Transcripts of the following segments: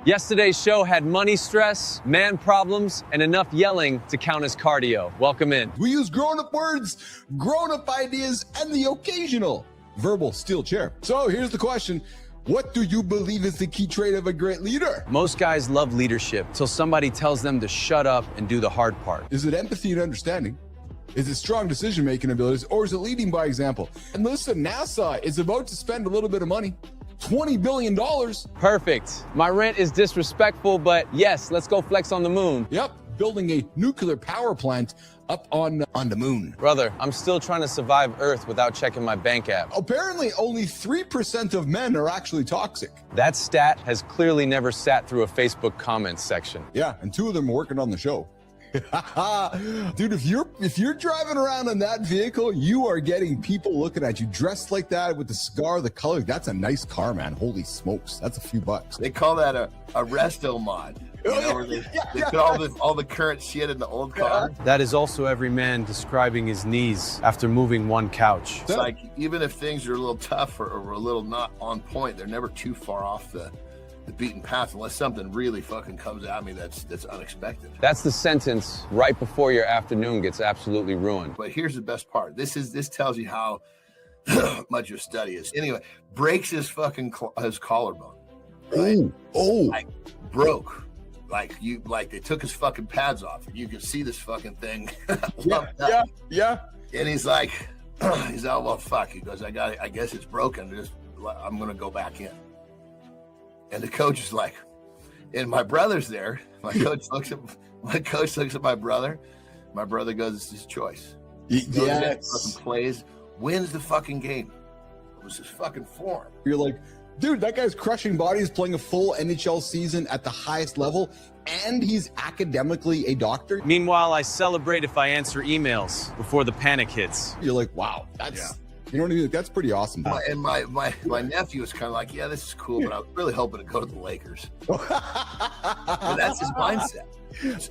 Yesterday's show had money stress, man problems, and enough yelling to count as cardio. Welcome in. We use grown-up words, grown-up ideas, and the occasional verbal steel chair. So here's the question. What do you believe is the key trait of a great leader? Most guys love leadership till somebody tells them to shut up and do the hard part. Is it empathy and understanding? Is it strong decision-making abilities, or is it leading by example? And listen, NASA is about to spend a little bit of money. $20 billion. Perfect. My rent is disrespectful, but yes, let's go flex on the moon. Yep, building a nuclear power plant up on the moon. Brother, I'm still trying to survive Earth without checking my bank app. Apparently, only 3% of men are actually toxic. That stat has clearly never sat through a Facebook comments section. Yeah, and 2 of them are working on the show. Dude, if you're driving around in that vehicle, you are getting people looking at you dressed like that with the cigar, the color. That's a nice car, man. Holy smokes. That's a few bucks. They call that a resto mod. You know, where they put all the current shit in the old car. That is also every man describing his knees after moving one couch. It's like, even if things are a little tough or a little not on point, they're never too far off the beaten path unless something really fucking comes at me that's unexpected. That's the sentence right before your afternoon gets absolutely ruined. But here's the best part. This tells you how much your study is. Anyway, breaks his fucking his collarbone. Right? Like broke. Like they took his fucking pads off. You can see this fucking thing. Yeah. And he's like, well, fuck. He goes, I guess it's broken. I'm gonna go back in. And the coach is like, and my brother's there. My coach looks at my brother. My brother goes, it's his choice. Yes. Fucking plays, wins the fucking game. It was his fucking form. You're like, dude, that guy's crushing bodies, playing a full NHL season at the highest level, and he's academically a doctor. Meanwhile, I celebrate if I answer emails before the panic hits. You're like, wow, you know what I mean? That's pretty awesome. And my nephew was kind of like, yeah, this is cool, but I was really hoping to go to the Lakers. But that's his mindset.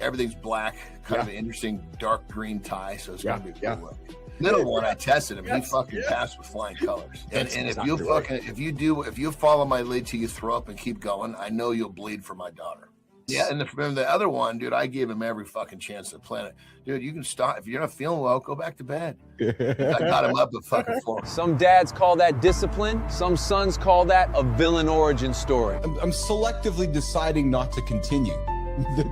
Everything's black, kind of an interesting dark green tie, so it's gonna be a cool look. Middle one, I tested him. He fucking passed with flying colors. And if you follow my lead till you throw up and keep going, I know you'll bleed for my daughter. Yeah, and the other one, dude, I gave him every fucking chance on the planet. Dude, you can stop. If you're not feeling well, go back to bed. I got him up at fucking 4. Some dads call that discipline. Some sons call that a villain origin story. I'm selectively deciding not to continue.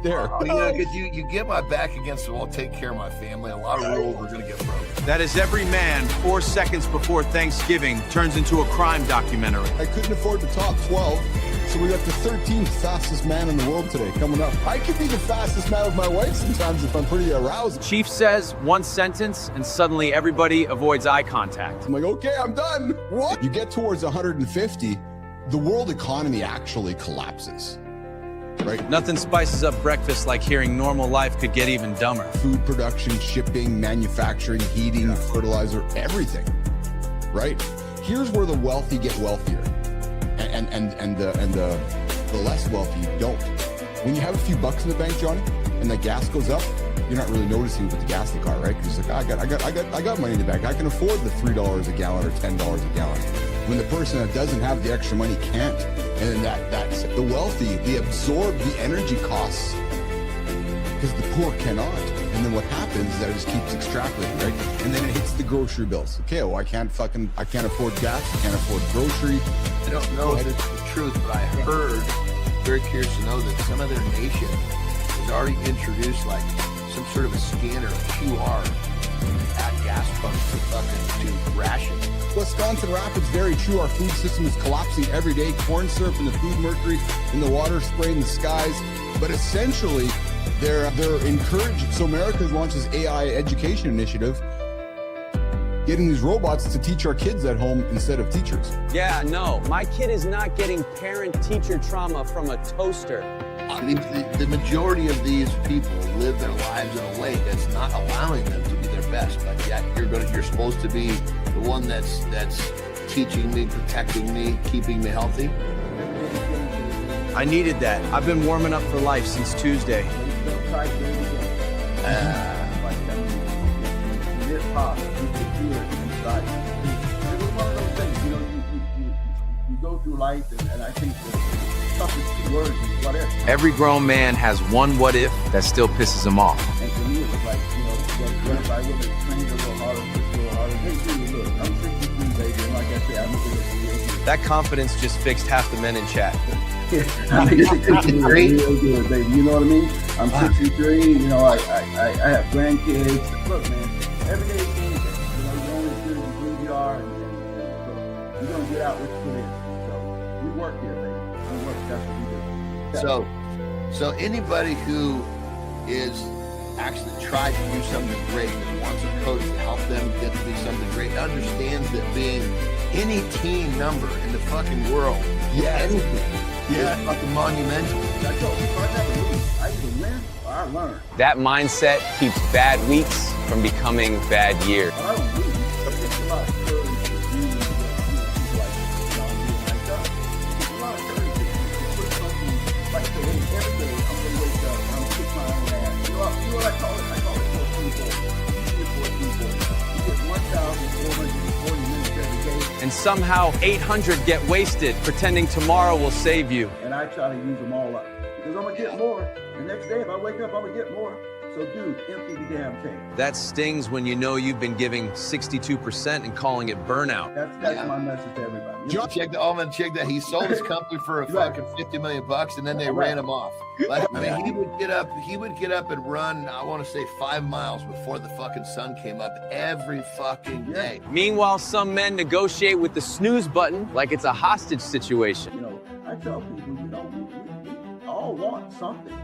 There. Because you get my back against the wall, take care of my family. A lot of rules are going to get broken. That is every man 4 seconds before Thanksgiving turns into a crime documentary. I couldn't afford the top 12, so we got the 13th fastest man in the world today coming up. I could be the fastest man with my wife sometimes if I'm pretty aroused. Chief says one sentence, and suddenly everybody avoids eye contact. I'm like, okay, I'm done. What? You get towards 150, the world economy actually collapses. Right? Nothing spices up breakfast like hearing normal life could get even dumber. Food production, shipping, manufacturing, heating, fertilizer, everything. Right? Here's where the wealthy get wealthier, and the less wealthy don't. When you have a few bucks in the bank, Johnny, and the gas goes up, you're not really noticing with the gas in the car, right? Because it's like, I got money in the bank. I can afford the $3 a gallon or $10 a gallon. When the person that doesn't have the extra money can't. And that's the wealthy, they absorb the energy costs because the poor cannot. And then what happens is that it just keeps extrapolating, right? And then it hits the grocery bills. Okay, well, I can't afford gas, I can't afford grocery. I don't know if it's the truth, but I heard, very curious to know that some other nation has already introduced like some sort of a scanner, QR at gas pumps to ration. Wisconsin Rapids, very true. Our food system is collapsing every day. Corn syrup in the food mercury, in the water, spraying the skies. But essentially, they're encouraged. So America launches AI education initiative, getting these robots to teach our kids at home instead of teachers. Yeah, no, my kid is not getting parent-teacher trauma from a toaster. The majority of these people live their lives in a way that's not allowing them to be their best, but yet you're supposed to be the one that's teaching me, protecting me, keeping me healthy. I needed that. I've been warming up for life since Tuesday. You go through life, and I think the toughest two words is what if. Every grown man has one what if that still pisses him off. And for me, it was like, what if I would have trained a little harder, just a little harder? Hey, dude, look, I'm 63, baby, and like I said, I'm looking at you. That confidence just fixed half the men in chat. I'm 63, real good, baby. You know what I mean? I'm 63. You know, I have grandkids. Look, man, every day is game day. You know, you're only as good as you believe you are, and so you're gonna get out what you put in. So we work here, baby. We work. That's what we do. So anybody who is actually tried to do something great and wants a coach to help them get to be something great understands that being any team number in the fucking world, anything, is fucking monumental. I told you, I never lose. I either win or I learn. That mindset keeps bad weeks from becoming bad years. But I don't lose. It's a lot of courage to do people like, myself. It's a lot of courage to put something like, say, hey, every day I'm going to wake up and I'm going to kick my own ass. You know what I call it? I call it 14-4. You get 1,440 minutes every day. And somehow 800 get wasted pretending tomorrow will save you. And I try to use them all up. Because I'm going to get more. The next day, if I wake up, I'm going to get more. So, dude, empty the damn tank. That stings when you know you've been giving 62% and calling it burnout. That's my message to everybody. Check that he sold his company for a fucking $50 million, and then they ran him off. Like, I mean, he would get up and run, I want to say 5 miles before the fucking sun came up every fucking day. Meanwhile, some men negotiate with the snooze button like it's a hostage situation. You know, I tell people, you know, we all want something.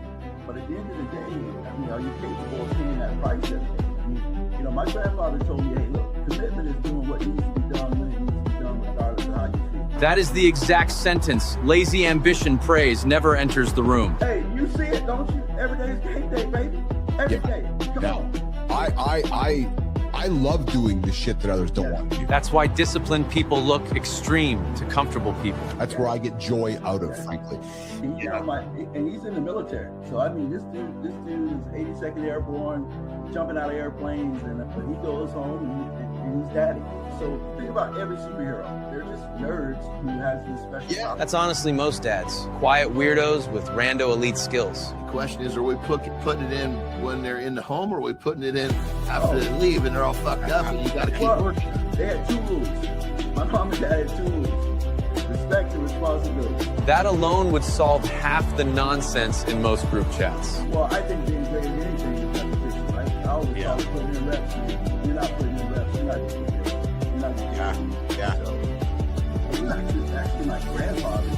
But at the end of the day, you know, you're capable of paying that price every day. You know, my grandfather told me, hey, look, commitment is doing what needs to be done when it needs to be done, regardless of how you feel. That is the exact sentence lazy ambition praise never enters the room. Hey, you see it, don't you? Every day is game day, baby. Every day. Come on. I love doing the shit that others don't want to do. That's why disciplined people look extreme to comfortable people. That's where I get joy out of, frankly. And he's in the military. So, I mean, this dude is 82nd Airborne, jumping out of airplanes, and he goes home and he's daddy. So think about every superhero. They're just nerds who has this special power. That's honestly most dads. Quiet weirdos with rando elite skills. The question is, are we putting it in when they're in the home, or are we putting it in after they leave and they're all fucked up and you got to keep working? They had 2 rules. My mom and dad had 2 rules. Respect and responsibility. That alone would solve half the nonsense in most group chats. Well, I think being great at anything is repetition, right? I always call it putting in reps. You're not putting in reps. You're not just putting in reps. You're not just Yeah. So, it's actually my grandfather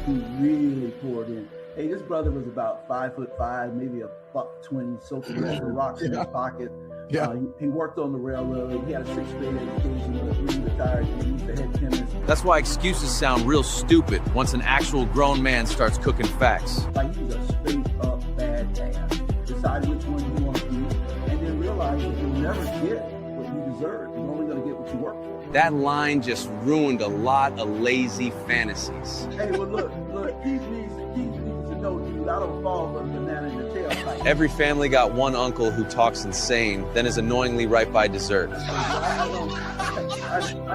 who really poured in. Hey, this brother was about 5'5", maybe $120, soaking wet rocks in his pocket. Yeah. He worked on the railroad. He had a 6th grade education, but he retired. He was the head chemist. That's why excuses sound real stupid once an actual grown man starts cooking facts. Like, he's a straight up bad dad. Decide which one you want to do, and then realize that you'll never get what you deserve. You're only going to get what you work for. That line just ruined a lot of lazy fantasies. Hey, well, look, Keith needs to know, dude, I don't fall for the banana in the tailpipe. Every family got one uncle who talks insane, then is annoyingly right by dessert. I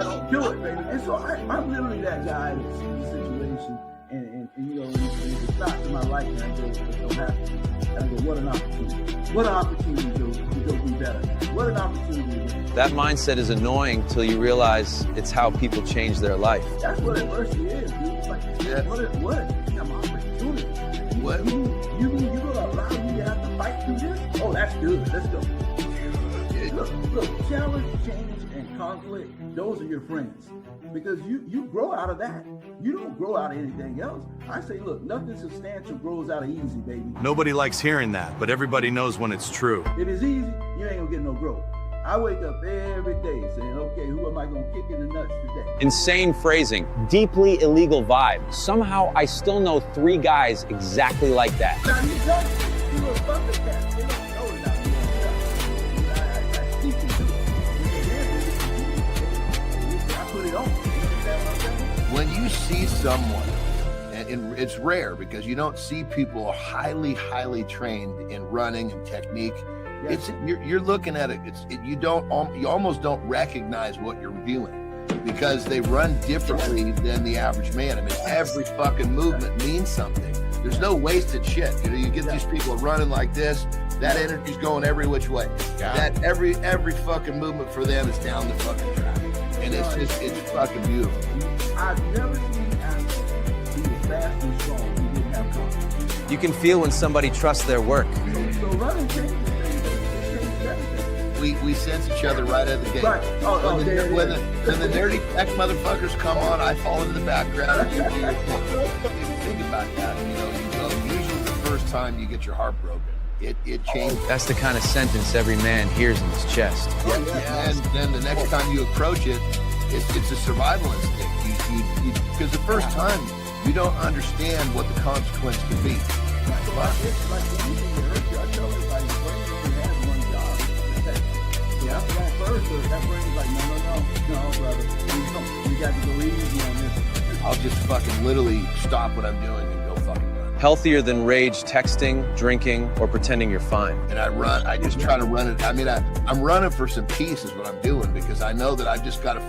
don't do it, baby. And so I'm literally that guy in the situation, and you know, when it's not to my liking, I go, it don't happen. And I go, what an opportunity. What an opportunity to go be better. What an opportunity. That mindset is annoying till you realize it's how people change their life. That's what adversity is, dude. It's like, what a damn opportunity. What? You mean you're going to allow me to have to fight through this? Oh, that's good. Let's go. Look, challenge, change, and conflict, those are your friends. Because you grow out of that. You don't grow out of anything else. I say, look, nothing substantial grows out of easy, baby. Nobody likes hearing that, but everybody knows when it's true. If it's easy, you ain't gonna get no growth. I wake up every day saying, okay, who am I gonna kick in the nuts today? Insane phrasing, deeply illegal vibe. Somehow I still know 3 guys exactly like that. Now you done it. You little thundercat. They don't know it now. I speak to it. I put it on. When you see someone, and it's rare because you don't see people highly trained in running and technique. Yes. You're looking at it. You almost don't recognize what you're viewing. because they run differently than the average man. I mean, every fucking movement means something. There's no wasted shit. You know, you get these people running like this, that energy's going every which way. That every fucking movement for them is down the fucking track. And it's fucking beautiful. I've never seen an athlete who was fast and strong who didn't have confidence. You can feel when somebody trusts their work. So running changes things. It changes everything. We sense each other right at the gate. Right. When the nerdy tech motherfuckers come on, I fall into the background. And you do your thing. Think about that. You know, you go, usually the first time you get your heart broken. It changes. That's the kind of sentence every man hears in his chest. And then the next time you approach it, it's a survival instinct. Because the first time you don't understand what the consequence could be. It's like anything that hurts you. I tell everybody, the brain only has one job. So that's why first, that brain's like, no, brother. You got to go easy on this. I'll just fucking literally stop what I'm doing and go fucking run. Healthier than rage texting, drinking, or pretending you're fine. And I just try to run it. I mean, I'm running for some peace is what I'm doing, because I know that I've just got to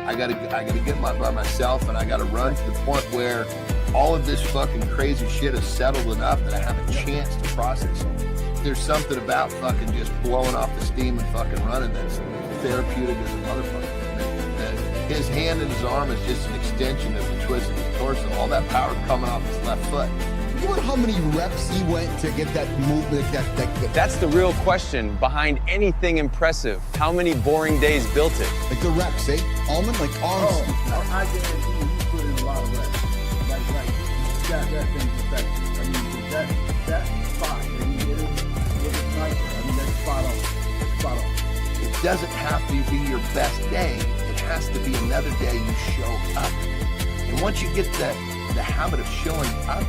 I got to get by myself, and I got to run to the point where all of this fucking crazy shit is settled enough that I have a chance to process it. There's something about fucking just blowing off the steam and fucking running that's therapeutic as a motherfucker. His hand and his arm is just an extension of the twist of his torso. All that power coming off his left foot. You know how many reps he went to get that movement? That's the real question behind anything impressive. How many boring days built it? Like the reps, eh? Almond, like arms. I guarantee you put in a lot of reps. Like you got that thing perfected. I mean, that spot that he hit it with a sniper, I mean, that's spot on. Spot on. It doesn't have to be your best day. It has to be another day you show up. And once you get the habit of showing up,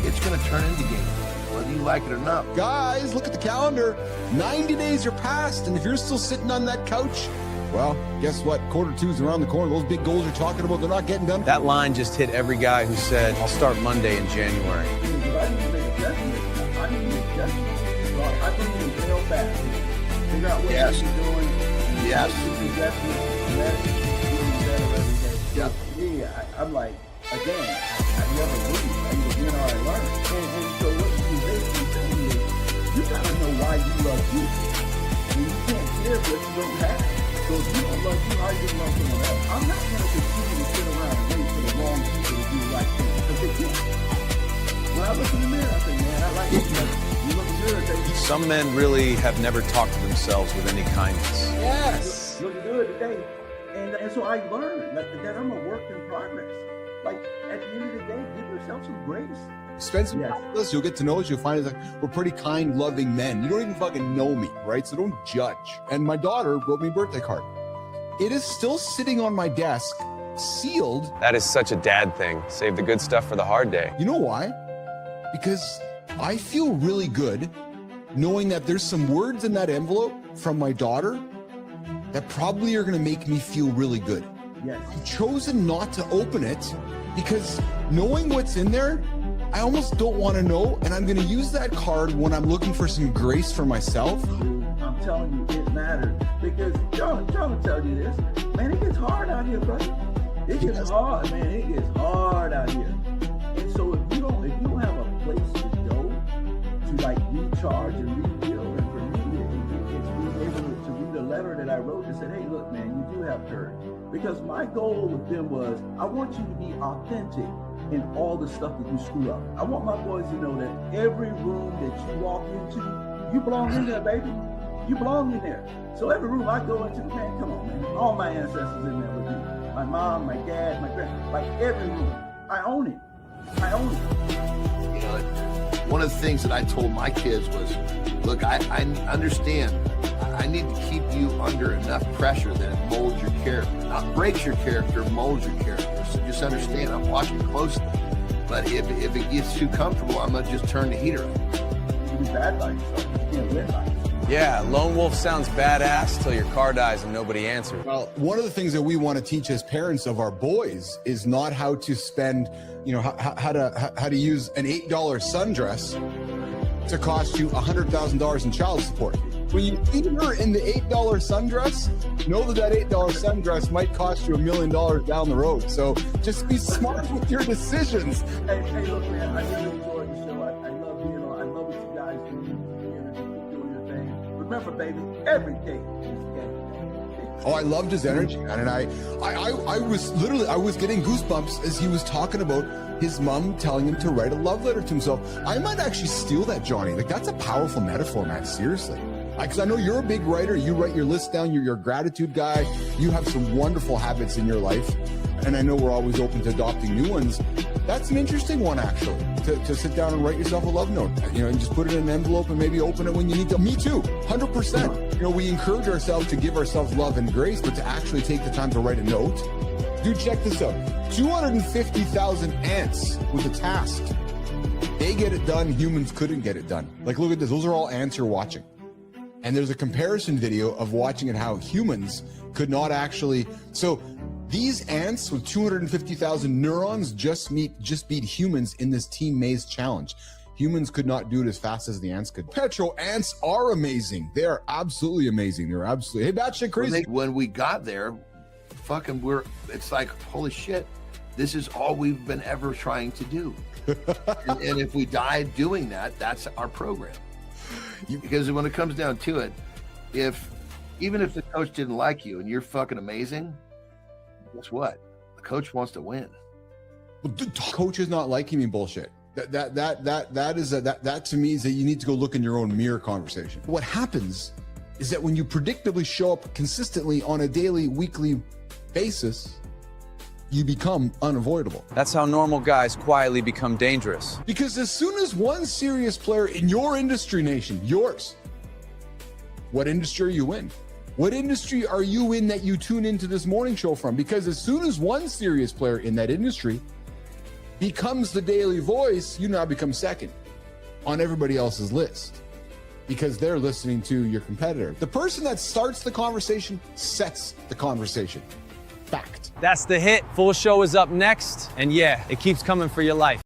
it's going to turn into game, whether you like it or not. Guys, look at the calendar. 90 days are past, and if you're still sitting on that couch, well, guess what? Q2's around the corner. Those big goals you're talking about, they're not getting done. That line just hit every guy who said, I'll start Monday in January. I need to make adjustments. I need to make adjustments. So I think you can real fast. Figure out what you're doing. Yes. And that's getting better every day. Yep. Yeah, I'm like, again, I never leave. I either win or I learn. And so what you basically saying is, you gotta know why you love you. And you can't give what you don't have. So if you don't love you, how you gonna love someone else? I'm not gonna continue to sit around and wait for the wrong people to do the right thing, because they can't. When I look in the mirror, I say, man, I like you. You look good. Some men really have never talked to themselves with any kindness. Yes. Looking good today. And so I learned that I'm a work in progress. Like, at the end of the day, give yourself some grace. Spend some time with us. You'll get to know us. You'll find us like we're pretty kind, loving men. You don't even fucking know me, right? So don't judge. And my daughter wrote me a birthday card. It is still sitting on my desk, sealed. That is such a dad thing. Save the good stuff for the hard day. You know why? Because I feel really good knowing that there's some words in that envelope from my daughter that probably are going to make me feel really good. Yes. I've chosen not to open it because knowing what's in there, I almost don't want to know, and I'm going to use that card when I'm looking for some grace for myself. Dude, I'm telling you, it matters. Because John will tell you this, man, it gets hard out here, brother. It gets hard, man. It gets hard out here. And so if you don't have a place to go to like recharge and rebuild, and for me, it's being able to read a letter that I wrote that said, hey, look, man, you do have courage. Because my goal with them was, I want you to be authentic in all the stuff that you screw up. I want my boys to know that every room that you walk into, you belong in there, baby. You belong in there. So every room I go into, man, come on, man. All my ancestors in there with me. My mom, my dad, my grand, like every room. I own it. I own it. You know, one of the things that I told my kids was, look, I understand. I need to keep you under enough pressure that it molds your character. Not breaks your character, molds your character. So just understand, I'm watching closely. But if it gets too comfortable, I'm going to just turn the heater on. You can be bad by yourself. You can't win by yourself. Yeah, lone wolf sounds badass till your car dies and nobody answers. Well, one of the things that we want to teach as parents of our boys is not how to spend, how to use an $8 sundress to cost you $100,000 in child support. when you see her in the $8 sundress, know that $8 sundress might cost you $1 million down the road. So just be smart with your decisions. Hey, look, man, I really enjoyed the show. I love being on. I love what you guys do. And keep doing your thing. Remember, baby, every day is game. Oh, I loved his energy, man. And I was getting goosebumps as he was talking about his mom telling him to write a love letter to himself. I might actually steal that, Johnny. Like, that's a powerful metaphor, man. Seriously. Because I know you're a big writer. You write your list down. You're a gratitude guy. You have some wonderful habits in your life. And I know we're always open to adopting new ones. That's an interesting one, actually, to sit down and write yourself a love note, and just put it in an envelope and maybe open it when you need to. Me too, 100%. We encourage ourselves to give ourselves love and grace, but to actually take the time to write a note. Dude, check this out. 250,000 ants with a task. They get it done. Humans couldn't get it done. Like, look at this. Those are all ants you're watching. And there's a comparison video of watching it how humans could not actually. So these ants with 250,000 neurons just beat humans in this Team Maze challenge. Humans could not do it as fast as the ants could. Petro ants are amazing. They are absolutely amazing. They're absolutely, hey, batshit crazy. When we got there, it's like, holy shit, this is all we've been ever trying to do. and if we die doing that, that's our program. Because when it comes down to it, even if the coach didn't like you and you're fucking amazing, guess what? The coach wants to win. Well, coach is not liking me bullshit. That to me is that you need to go look in your own mirror conversation. What happens is that when you predictably show up consistently on a daily, weekly basis, you become unavoidable. That's how normal guys quietly become dangerous. Because as soon as one serious player in your industry, nation, yours, what industry are you in? What industry are you in that you tune into this morning show from? Because as soon as one serious player in that industry becomes the daily voice, you now become second on everybody else's list because they're listening to your competitor. The person that starts the conversation sets the conversation. Fact. That's the hit. Full show is up next. And yeah, it keeps coming for your life.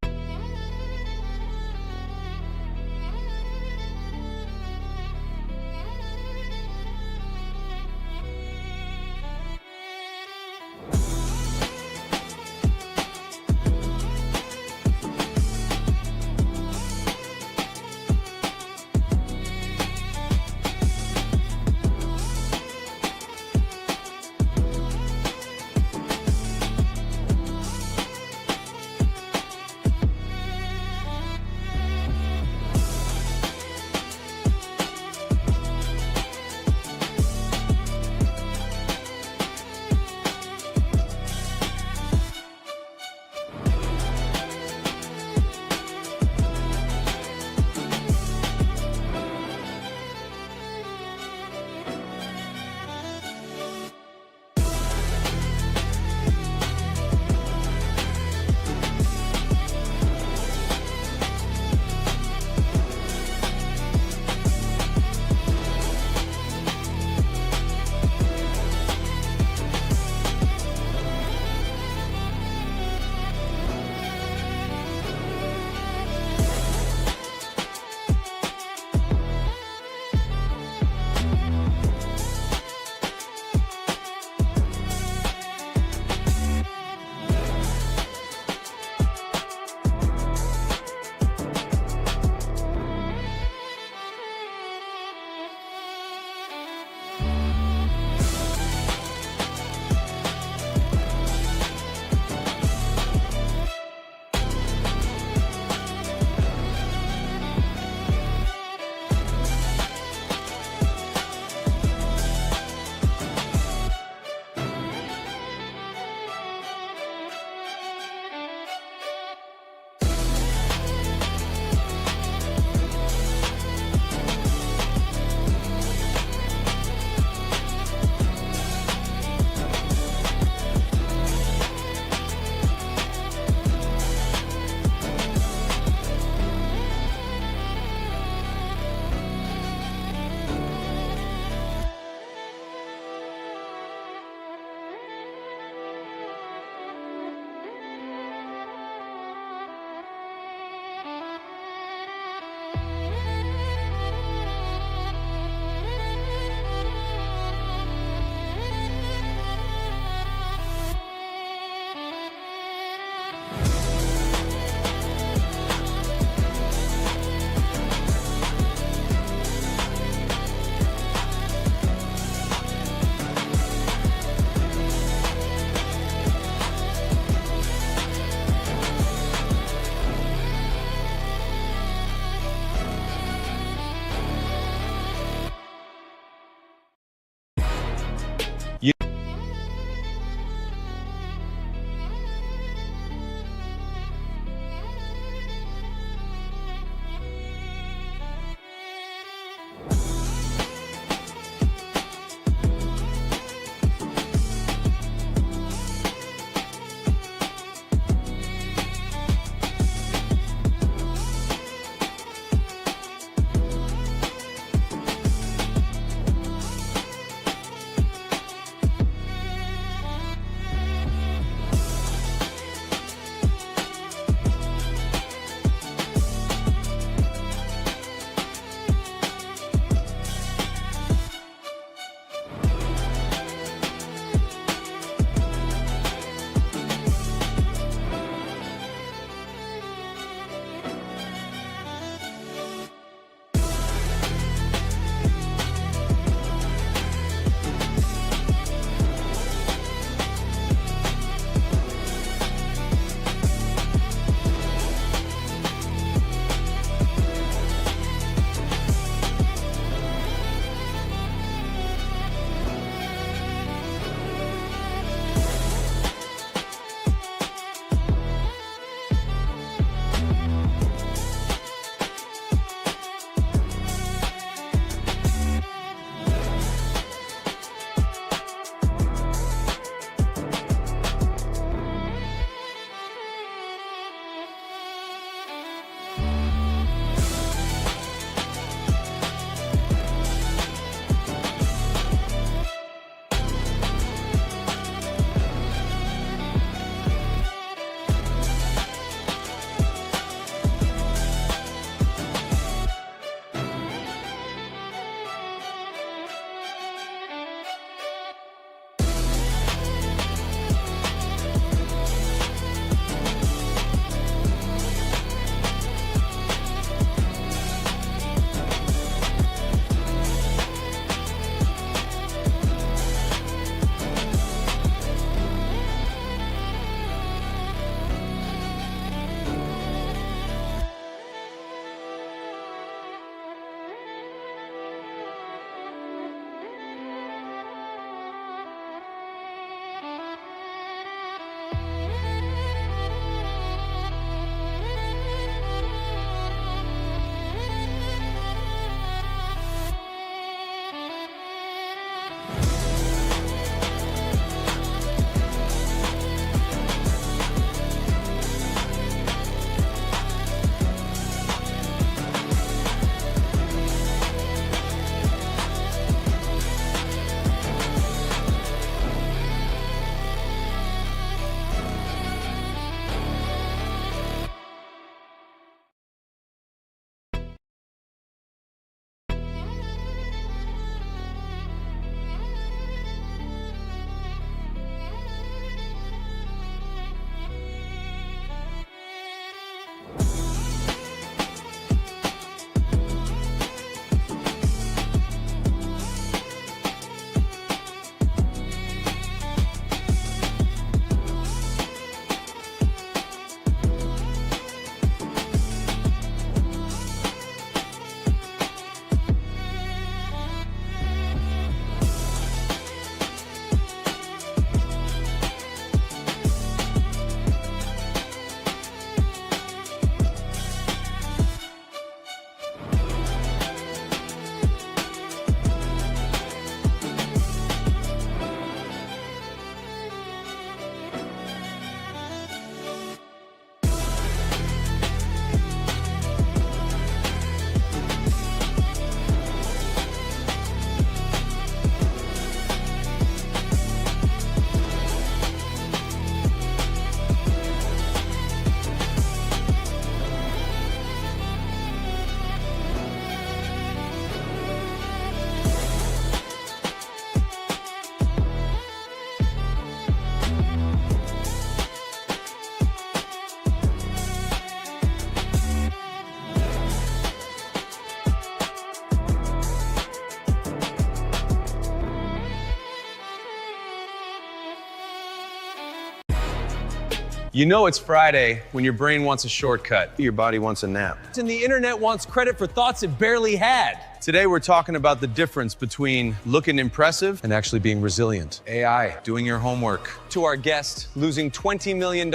You know it's Friday when your brain wants a shortcut. Your body wants a nap. And the internet wants credit for thoughts it barely had. Today we're talking about the difference between looking impressive and actually being resilient. AI, doing your homework. To our guest, losing $20 million.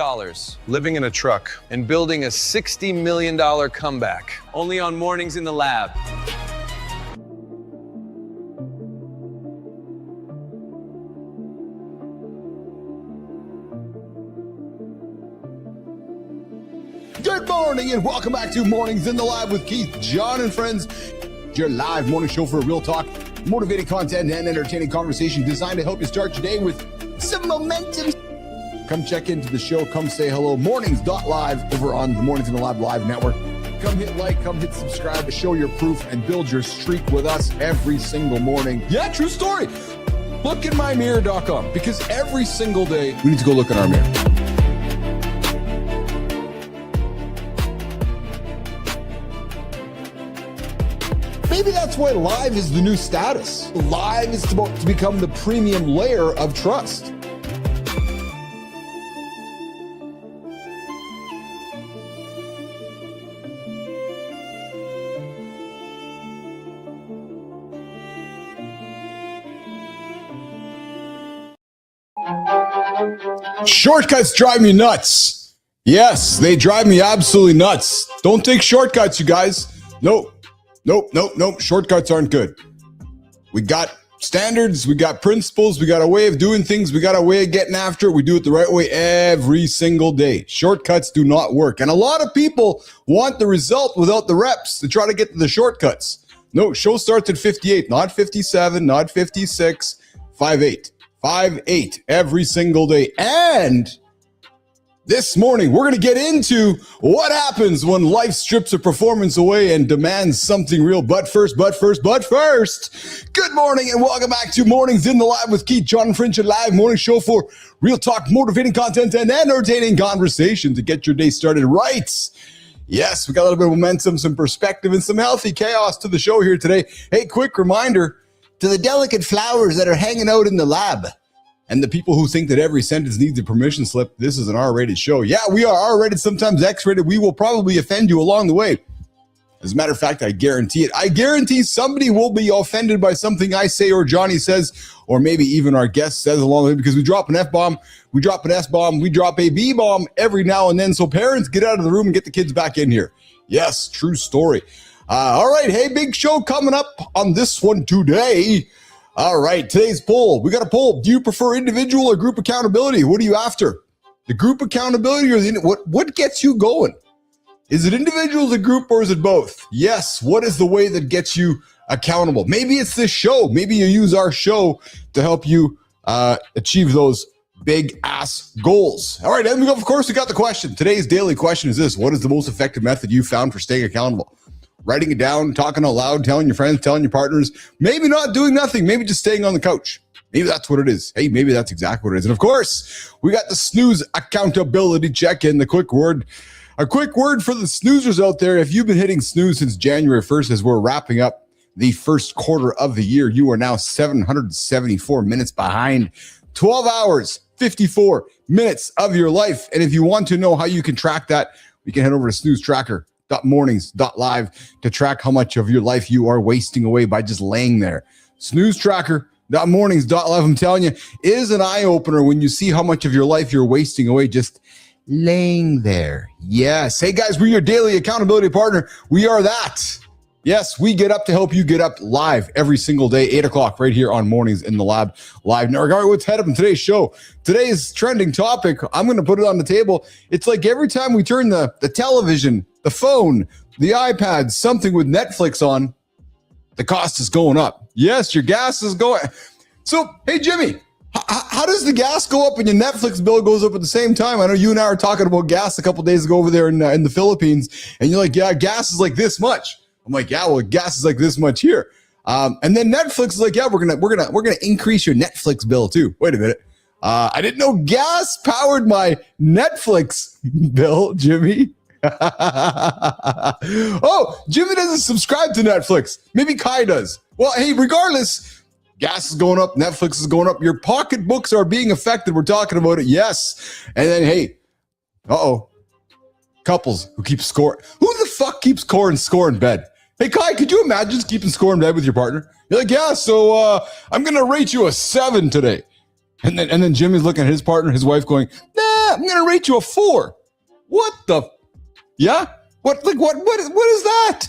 Living in a truck and building a $60 million comeback. Only on Mornings in the Lab. Good morning and welcome back to Mornings in the Lab with Keith, John, and friends. Your live morning show for real talk, motivating content, and entertaining conversation designed to help you start your day with some momentum. Come check into the show. Come say hello. Mornings.live over on the Mornings in the Lab Live Network. Come hit like, come hit subscribe to show your proof and build your streak with us every single morning. Yeah, true story. Lookinmymirror.com, because every single day we need to go look in our mirror. Maybe that's why live is the new status. Live is about to become the premium layer of trust. Shortcuts drive me nuts. Yes, they drive me absolutely nuts. Don't take shortcuts, you guys. Nope. Shortcuts aren't good. We got standards, we got principles, we got a way of doing things, we got a way of getting after it. We do it the right way every single day. Shortcuts do not work. And a lot of people want the result without the reps to try to get to the shortcuts. No, show starts at 58, not 57, not 56, 5'8". 5'8" every single day. And this morning, we're going to get into what happens when life strips a performance away and demands something real. But first, good morning and welcome back to Mornings in the Lab with Keith, John, and Fringe, a live morning show for real talk, motivating content, and entertaining conversation to get your day started right. Yes, we got a little bit of momentum, some perspective, and some healthy chaos to the show here today. Hey, quick reminder to the delicate flowers that are hanging out in the lab. And the people who think that every sentence needs a permission slip, this is an R-rated show. Yeah, we are R-rated, sometimes X-rated. We will probably offend you along the way. As a matter of fact, I guarantee it. I guarantee somebody will be offended by something I say or Johnny says, or maybe even our guest says along the way, because we drop an F-bomb, we drop an S-bomb, we drop a B-bomb every now and then. So parents, get out of the room and get the kids back in here. Yes, true story. All right, hey, big show coming up on this one today. All right, today's poll. We got a poll. Do you prefer individual or group accountability? What are you after? The group accountability or what gets you going? Is it individual, the group, or is it both? Yes, what is the way that gets you accountable? Maybe it's this show. Maybe you use our show to help you achieve those big ass goals. All right, and of course, we got the question. Today's daily question is this: what is the most effective method you found for staying accountable? Writing it down, talking out loud, telling your friends, telling your partners, maybe not doing nothing, maybe just staying on the couch. Maybe that's what it is. Hey, maybe that's exactly what it is. And of course, we got the snooze accountability check-in, a quick word for the snoozers out there. If you've been hitting snooze since January 1st, as we're wrapping up the first quarter of the year, you are now 774 minutes behind. 12 hours, 54 minutes of your life. And if you want to know how you can track that, we can head over to snoozetracker.mornings.live to track how much of your life you are wasting away by just laying there. Snoozetracker.mornings.live, I'm telling you, is an eye-opener when you see how much of your life you're wasting away just laying there. Yes. Hey, guys, we're your daily accountability partner. We are that. Yes, we get up to help you get up live every single day, 8 o'clock, right here on Mornings in the Lab Live Network. All right, what's head up in today's show? Today's trending topic, I'm going to put it on the table. It's like every time we turn the television, the phone, the iPad, something with Netflix on, the cost is going up. Yes, your gas is going. So, hey, Jimmy, how does the gas go up and your Netflix bill goes up at the same time? I know you and I were talking about gas a couple days ago over there in the Philippines, and you're like, yeah, gas is like this much. I'm like, yeah, well, gas is like this much here. And then Netflix is like, yeah, we're gonna increase your Netflix bill too. Wait a minute. I didn't know gas powered my Netflix bill, Jimmy. Oh, Jimmy doesn't subscribe to Netflix. Maybe Kai does. Well, hey, regardless, gas is going up, Netflix is going up. Your pocketbooks are being affected. We're talking about it, yes. And then, hey, Uh-oh. Couples who keep score. Who the fuck keeps score in bed? Hey, Kai, could you imagine keeping score in bed with your partner? You're like, yeah, so I'm going to rate you a 7 today. And then Jimmy's looking at his partner, his wife going, nah, I'm going to rate you a 4. What the? Yeah? What is that?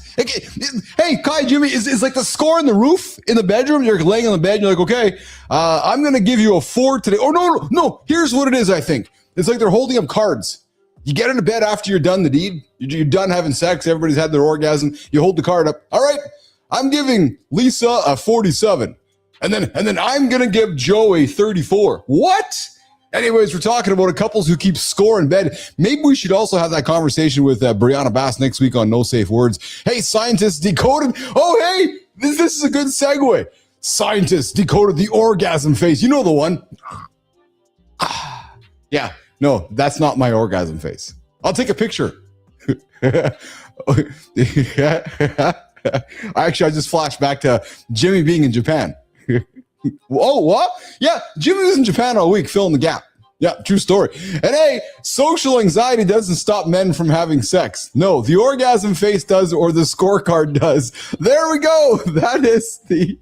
Hey, Kai, Jimmy, is like the score in the roof in the bedroom? You're laying on the bed. You're like, okay, I'm going to give you a 4 today. Oh, no. Here's what it is, I think. It's like they're holding up cards. You get into bed after you're done the deed. You're done having sex. Everybody's had their orgasm. You hold the card up. All right, I'm giving Lisa a 47. And then I'm going to give Joe a 34. What? Anyways, we're talking about couples who keep score in bed. Maybe we should also have that conversation with Brianna Bass next week on No Safe Words. Hey, scientists decoded. Oh, hey, this is a good segue. Scientists decoded the orgasm face. You know the one. Yeah. No, that's not my orgasm face. I'll take a picture. I just flashed back to Jimmy being in Japan. Oh, what? Yeah, Jimmy was in Japan all week, filling the gap. Yeah, true story. And hey, social anxiety doesn't stop men from having sex. No, the orgasm face does, or the scorecard does. There we go. That is the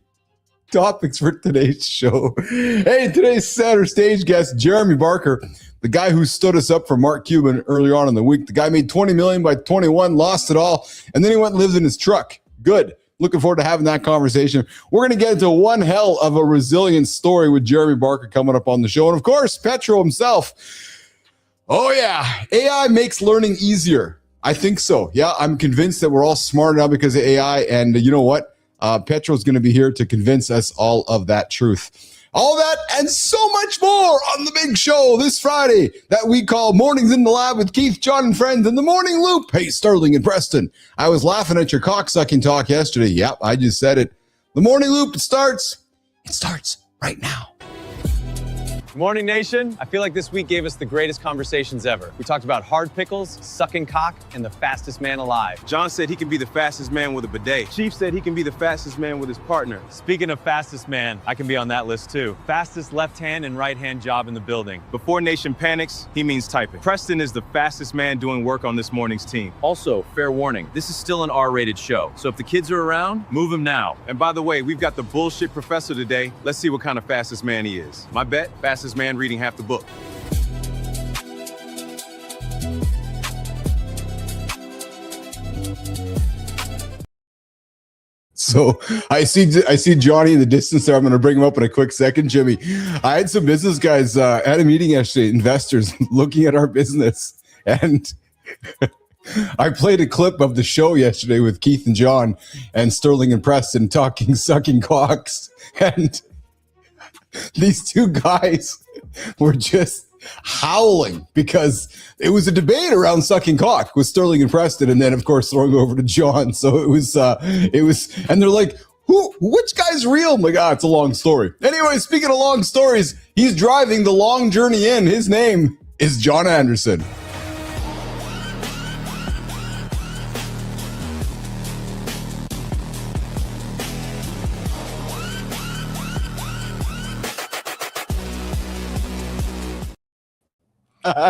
topics for today's show. Hey, today's center stage guest, Jeremy Barker, the guy who stood us up for Mark Cuban earlier on in the week. The guy made $20 million by 21, lost it all, and then he went and lived in his truck. Good. Looking forward to having that conversation. We're going to get into one hell of a resilience story with Jeremy Barker coming up on the show. And of course, Petro himself. Oh yeah, AI makes learning easier. I think so. Yeah, I'm convinced that we're all smarter now because of AI. And you know what? Petro's going to be here to convince us all of that truth. All that and so much more on the big show this Friday that we call Mornings in the Lab with Keith, John, and Friends in the Morning Loop. Hey, Sterling and Preston. I was laughing at your cocksucking talk yesterday. Yep, I just said it. The Morning Loop, it starts right now. Good morning, nation. I feel like this week gave us the greatest conversations ever. We talked about hard pickles, sucking cock, and the fastest man alive. John said he can be the fastest man with a bidet. Chief said he can be the fastest man with his partner. Speaking of fastest man, I can be on that list too. Fastest left hand and right hand job in the building. Before Nation panics, he means typing. Preston is the fastest man doing work on this morning's team. Also, fair warning, this is still an R-rated show, so if the kids are around, move them now. And by the way, we've got the bullshit professor today. Let's see what kind of fastest man he is. My bet, fastest man reading half the book. So I see Johnny in the distance there. I'm going to bring him up in a quick second. Jimmy, I had some business guys at a meeting yesterday, investors looking at our business, and I played a clip of the show yesterday with Keith and John and Sterling and Preston talking sucking cocks, and these two guys were just howling because it was a debate around sucking cock with Sterling and Preston, and then of course throwing over to John. So it was, and they're like, which guy's real? I'm like, it's a long story. Anyway, speaking of long stories, he's driving the long journey in. His name is John Anderson.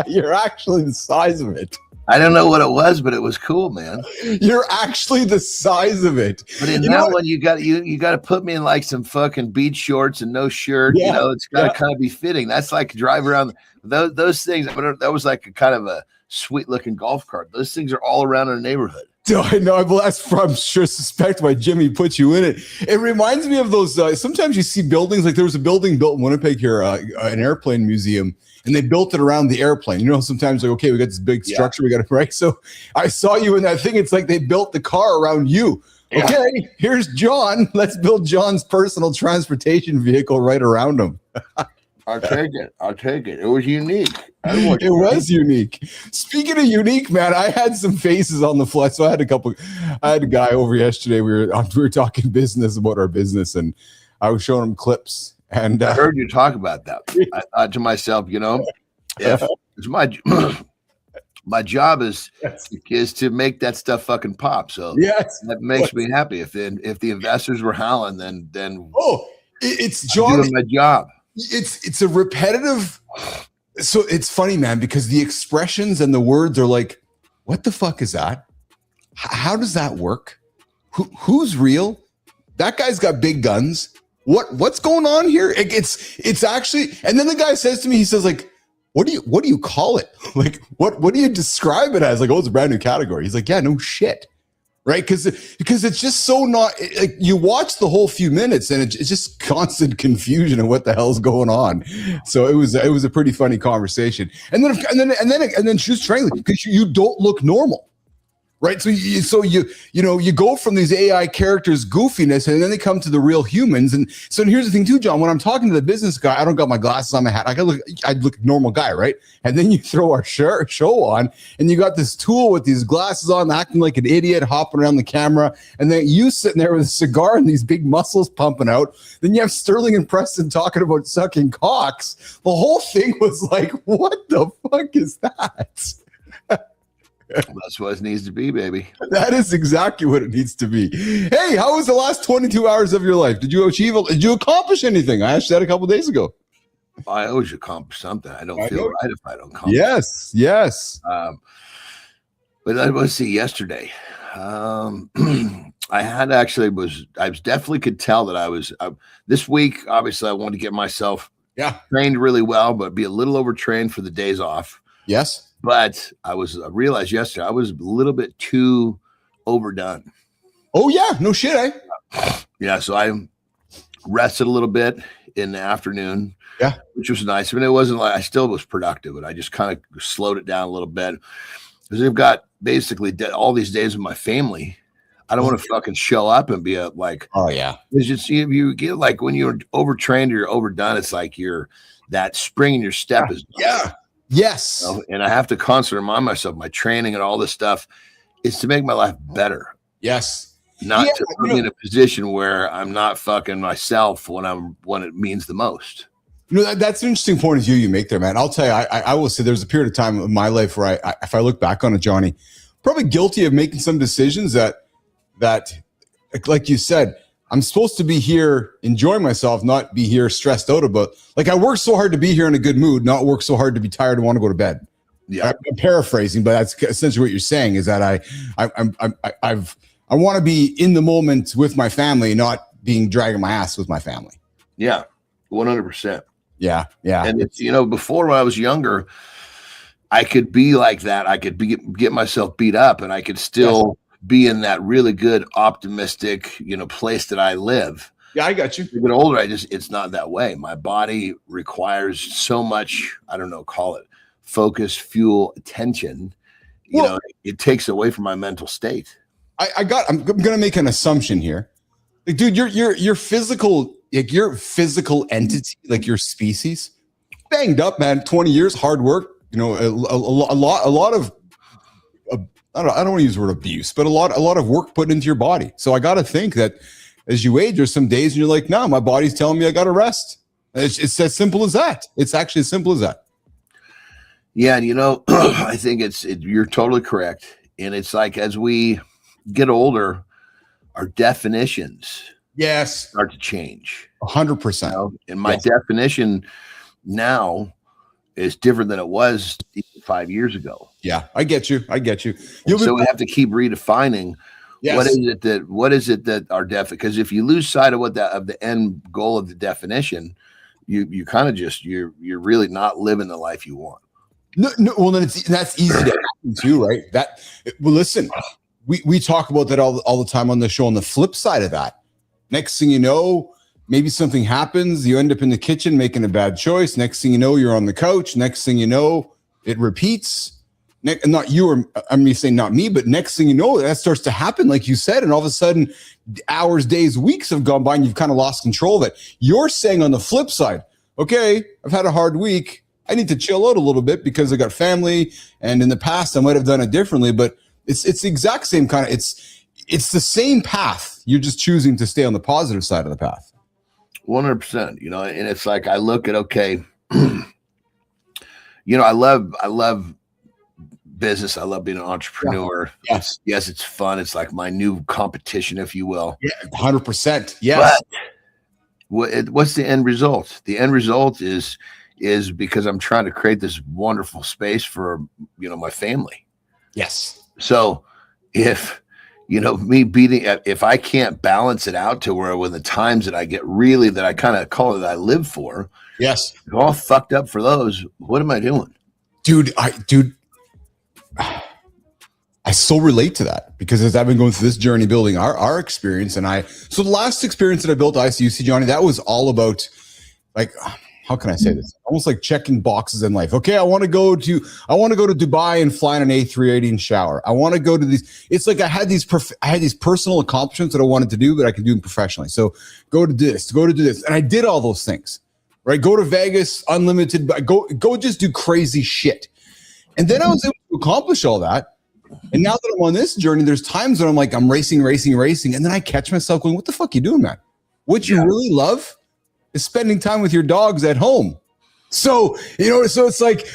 You're actually the size of it. I don't know what it was, but it was cool, man. You're actually the size of it. But in that one, you got to put me in like some fucking beach shorts and no shirt. Yeah, it's got to kind of be fitting. That's like drive around those things. That was like a kind of a sweet looking golf cart. Those things are all around our neighborhood. I know. I'm sure suspect why Jimmy put you in it. It reminds me of those. Sometimes you see buildings, like there was a building built in Winnipeg here, an airplane museum, and they built it around the airplane. You know, sometimes like, okay, we got this big structure, we got to break. So I saw you in that thing. It's like they built the car around you. Yeah. Okay, here's John. Let's build John's personal transportation vehicle right around him. I'll take it. It was unique. It was unique. Speaking of unique, man, I had some faces on the fly. So I had a guy over yesterday. We were talking business about our business, and I was showing him clips. And I heard you talk about that. I thought to myself, if it's my job is to make that stuff fucking pop. So that makes me happy. If the investors were howling, then it's John doing my job. It's a repetitive So it's funny, man, because the expressions and the words are like, what the fuck is that? How does that work? Who's real? That guy's got big guns. What's going on here? It's actually, and then the guy says to me, he says like, what do you call it? Like, what do you describe it as? Like, oh, it's a brand new category. He's like, yeah, no shit. Right? Because it's just so not like you watch the whole few minutes and it's just constant confusion of what the hell's going on. So it was a pretty funny conversation. And then she was strangling because you don't look normal. Right. So you go from these AI characters goofiness and then they come to the real humans. And so here's the thing too, John, when I'm talking to the business guy, I don't got my glasses on my hat. I look like a normal guy. Right. And then you throw our show on and you got this tool with these glasses on, acting like an idiot, hopping around the camera. And then you sitting there with a cigar and these big muscles pumping out. Then you have Sterling and Preston talking about sucking cocks. The whole thing was like, what the fuck is that? That's what it needs to be, baby. That is exactly what it needs to be. Hey, how was the last 22 hours of your life? Did you accomplish anything? I asked you that a couple days ago. I always accomplish something. I don't feel right if I don't accomplish. Yes. But let's see, yesterday, I definitely could tell that I was, this week, obviously I wanted to get myself trained really well, but be a little overtrained for the days off. Yes. But I realized yesterday I was a little bit too overdone. Oh yeah, no shit, eh? Yeah, so I rested a little bit in the afternoon. Yeah, which was nice. I mean, it wasn't like I still was productive, but I just kind of slowed it down a little bit because I've got basically all these days with my family. I don't want to fucking show up and be like, oh yeah. It's just you get like when you're overtrained or you're overdone, it's like that spring in your step is Yes. You know? And I have to constantly remind myself my training and all this stuff is to make my life better. Yes. Not to put me in a position where I'm not fucking myself when it means the most. You know, that's an interesting point of view you make there, man. I'll tell you, I will say there's a period of time in my life where if I look back on it, Johnny, probably guilty of making some decisions that like you said, I'm supposed to be here enjoying myself, not be here stressed out about. Like I work so hard to be here in a good mood, not work so hard to be tired and want to go to bed. Yeah, I'm paraphrasing, but that's essentially what you're saying. Is that I want to be in the moment with my family, not being dragging my ass with my family. Yeah, 100%. Yeah. And it's before when I was younger, I could be like that. I could get myself beat up, and I could still. Be in that really good, optimistic, place that I live. Yeah, I got you. As I get older, it's not that way. My body requires so much, I don't know, call it focus, fuel, attention. It takes away from my mental state. I'm going to make an assumption here. Like, dude, your physical, like your physical entity, like your species, banged up, man. 20 years, hard work, a lot of, I don't want to use the word abuse, but a lot of work put into your body. So I got to think that as you age, there's some days and you're like, no, my body's telling me I got to rest. It's as simple as that. It's actually as simple as that. Yeah. And I think you're totally correct. And it's like, as we get older, our definitions start to change 100%. And my definition now is different than it was 5 years ago. Yeah, I get you. So we have to keep redefining what is it that our because if you lose sight of of the end goal of the definition, you kind of you're really not living the life you want. No. Well, then that's easy to happen too, right? Listen, we talk about that all the time on the show. On the flip side of that, next thing you know, maybe something happens. You end up in the kitchen making a bad choice. Next thing you know, you're on the couch. Next thing you know, it repeats. Not you, or I'm saying not me, but next thing you know, that starts to happen, like you said, and all of a sudden, hours, days, weeks have gone by, and you've kind of lost control of it. You're saying on the flip side, okay, I've had a hard week. I need to chill out a little bit because I got family, and in the past I might have done it differently, but it's the exact same kind of. It's the same path. You're just choosing to stay on the positive side of the path. 100%. And it's like I look at I love business. I love being an entrepreneur. Yeah. Yes, it's fun. It's like my new competition, if you will. Yeah, 100%. Yes. But what's the end result? The end result is is because I'm trying to create this wonderful space for, my family. Yes. So if, if I can't balance it out to where when the times that I get really, that I kind of call it, that I live for, Yes. all fucked up for those, what am I doing? Dude, I so relate to that because as I've been going through this journey building our experience, so the last experience that I built ICUC, Johnny, that was all about, like, how can I say this? Almost like checking boxes in life. Okay, I want to go to Dubai and fly in an A380 and shower. I want to go to these. It's like I had these personal accomplishments that I wanted to do, but I can do them professionally. So go to do this, and I did all those things. Right, go to Vegas, unlimited. Go, just do crazy shit. And then I was able to accomplish all that. And now that I'm on this journey, there's times when I'm racing. And then I catch myself going, what the fuck you doing, man? What you really love is spending time with your dogs at home. So, so it's like,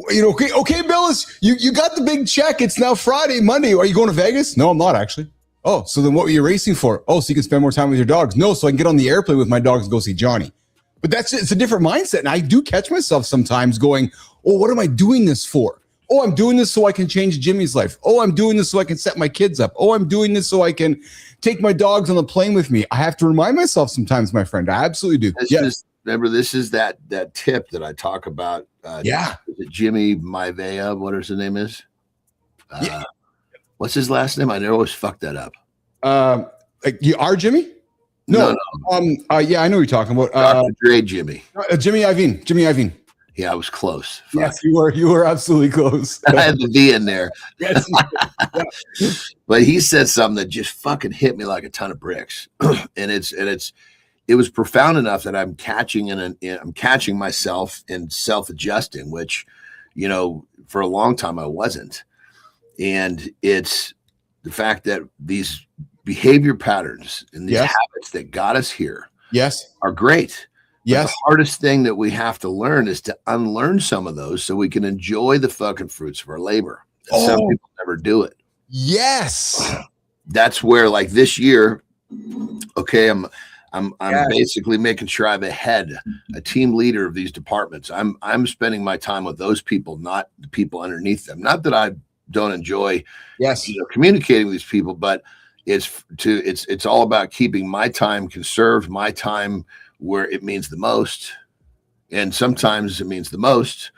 okay, Billis, you got the big check. It's now Friday, Monday. Are you going to Vegas? No, I'm not actually. Oh, so then what were you racing for? Oh, so you can spend more time with your dogs. No, so I can get on the airplane with my dogs and go see Johnny. But it's a different mindset. And I do catch myself sometimes going, oh, what am I doing this for? Oh, I'm doing this so I can change Jimmy's life. Oh, I'm doing this so I can set my kids up. Oh, I'm doing this so I can take my dogs on the plane with me. I have to remind myself sometimes, my friend. I absolutely do. Remember, this is that tip that I talk about. Is it Jimmy Maivia? What his name is? What's his last name? I always fuck that up. Like you are Jimmy? No. Yeah, I know what you're talking about. Dr. Dre Jimmy. Jimmy Iovine. Yeah, I was close. Fuck. Yes, you were absolutely close. I had the V in there. Yes. But he said something that just fucking hit me like a ton of bricks. and it was profound enough that I'm catching myself and self-adjusting, which, for a long time I wasn't. And it's the fact that these behavior patterns and these habits that got us here are great. But the hardest thing that we have to learn is to unlearn some of those so we can enjoy the fucking fruits of our labor. Some people never do it. Yes. That's where, like, this year, okay, I'm basically making sure I have a team leader of these departments. I'm spending my time with those people, not the people underneath them. Not that I don't enjoy communicating with these people, but it's all about keeping my time conserved, my time where it means the most. And sometimes it means the most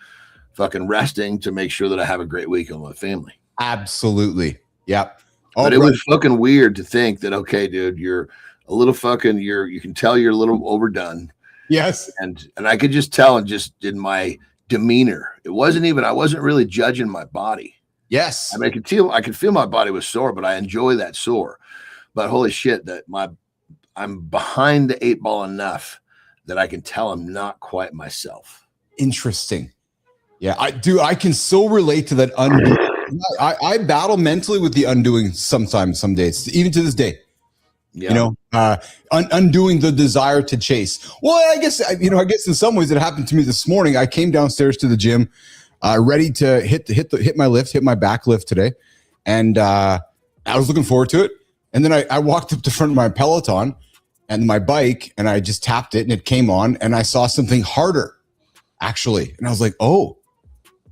fucking resting to make sure that I have a great weekend with my family. Absolutely. Yep. But it was fucking weird to think that, okay, dude, you're a little fucking, you can tell you're a little overdone. Yes. And I could just tell, and just in my demeanor, I wasn't really judging my body. Yes. I mean, I could feel my body was sore, but I enjoy that sore. But holy shit, that I'm behind the 8 ball enough that I can tell I'm not quite myself. Interesting. Yeah, I can so relate to that undoing. I battle mentally with the undoing sometimes, some days, even to this day. Yeah. Undoing the desire to chase. Well, I guess in some ways it happened to me this morning. I came downstairs to the gym, ready to hit my back lift today, and I was looking forward to it. And then I walked up to front of my Peloton and my bike, and I just tapped it, and it came on, and I saw something harder, actually, and I was like, oh.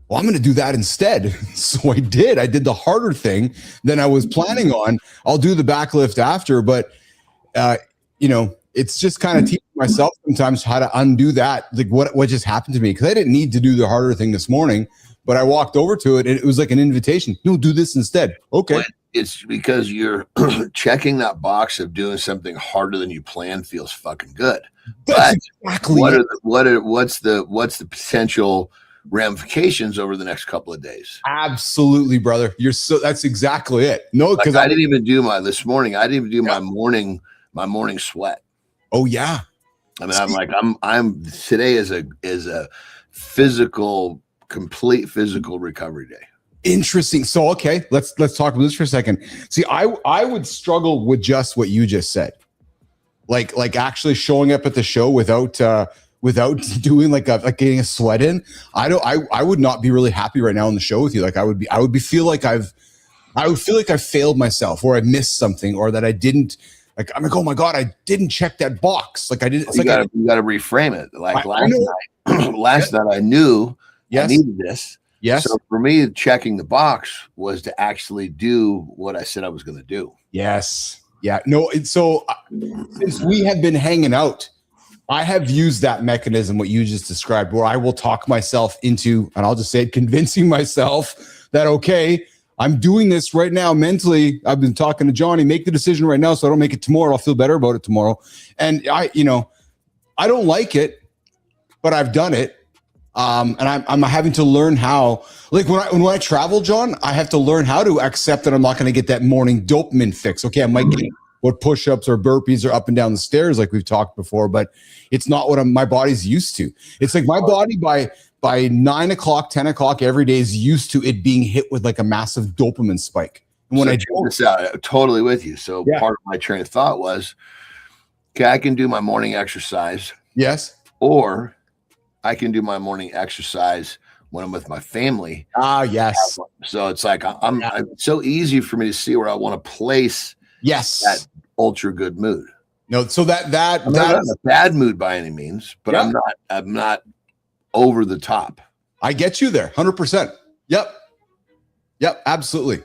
Well, I'm going to do that instead. So I did. I did the harder thing than I was planning on. I'll do the back lift after, but it's just kind of teaching myself sometimes how to undo that. Like what just happened to me? Because I didn't need to do the harder thing this morning, but I walked over to it and it was like an invitation. No, do this instead. Okay. It's because you're checking that box of doing something harder than you planned feels fucking good. That's but exactly what's the potential ramifications over the next couple of days? Absolutely, brother. That's exactly it. No, because I didn't even do my morning sweat. Oh yeah. I mean, I'm today is a complete physical recovery day. Interesting. So okay, let's talk about this for a second. See, I would struggle with just what you just said. Like actually showing up at the show without doing like getting a sweat in. I would not be really happy right now on the show with you. Like I would feel like I've failed myself, or I missed something, or that I didn't, I'm like, oh my God, I didn't check that box. Like I didn't. You got to reframe it. Like last night, last night I knew I Yes. needed this. Yes. So for me, checking the box was to actually do what I said I was going to do. Yes. Yeah. No. So since we have been hanging out, I have used that mechanism, what you just described, where I will talk myself into, and I'll just say it, convincing myself that, okay, I'm doing this right now mentally. I've been talking to Johnny, make the decision right now so I don't make it tomorrow. I'll feel better about it tomorrow. And I don't like it, but I've done it. And I'm having to learn how, like when I travel, John, I have to learn how to accept that I'm not going to get that morning dopamine fix. Okay, I might get what push-ups or burpees or up and down the stairs like we've talked before, but it's not what my body's used to. It's like my body by 9 o'clock, 10 o'clock every day is used to it being hit with like a massive dopamine spike. And when check this out, I'm totally with you. So part of my train of thought was, okay, I can do my morning exercise. Yes. Or I can do my morning exercise when I'm with my family. Yes. So it's like it's so easy for me to see where I want to place that ultra good mood. No, so I'm not in a bad mood by any means, but I'm not over the top. I get you there, 100%. Yep, absolutely.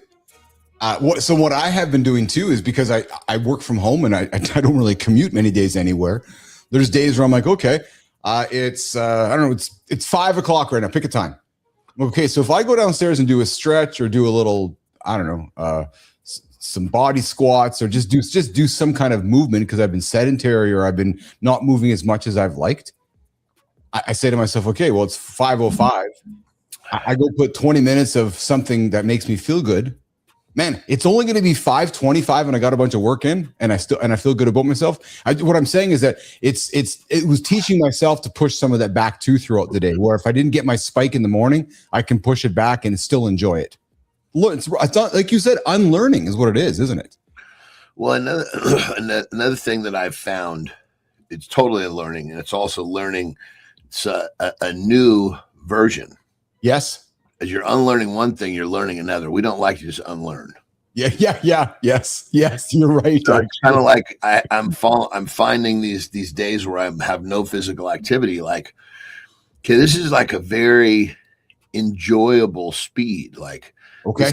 So what I have been doing too is because I work from home and I don't really commute many days anywhere. There's days where I'm like, okay, it's I don't know, it's 5 o'clock right now. Pick a time. Okay, so if I go downstairs and do a stretch or do a little, I don't know, some body squats or just do some kind of movement because I've been sedentary or I've been not moving as much as I've liked. I say to myself, okay, well, it's 5:05. I go put 20 minutes of something that makes me feel good. Man, it's only going to be 5:25 and I got a bunch of work in and I feel good about myself. What I'm saying is that it was teaching myself to push some of that back too throughout the day, where if I didn't get my spike in the morning, I can push it back and still enjoy it. Look, it's not, like you said, unlearning is what it is, isn't it? Well, another thing that I've found, it's totally learning, and it's also learning a new version. Yes. As you're unlearning one thing, you're learning another. We don't like to just unlearn. Yes, you're right. So it's kind of like I'm finding these days where I have no physical activity. Like, okay, this is like a very enjoyable speed. Like, okay,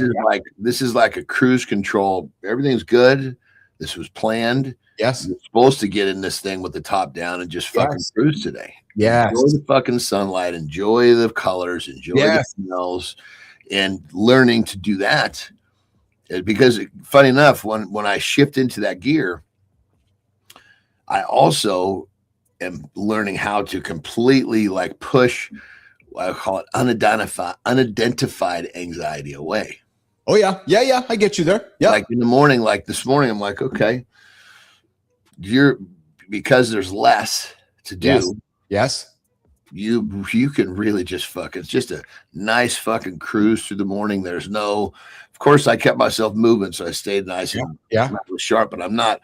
this is like a cruise control. Everything's good. This was planned. Yes, you're supposed to get in this thing with the top down and just fucking cruise today. Yeah, enjoy the fucking sunlight, enjoy the colors, enjoy the smells, and learning to do that. Because funny enough, when I shift into that gear, I also am learning how to completely like push what I call it unidentified anxiety away. Oh yeah. I get you there. Yeah. Like in the morning, like this morning, I'm like, okay, because there's less to do. Yes. You can really just it's just a nice fucking cruise through the morning. There's no, of course I kept myself moving, so I stayed nice and sharp, but I'm not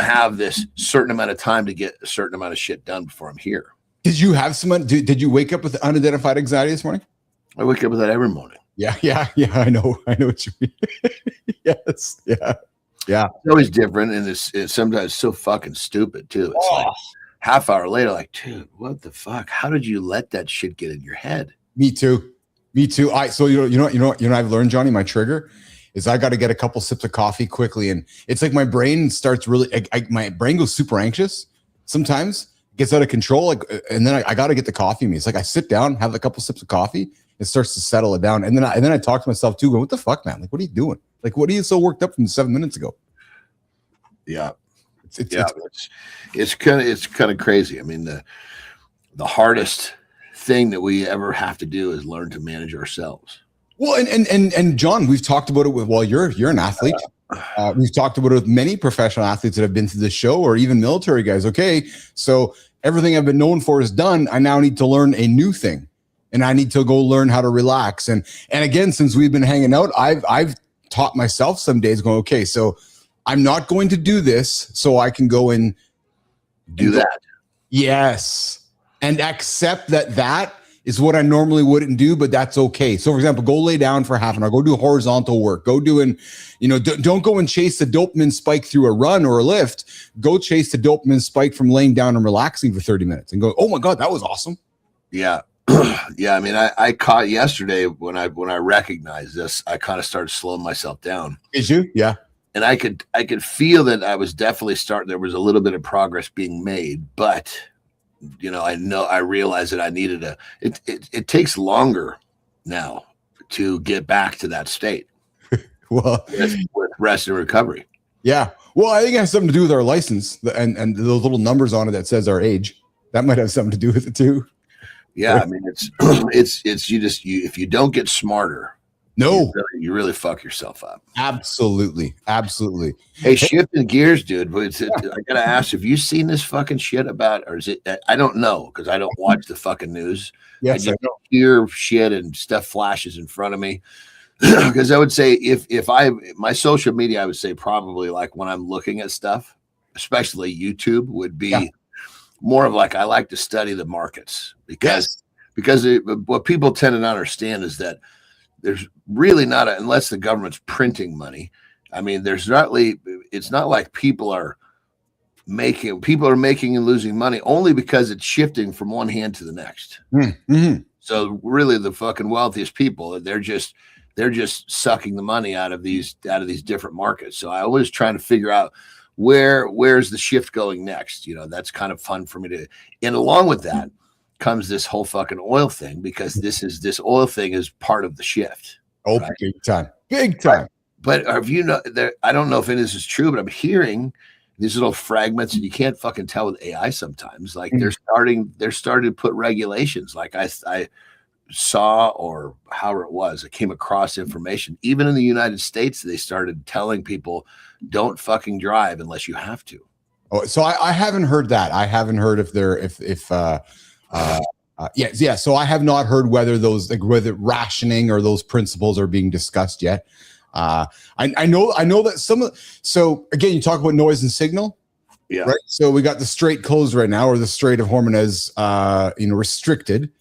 have this certain amount of time to get a certain amount of shit done before I'm here. Did you have did you wake up with unidentified anxiety this morning? I wake up with that every morning. Yeah. I know what you mean. Yes. Yeah. It's always different, and it's sometimes so fucking stupid too. It's like half hour later, like, dude, what the fuck? How did you let that shit get in your head? Me too. So you know I've learned, Johnny, my trigger is I got to get a couple sips of coffee quickly, and it's like my brain starts really. My brain goes super anxious sometimes, gets out of control, and then I got to get the coffee in me. It's like I sit down, have a couple sips of coffee, it starts to settle it down, and then I talk to myself too, going, "What the fuck, man? Like, what are you doing? Like, what are you so worked up from 7 minutes ago?" Yeah, it's kind of crazy. I mean, the hardest thing that we ever have to do is learn to manage ourselves. Well, and John, we've talked about it with, well, you're an athlete. We've talked about it with many professional athletes that have been to the show, or even military guys. Okay, so everything I've been known for is done. I now need to learn a new thing, and I need to go learn how to relax. And again, since we've been hanging out, I've taught myself some days going, okay, so I'm not going to do this, so I can go and do that. Yes, and accept that is what I normally wouldn't do, but that's okay. So for example, go lay down for half an hour, go do horizontal work, go doing, don't go and chase the dopamine spike through a run or a lift. Go chase the dopamine spike from laying down and relaxing for 30 minutes and go, oh my God, that was awesome. Yeah. Yeah. I mean, I caught yesterday when I recognized this, I kind of started slowing myself down. Did you? Yeah. And I could feel that I was definitely there was a little bit of progress being made, but I realized that I needed it takes longer now to get back to that state. Well, with rest and recovery. Yeah. Well, I think it has something to do with our license and those little numbers on it that says our age. That might have something to do with it too. Yeah. I mean, it's if you don't get smarter, no, you really fuck yourself up. Absolutely. Hey, shifting gears, dude. I gotta ask, have you seen this fucking shit about, or is it? I don't know because I don't watch the fucking news. Yes, I just hear shit and stuff flashes in front of me. Because I would say if my social media, I would say probably like when I'm looking at stuff, especially YouTube, would be more of like I like to study the markets because what people tend to not understand is that there's really not unless the government's printing money. I mean, it's not like people are making and losing money only because it's shifting from one hand to the next. Mm-hmm. So really the fucking wealthiest people, they're just sucking the money out of these different markets. So I always trying to figure out where's the shift going next. That's kind of fun for me to, and along with that comes this whole fucking oil thing, because this oil thing is part of the shift. Oh, right? Big time. But I don't know if any of this is true, but I'm hearing these little fragments, and you can't fucking tell with AI sometimes. Like they're starting to put regulations. Like I saw, or however it was, I came across information. Even in the United States, they started telling people, don't fucking drive unless you have to. Oh, so I haven't heard that. I haven't heard So I have not heard whether rationing or those principles are being discussed yet. I know that so again, you talk about noise and signal. Yeah. Right. So we got the strait closed right now, or the Strait of Hormuz, restricted.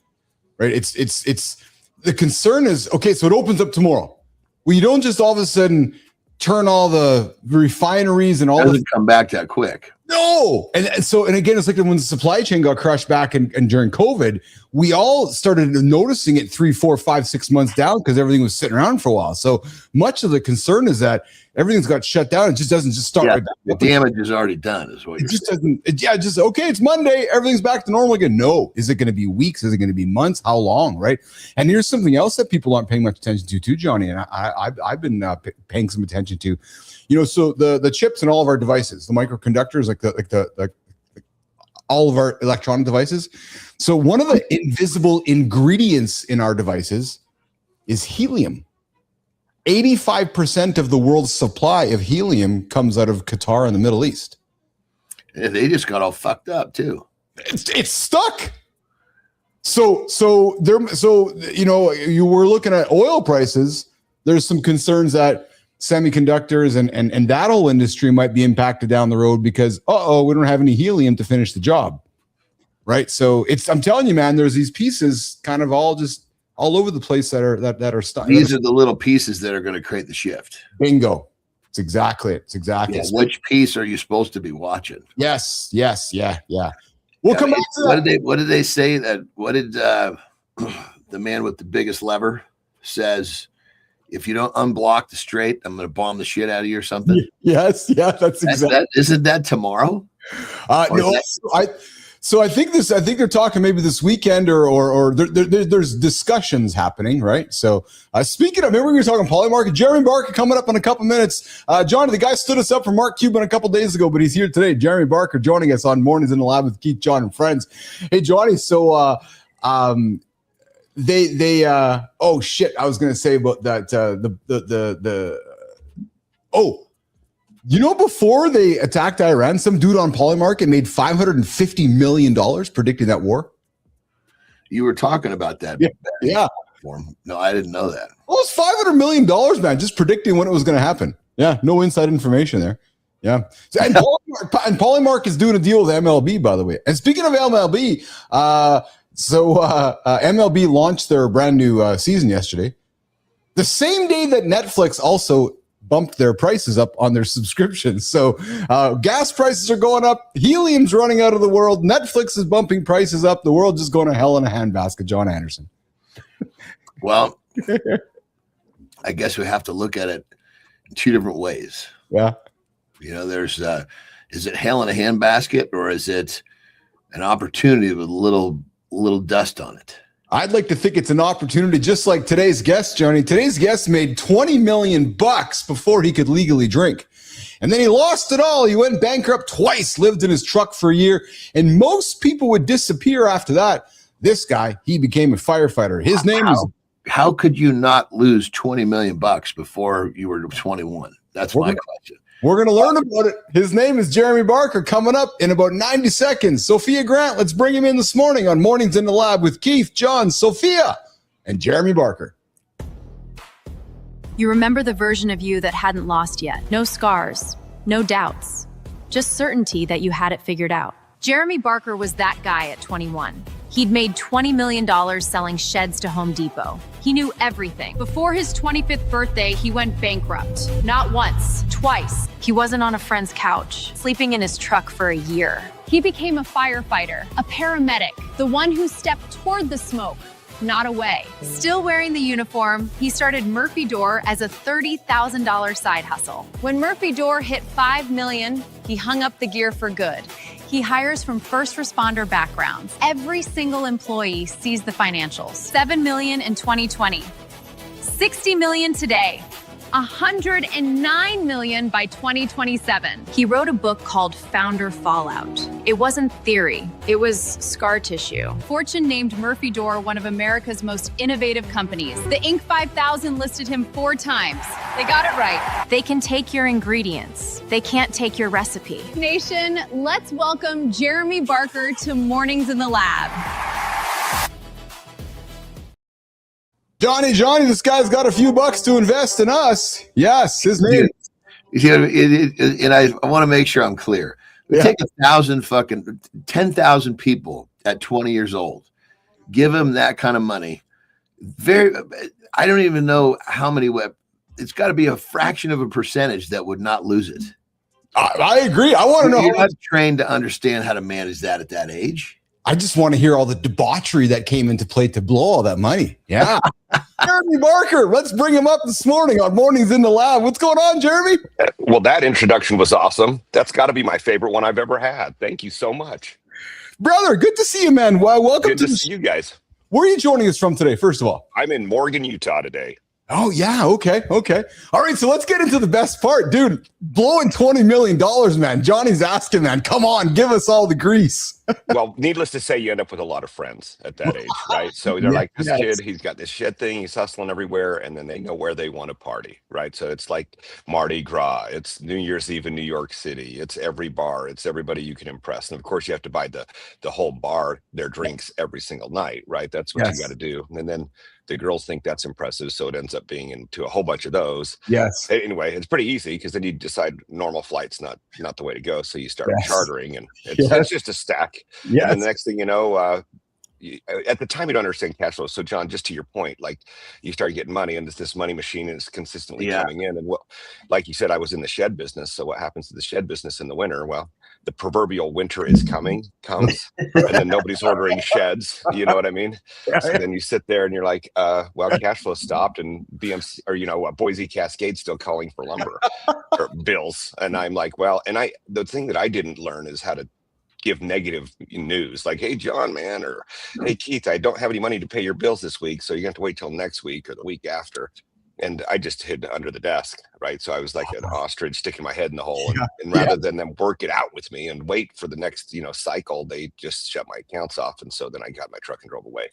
Right. It's the concern is, okay, so it opens up tomorrow. Well, you don't just all of a sudden turn all the refineries and all doesn't come back that quick. No. And again, it's like when the supply chain got crushed back and during COVID, we all started noticing it 3, 4, 5, 6 months down because everything was sitting around for a while. So much of the concern is that everything's got shut down. It just doesn't just start right back. The damage is already done, is what you're saying. Okay, it's Monday, everything's back to normal again. No. Is it going to be weeks? Is it going to be months? How long? Right. And here's something else that people aren't paying much attention to too, Johnny. And I've been paying some attention to. So the chips in all of our devices, the microconductors, like all of our electronic devices. So one of the invisible ingredients in our devices is helium. 85% of the world's supply of helium comes out of Qatar and the Middle East. Yeah, they just got all fucked up too. It's stuck. So you were looking at oil prices. There's some concerns that semiconductors and that whole industry might be impacted down the road because we don't have any helium to finish the job, right? So I'm telling you, man, there's these pieces kind of all over the place that are stuck. These are the little pieces that are going to create the shift. Bingo. It's exactly it. It's exactly it. Which piece are you supposed to be watching? Yes. Yeah. We'll come back to that. What did they say? What did the man with the biggest lever says? If you don't unblock the strait, I'm going to bomb the shit out of you or something. Yes. Yeah, that's exactly. Isn't that tomorrow? No, I think they're talking maybe this weekend or there's discussions happening, right? So speaking of, remember we were talking Polymarket, Jeremy Barker coming up in a couple minutes. Johnny, the guy stood us up for Mark Cuban a couple days ago, but he's here today. Jeremy Barker joining us on Mornings in the Lab with Keith, John, and Friends. Hey, Johnny, so oh shit, I was gonna say about that before they attacked Iran, some dude on Polymarket made $550 million predicting that war. You were talking about that. Yeah. No, I didn't know that. Well, it's $500 million, man, just predicting when it was going to happen. Yeah, no inside information there. Yeah. And Polymark is doing a deal with MLB, by the way. And speaking of MLB, So MLB launched their brand new season yesterday. The same day that Netflix also bumped their prices up on their subscriptions. So gas prices are going up. Helium's running out of the world. Netflix is bumping prices up. The world's just going to hell in a handbasket, John Anderson. Well, I guess we have to look at it in two different ways. Yeah. You know, there's, is it hell in a handbasket, or is it an opportunity with a little dust on it? I'd like to think it's an opportunity, just like today's guest, Johnny. Today's guest made $20 million before he could legally drink. And then he lost it all. He went bankrupt twice, lived in his truck for a year, and most people would disappear after that. This guy, he became a firefighter. His name is... How could you not lose $20 million before you were 21? That's my question. We're going to learn about it. His name is Jeremy Barker, coming up in about 90 seconds. Sophia Grant, let's bring him in this morning on Mornings in the Lab with Keith, John, Sophia, and Jeremy Barker. You remember the version of you that hadn't lost yet. No scars, no doubts, just certainty that you had it figured out. Jeremy Barker was that guy at 21. He'd made $20 million selling sheds to Home Depot. He knew everything. Before his 25th birthday, he went bankrupt. Not once, twice. He wasn't on a friend's couch, sleeping in his truck for a year. He became a firefighter, a paramedic, the one who stepped toward the smoke, not away. Still wearing the uniform, he started Murphy Door as a $30,000 side hustle. When Murphy Door hit $5 million, he hung up the gear for good. He hires from first responder backgrounds. Every single employee sees the financials. $7 million in 2020, $60 million today, $109 million by 2027. He wrote a book called Founder Fallout. It wasn't theory, it was scar tissue. Fortune named Murphy Door one of America's most innovative companies. The Inc. 5000 listed him 4 times. They got it right. They can take your ingredients. They can't take your recipe. Nation, let's welcome Jeremy Barker to Mornings in the Lab. Johnny, this guy's got a few bucks to invest in us. Yes, his name. And I want to make sure I'm clear. We take 10,000 people at 20 years old, give them that kind of money. I don't even know how many. It's got to be a fraction of a percentage that would not lose it. I agree. I want to know. You're not trained to understand how to manage that at that age. I just want to hear all the debauchery that came into play to blow all that money. Yeah. Jeremy Barker, let's bring him up this morning on Mornings in the Lab. What's going on, Jeremy? Well, that introduction was awesome. That's got to be my favorite one I've ever had. Thank you so much. Brother, good to see you, man. Well, welcome Good to see you guys. Where are you joining us from today, first of all? I'm in Morgan, Utah today. Oh, yeah. Okay. All right. So let's get into the best part. Dude, blowing $20 million, man. Johnny's asking, man, come on, give us all the grease. Well, needless to say, you end up with a lot of friends at that age, right? So they're like, this kid, he's got this shed thing, he's hustling everywhere, and then they know where they want to party, right? So it's like Mardi Gras, it's New Year's Eve in New York City, it's every bar, it's everybody you can impress. And of course, you have to buy the whole bar their drinks every single night, right? That's what you got to do. And then the girls think that's impressive, so it ends up being into a whole bunch of those. Yes. Anyway, it's pretty easy because then you decide normal flight's not the way to go, so you start chartering, and it's just a stack. Yeah. And the next thing you know, at the time you don't understand cash flow. So John, just to your point, like you start getting money, and this money machine is consistently coming in. And like you said, I was in the shed business. So what happens to the shed business in the winter? Well, the proverbial winter is comes, and then nobody's ordering sheds. You know what I mean? So then you sit there and you're like, well, cash flow stopped, and BMC or Boise Cascade still calling for lumber or bills. And I'm like, well, and the thing that I didn't learn is how to give negative news, like, hey, John, man, or hey, Keith, I don't have any money to pay your bills this week, so you have to wait till next week or the week after. And I just hid under the desk, right? So I was like an ostrich sticking my head in the hole. And rather than them work it out with me and wait for the next, cycle, they just shut my accounts off. And so then I got my truck and drove away.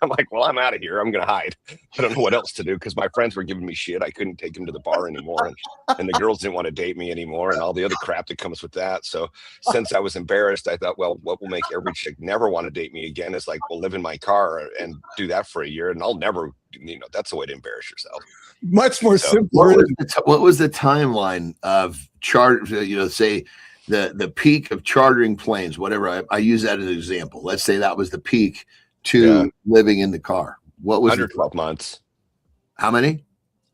I'm like, well, I'm out of here. I'm going to hide. I don't know what else to do because my friends were giving me shit. I couldn't take them to the bar anymore. And the girls didn't want to date me anymore and all the other crap that comes with that. So since I was embarrassed, I thought, well, what will make every chick never want to date me again is like, well, live in my car and do that for a year. And I'll never, that's the way to embarrass yourself. Much more simple. What was the timeline of say the peak of chartering planes, whatever? I use that as an example. Let's say that was the peak to living in the car? What was under 12 months? How many?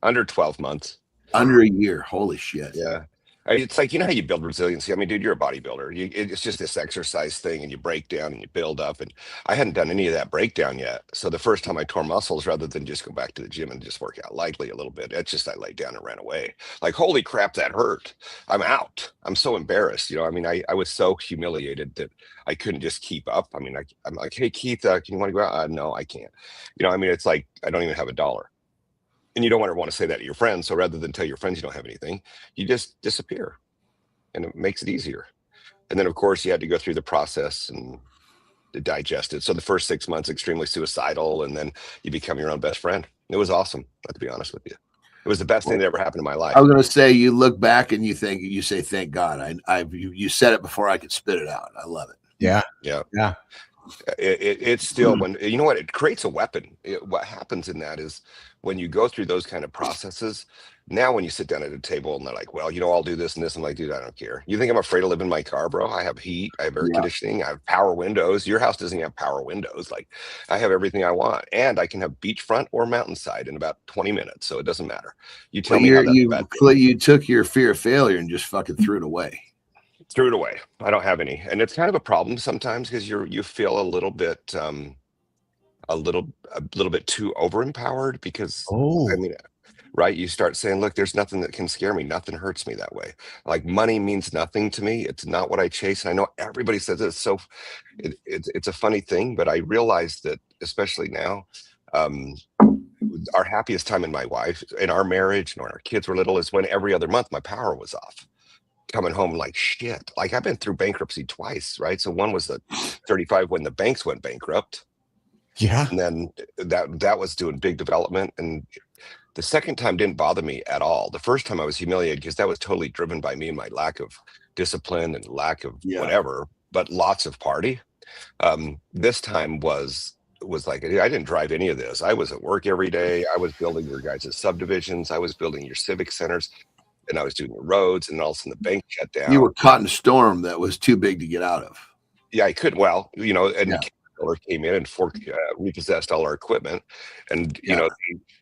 Under 12 months. Under a year. Holy shit. Yeah. It's like, you know how you build resiliency? I mean, dude, you're a bodybuilder. It's just this exercise thing, and you break down and you build up. And I hadn't done any of that breakdown yet. So the first time I tore muscles, rather than just go back to the gym and just work out lightly a little bit, it's just I laid down and ran away. Like, holy crap, that hurt. I'm out. I'm so embarrassed. You know, I mean, I was so humiliated that I couldn't just keep up. I mean, I'm like, hey, Keith, can you want to go out? No, I can't. You know, I mean, it's like I don't even have $1. And you don't want to say that to your friends. So rather than tell your friends you don't have anything, you just disappear, and it makes it easier. And then, of course, you had to go through the process and to digest it. So the first 6 months, extremely suicidal, and then you become your own best friend. It was awesome, to be honest with you. It was the best thing that ever happened in my life. I was going to say, you look back and you say, thank God. You said it before I could spit it out. I love it. Yeah. Yeah. Yeah. It's still, when you know what, it creates a weapon. What happens in that is when you go through those kind of processes, now when you sit down at a table and they're like, well, you know, I'll do this and this, I'm like, dude, I don't care. You think I'm afraid to live in my car, bro? I have heat, I have air conditioning, I have power windows. Your house doesn't have power windows. Like, I have everything I want, and I can have beachfront or mountainside in about 20 minutes, so it doesn't matter. You tell me how that's bad. You took your fear of failure and just fucking threw it away. Threw it away. I don't have any, and it's kind of a problem sometimes because you feel a little bit too over-empowered because I mean, right, you start saying, look, there's nothing that can scare me, nothing hurts me that way. Like, money means nothing to me. It's not what I chase. And I know everybody says it, so it's a funny thing, but I realized that, especially now, our happiest time in our marriage and when our kids were little is when every other month my power was off. Coming home like shit. Like, I've been through bankruptcy twice, right? So one was the 35 when the banks went bankrupt. Yeah. And then that was doing big development. And the second time didn't bother me at all. The first time I was humiliated because that was totally driven by me and my lack of discipline and lack of whatever, but lots of party. This time was like, I didn't drive any of this. I was at work every day. I was building your guys' subdivisions. I was building your civic centers. And I was doing the roads, and all of a sudden the bank shut down. You were caught in a storm that was too big to get out of. Yeah, I could. Well, you know, and the came in and repossessed all our equipment. And, you know,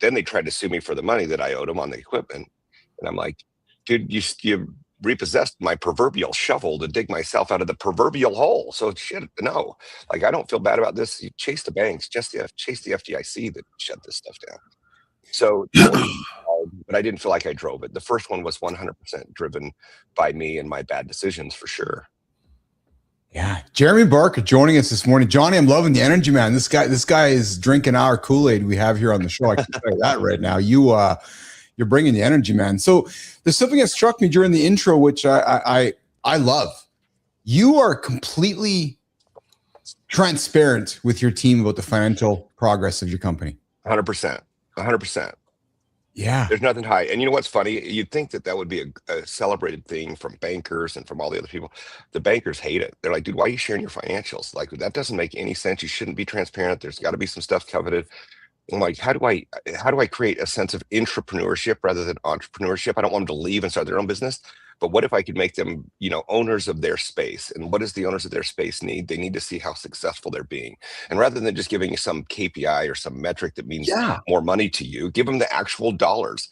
then they tried to sue me for the money that I owed them on the equipment. And I'm like, dude, you repossessed my proverbial shovel to dig myself out of the proverbial hole. So shit, no. Like, I don't feel bad about this. You chase the banks, chase the FDIC that shut this stuff down. So, but I didn't feel like I drove it. The first one was 100% driven by me and my bad decisions, for sure. Yeah. Jeremy Barker joining us this morning. Johnny, I'm loving the energy, man. This guy is drinking our Kool-Aid we have here on the show. I can tell you that right now. You're bringing the energy, man. So there's something that struck me during the intro, which I love. You are completely transparent with your team about the financial progress of your company. 100%. 100%. Yeah. There's nothing high. And you know what's funny? You'd think that would be a celebrated thing from bankers and from all the other people. The bankers hate it. They're like, dude, why are you sharing your financials? Like, that doesn't make any sense. You shouldn't be transparent. There's got to be some stuff coveted. I'm like, how do I create a sense of intrapreneurship rather than entrepreneurship? I don't want them to leave and start their own business. But what if I could make them, you know, owners of their space? And what does the owners of their space need? They need to see how successful they're being. And rather than just giving you some KPI or some metric that means more money to you, give them the actual dollars.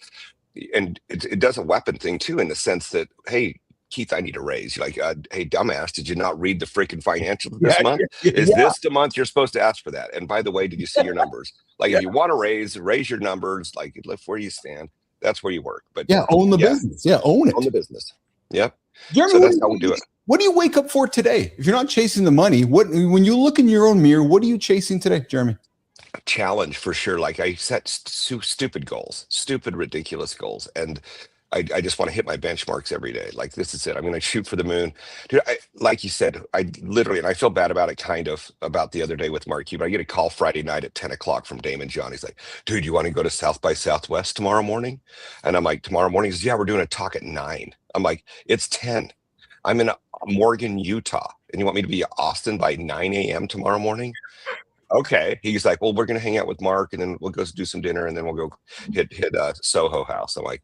And it does a weapon thing too, in the sense that, hey, Keith, I need a raise. You're like, hey, dumbass, did you not read the freaking financials this month? Is this the month you're supposed to ask for that? And by the way, did you see your numbers? Like, if you want to raise your numbers, like, lift where you stand. That's where you work. But own the business. Yeah, own it. Own the business. Yep. Jeremy, so that's how we do it. What do you wake up for today? If you're not chasing the money, when you look in your own mirror, what are you chasing today, Jeremy? A challenge for sure. Like, I set stupid goals, stupid, ridiculous goals. And I just want to hit my benchmarks every day. Like, this is it. I'm going to shoot for the moon. Dude, like you said, I literally, and I feel bad about it about the other day with Mark Cuban. I get a call Friday night at 10 o'clock from Damon John. He's like, dude, you want to go to South by Southwest tomorrow morning? And I'm like, tomorrow morning? He says, yeah, we're doing a talk at 9. I'm like, it's 10. I'm in Morgan, Utah. And you want me to be in Austin by 9 a.m. tomorrow morning? Okay. He's like, well, we're going to hang out with Mark, and then we'll go do some dinner, and then we'll go hit Soho House. I'm like,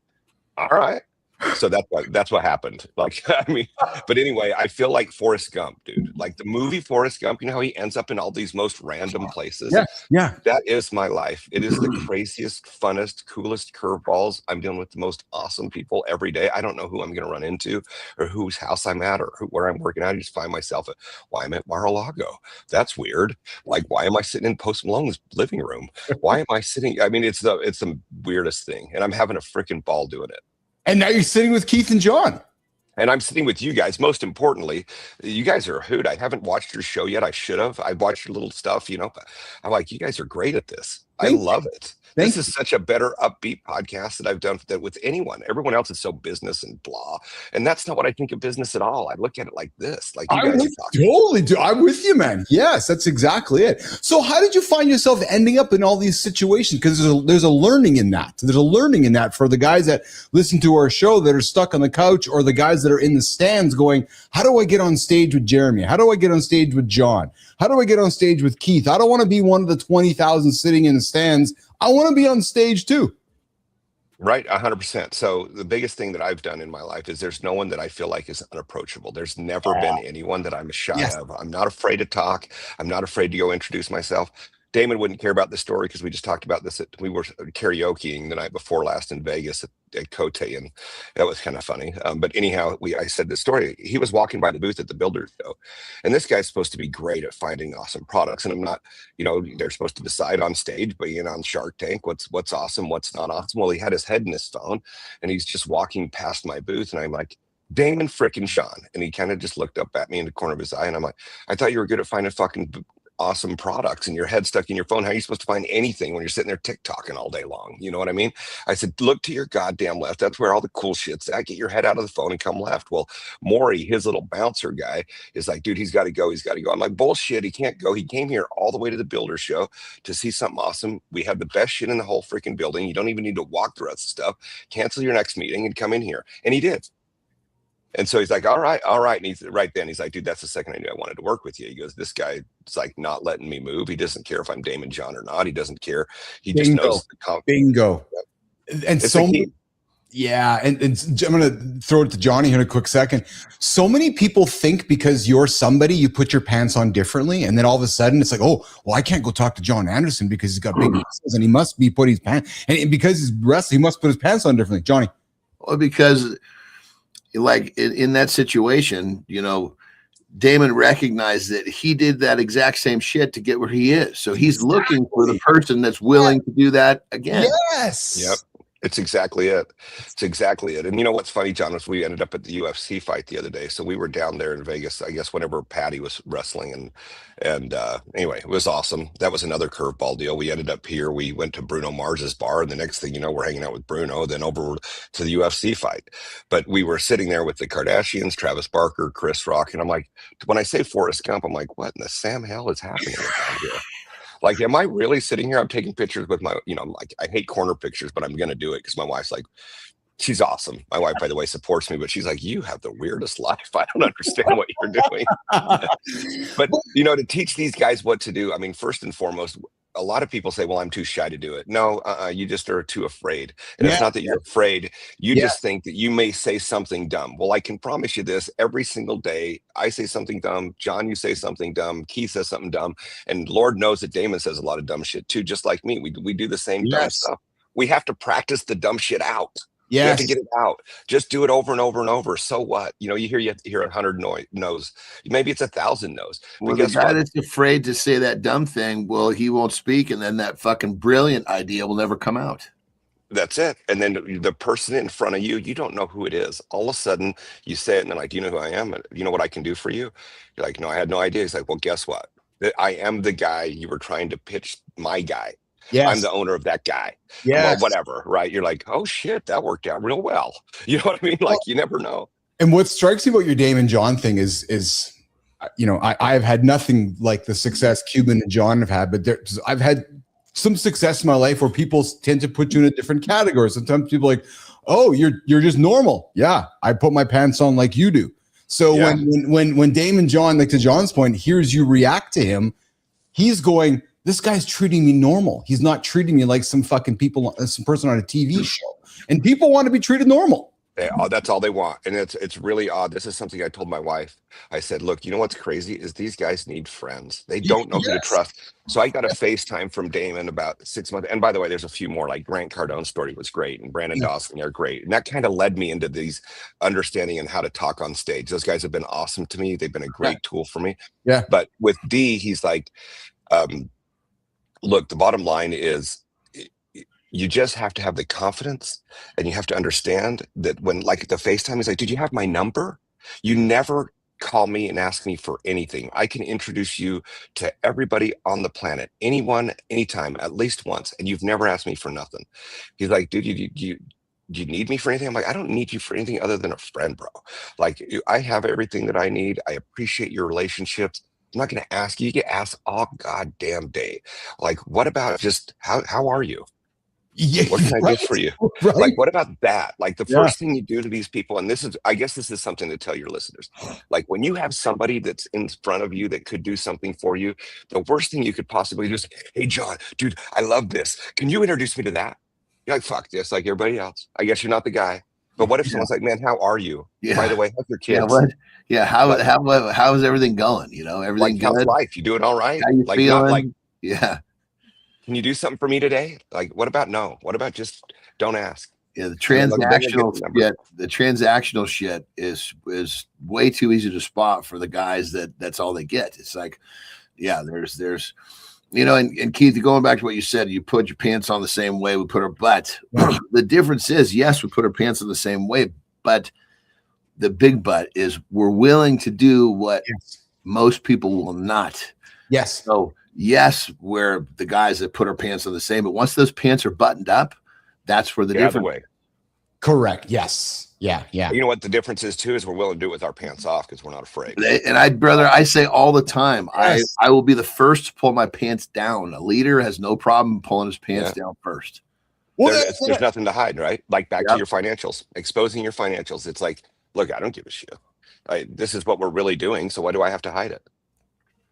all right. So that's what happened. Like, I mean, but anyway, I feel like Forrest Gump, dude. Like the movie Forrest Gump, you know how he ends up in all these most random places? Yeah. That is my life. It is the craziest, funnest, coolest curveballs. I'm dealing with the most awesome people every day. I don't know who I'm going to run into or whose house I'm at or where I'm working at. I just find myself at, why am I at Mar-a-Lago? That's weird. Like, why am I sitting in Post Malone's living room? Why am I sitting? I mean, it's the weirdest thing. And I'm having a freaking ball doing it. And now you're sitting with Keith and John. And I'm sitting with you guys. Most importantly, you guys are a hoot. I haven't watched your show yet. I should have. I watched your little stuff, you know. But I'm like, you guys are great at this. I love it. This is such a better upbeat podcast that I've done with anyone. Everyone else is so business and blah. And that's not what I think of business at all. I look at it like this. Like you guys are talking. Totally do. I'm with you, man. Yes, that's exactly it. So how did you find yourself ending up in all these situations? Because there's a learning in that. There's a learning in that for the guys that listen to our show that are stuck on the couch, or the guys that are in the stands going, how do I get on stage with Jeremy? How do I get on stage with John? How do I get on stage with Keith? I don't want to be one of the 20,000 sitting in the stands. I want to be on stage too. Right, 100%. So the biggest thing that I've done in my life is there's no one that I feel like is unapproachable. There's never been anyone that I'm shy of. I'm not afraid to talk. I'm not afraid to go introduce myself. Damon wouldn't care about this story because we just talked about this. We were karaokeing the night before last in Vegas at Cote, and that was kind of funny. But anyhow, I said this story. He was walking by the booth at the Builders Show, and this guy's supposed to be great at finding awesome products. And I'm not, you know, they're supposed to decide on stage, being on Shark Tank, what's awesome, what's not awesome. Well, he had his head in his phone, and he's just walking past my booth, and I'm like, Damon frickin' Sean. And he kind of just looked up at me in the corner of his eye, and I'm like, I thought you were good at finding fucking awesome products, and your head stuck in your phone. How are you supposed to find anything when you're sitting there TikToking all day long? You know what I mean? I said, look to your goddamn left. That's where all the cool shit's at. Get your head out of the phone and come left. Well, Maury, his little bouncer guy, is like, dude, he's got to go. He's got to go. I'm like, bullshit. He can't go. He came here all the way to the Builder Show to see something awesome. We have the best shit in the whole freaking building. You don't even need to walk the rest of the stuff. Cancel your next meeting and come in here. And he did. And so he's like, all right. And he's like, dude, that's the second I knew I wanted to work with you. He goes, this guy is like not letting me move. He doesn't care if I'm Damon John or not. He doesn't care. He just knows. Bingo. And it's so many, and I'm going to throw it to Johnny here in a quick second. So many people think because you're somebody, you put your pants on differently. And then all of a sudden it's like, oh, well, I can't go talk to John Anderson because he's got big muscles and he must be putting his pants. And because he's wrestling, he must put his pants on differently. Johnny. Well, because like in that situation, you know, Damon recognized that he did that exact same shit to get where he is. So he's looking for the person that's willing to do that again. Yes. Yep. It's exactly it. It's exactly it. And you know what's funny, John, is we ended up at the UFC fight the other day. So we were down there in Vegas, I guess, whenever Patty was wrestling. And anyway, it was awesome. That was another curveball deal. We ended up here. We went to Bruno Mars's bar, and the next thing you know, we're hanging out with Bruno, then over to the UFC fight. But we were sitting there with the Kardashians, Travis Barker, Chris Rock. And I'm like, when I say Forrest Gump, I'm like, what in the Sam hell is happening down here? Like, am I really sitting here? I'm taking pictures with my, you know, like, I hate corner pictures, but I'm going to do it because my wife's like, she's awesome. My wife, by the way, supports me, but she's like, you have the weirdest life. I don't understand what you're doing. But, you know, to teach these guys what to do, I mean, first and foremost, a lot of people say, well, I'm too shy to do it. No, you just are too afraid. And it's not that you're afraid. You just think that you may say something dumb. Well, I can promise you this, every single day, I say something dumb. John, you say something dumb. Keith says something dumb. And Lord knows that Damon says a lot of dumb shit too, just like me. We do the same dumb stuff. We have to practice the dumb shit out. You have to get it out. Just do it over and over and over. So what? You know, you have to hear 100 no's. Maybe it's 1,000 no's. Well, the guy that's afraid to say that dumb thing, well, he won't speak, and then that fucking brilliant idea will never come out. That's it. And then the person in front of you, you don't know who it is. All of a sudden, you say it, and they're like, do you know who I am? You know what I can do for you? You're like, no, I had no idea. He's like, well, guess what? I am the guy you were trying to pitch, my guy. I'm the owner of that guy. Well, whatever, right? You're like, oh shit, that worked out real well. You know what I mean? Like, you never know. And what strikes me about your Damon John thing is, you know, I've had nothing like the success Cuban and John have had, but I've had some success in my life where people tend to put you in a different category. Sometimes people are like, oh, you're just normal. Yeah, I put my pants on like you do. So when Damon John, like to John's point, hears you react to him, he's going, this guy's treating me normal. He's not treating me like some fucking some person on a TV show. And people want to be treated normal. That's all they want. And it's really odd. This is something I told my wife. I said, look, you know what's crazy is these guys need friends. They don't know who to trust. So I got a FaceTime from Damon about 6 months. And by the way, there's a few more, like Grant Cardone's story was great, and Brandon Dawson, they're great. And that kind of led me into these understanding and how to talk on stage. Those guys have been awesome to me. They've been a great tool for me. Yeah. But with D, he's like, look, the bottom line is, you just have to have the confidence, and you have to understand that when, like, the FaceTime, he's like, did you have my number? You never call me and ask me for anything. I can introduce you to everybody on the planet, anyone, anytime, at least once. And you've never asked me for nothing. He's like, dude, do you need me for anything? I'm like, I don't need you for anything other than a friend, bro. Like, I have everything that I need. I appreciate your relationships. I'm not going to ask you. You get asked all goddamn day. Like, what about just how are you? Yeah, what can I do for you? Right. Like, what about that? Like, the first thing you do to these people, and I guess this is something to tell your listeners. Like, when you have somebody that's in front of you that could do something for you, the worst thing you could possibly do is, hey, John, dude, I love this. Can you introduce me to that? You're like, fuck this, like everybody else. I guess you're not the guy. But what if someone's like, man, how are you? Yeah. By the way, how's your kids? Yeah, what? Yeah, how is everything going? You know, everything like, how's good? life? You doing all right? How you like, feeling? not like, yeah. Can you do something for me today? Like, what about no? What about just don't ask? Yeah, the transactional shit is way too easy to spot for the guys that's all they get. It's like, yeah, there's you know, and Keith, going back to what you said, you put your pants on the same way we put our butt. The difference is, yes, we put our pants on the same way, but the big but is we're willing to do what most people will not. Yes. So yes, we're the guys that put our pants on the same, but once those pants are buttoned up, that's where the difference. Way. Correct. Yes. Yeah. Yeah. You know what the difference is too, is we're willing to do it with our pants off because we're not afraid. And I say all the time, yes. I will be the first to pull my pants down. A leader has no problem pulling his pants down first. Well, there's nothing to hide, right? Like back to your financials, exposing your financials. It's like, look, I don't give a shit. This is what we're really doing. So why do I have to hide it?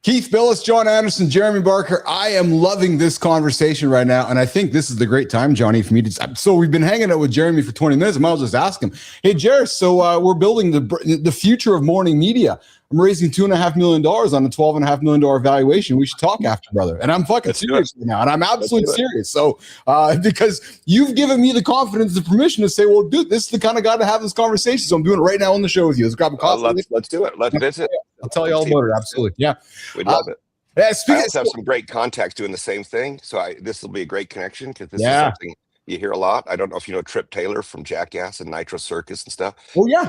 Keith Billis, John Anderson, Jeremy Barker. I am loving this conversation right now. And I think this is the great time, Johnny, for me to. So we've been hanging out with Jeremy for 20 minutes. I might as well just ask him, hey, Jerry, so we're building the future of morning media. I'm raising $2.5 million on a $12.5 million valuation. We should talk after, brother. And I'm fucking serious right now. And I'm absolutely serious. So because you've given me the confidence, the permission to say, well, dude, this is the kind of guy to have this conversation. So I'm doing it right now on the show with you. Let's grab a coffee. Let's do it. Let's visit. I'll tell you all about it. Absolutely. Yeah. We'd love it. Yeah, I also have some great contacts doing the same thing. So this will be a great connection because this is something you hear a lot. I don't know if you know Trip Taylor from Jackass and Nitro Circus and stuff. Oh, yeah.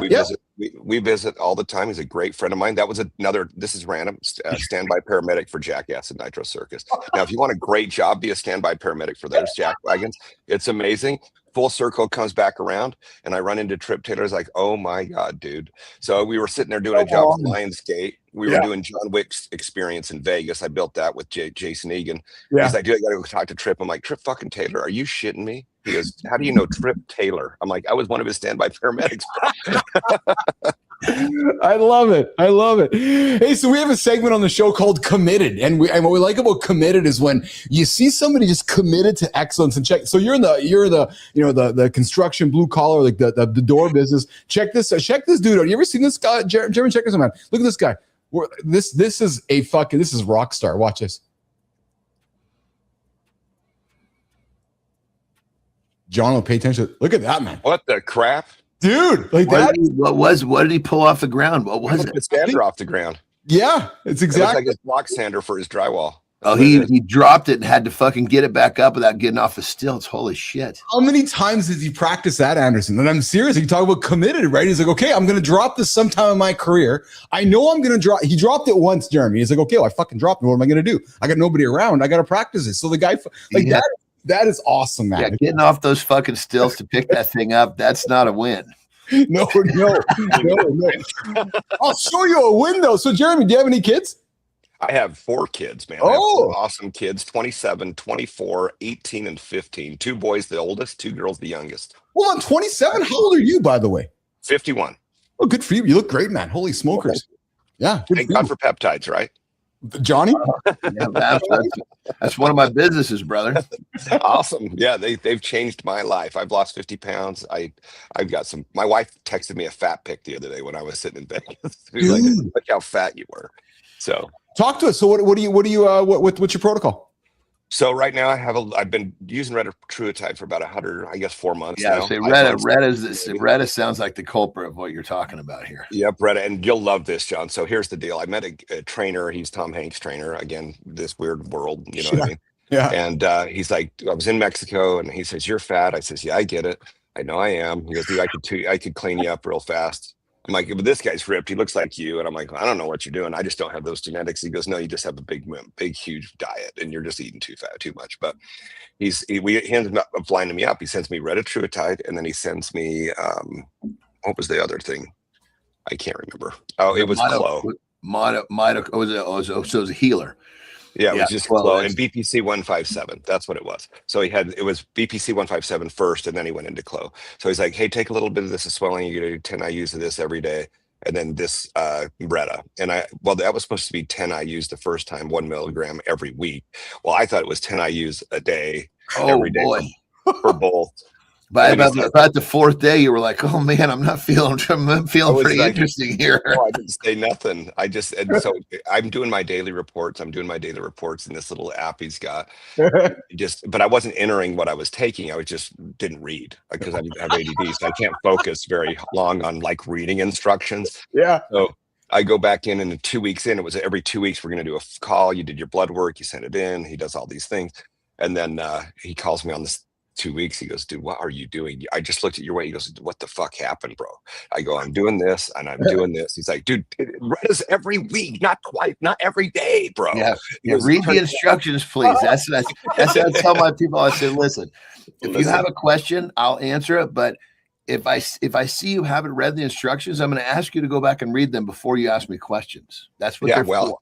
We visit all the time. He's a great friend of mine. That was another, this is random, standby paramedic for Jackass and Nitro Circus. Now, if you want a great job, be a standby paramedic for those jack wagons. It's amazing. Full circle comes back around, and I run into Trip Taylor's like, oh my God, dude. So we were sitting there doing a job at Lionsgate. We were doing John Wick's experience in Vegas. I built that with Jason Egan. Yeah. He's like, dude, I got to go talk to Trip. I'm like, Trip fucking Taylor, are you shitting me? He goes, how do you know Trip Taylor? I'm like, I was one of his standby paramedics. I love it. I love it. Hey, so we have a segment on the show called Committed. And what we like about Committed is when you see somebody just committed to excellence and check. So you're the construction blue collar, like the door business. Check this dude out. You ever seen this guy? Jeremy, check this out, man. Look at this guy. This is rock star. Watch this. John will pay attention. Look at that, man. What the crap? Dude, like what did he pull off the ground? What was it? The sander off the ground. Yeah, it's exactly like his block sander for his drywall. Oh, he dropped it and had to fucking get it back up without getting off the stilts. Holy shit. How many times did he practice that, Anderson? And I'm serious. You talk about committed, right? He's like, okay, I'm going to drop this sometime in my career. I know I'm going to drop. He dropped it once, Jeremy. He's like, okay, well, I fucking dropped it. What am I going to do? I got nobody around. I got to practice it. So the guy, that is awesome, man. Yeah, getting off those fucking stilts to pick that thing up, that's not a win. No. I'll show you a window. So, Jeremy, do you have any kids? I have 4 kids, man. I have 4 awesome kids, 27, 24, 18, and 15. 2 boys, the oldest, 2 girls, the youngest. Hold on, 27? How old are you, by the way? 51. Oh, good for you. You look great, man. Holy smokers. Yeah. Thank God for peptides, right? Johnny? Yeah, that's one of my businesses, brother. Awesome. Yeah, they've changed my life. I've lost 50 pounds. I've got some. My wife texted me a fat pic the other day when I was sitting in Vegas. She was like, "Look how fat you were." So talk to us. So what's your protocol? So right now I've been using retatrutide for about 4 months. Yeah, now. say Retta sounds like the culprit of what you're talking about here. Yep, Retta, and you'll love this, John. So here's the deal. I met a trainer. He's Tom Hanks' trainer. Again, this weird world, you know what I mean? Yeah. And he's like, I was in Mexico, and he says, "You're fat." I says, "Yeah, I get it. I know I am." He goes, "Dude, I could clean you up real fast." I'm like, "But this guy's ripped. He looks like you." And I'm like, "I don't know what you're doing. I just don't have those genetics." He goes, "No, you just have a big, huge diet, and you're just eating too much." But he ends up lining me up. He sends me retatrutide, and then he sends me what was the other thing? I can't remember. Oh, it was Claude. So it was a healer. Yeah, it was just Claude and BPC 157. That's what it was. So it was BPC 157 first, and then he went into Claude. So he's like, "Hey, take a little bit of this is swelling. You do 10 IUs of this every day, and then this Retta." And that was supposed to be 10 IUs the first time, 1 milligram every week. Well, I thought it was 10 IUs a day, every day for both. But about the fourth day, you were like, "Oh man, I'm feeling pretty interesting here." No, I didn't say nothing. So I'm doing my daily reports. in this little app he's got. But I wasn't entering what I was taking. I just didn't read because I have ADD, so I can't focus very long on like reading instructions. Yeah. So I go back in, and 2 weeks in, it was every 2 weeks we're going to do a call. You did your blood work, you sent it in. He does all these things, and then he calls me on this 2 weeks. He goes, "Dude, what are you doing? I just looked at your weight." He goes, "What the fuck happened, bro?" I go, "I'm doing this and I'm doing this." He's like, "Dude, Retta's every week, not every day, bro." Yeah, read the instructions, please. That's what I tell my people. I say, listen, if you have a question, I'll answer it. But if I see you haven't read the instructions, I'm going to ask you to go back and read them before you ask me questions. That's what they're for.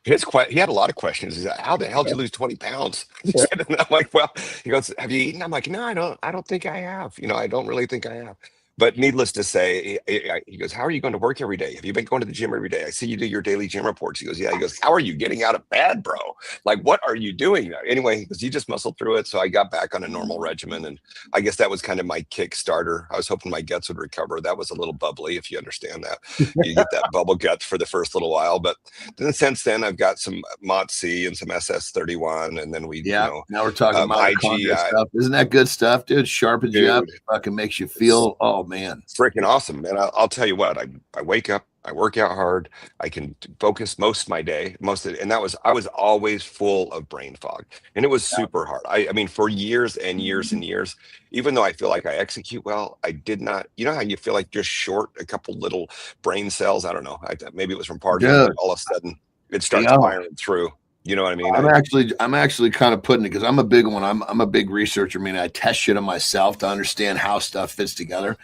He had a lot of questions. He's like, "How the hell did you lose 20 pounds?" And I'm like, "Well," he goes, "Have you eaten?" I'm like, "No, I don't think I have. I don't really think I have." But needless to say, he goes, "How are you going to work every day? Have you been going to the gym every day? I see you do your daily gym reports." He goes, "Yeah." He goes, "How are you getting out of bed, bro? Like, what are you doing?" Anyway, he goes, "You just muscled through it." So I got back on a normal regimen. And I guess that was kind of my Kickstarter. I was hoping my guts would recover. That was a little bubbly, if you understand that. You get that bubble guts for the first little while. But then since then, I've got some MOTS-C and some SS31. And then now we're talking mitochondria stuff. Isn't that good stuff, dude? Sharpens you up. Fucking makes you feel, oh man, freaking awesome. And I'll tell you what, I wake up, I work out hard, I can focus most of my day, and I was always full of brain fog, and it was super hard. I mean, for years and years and years, even though I feel like I execute well, I did not. You know how you feel like just short a couple little brain cells? I don't know. Maybe it was from partying. All of a sudden, it starts firing through. You know what I mean? I'm actually kind of putting it, because I'm a big one. I'm a big researcher. I mean, I test shit on myself to understand how stuff fits together.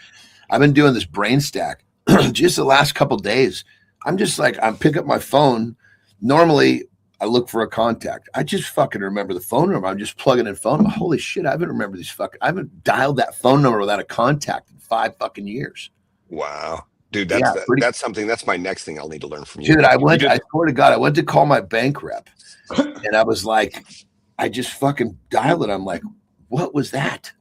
I've been doing this brain stack just the last couple of days. I'm just like, I pick up my phone. Normally, I look for a contact. I just fucking remember the phone number. I'm just plugging in phone. But holy shit, I haven't dialed that phone number without a contact in 5 fucking years. Wow. Dude, that's something. That's my next thing I'll need to learn from you. Dude, I swear to God, I went to call my bank rep, and I was like, I just fucking dialed it. I'm like, what was that?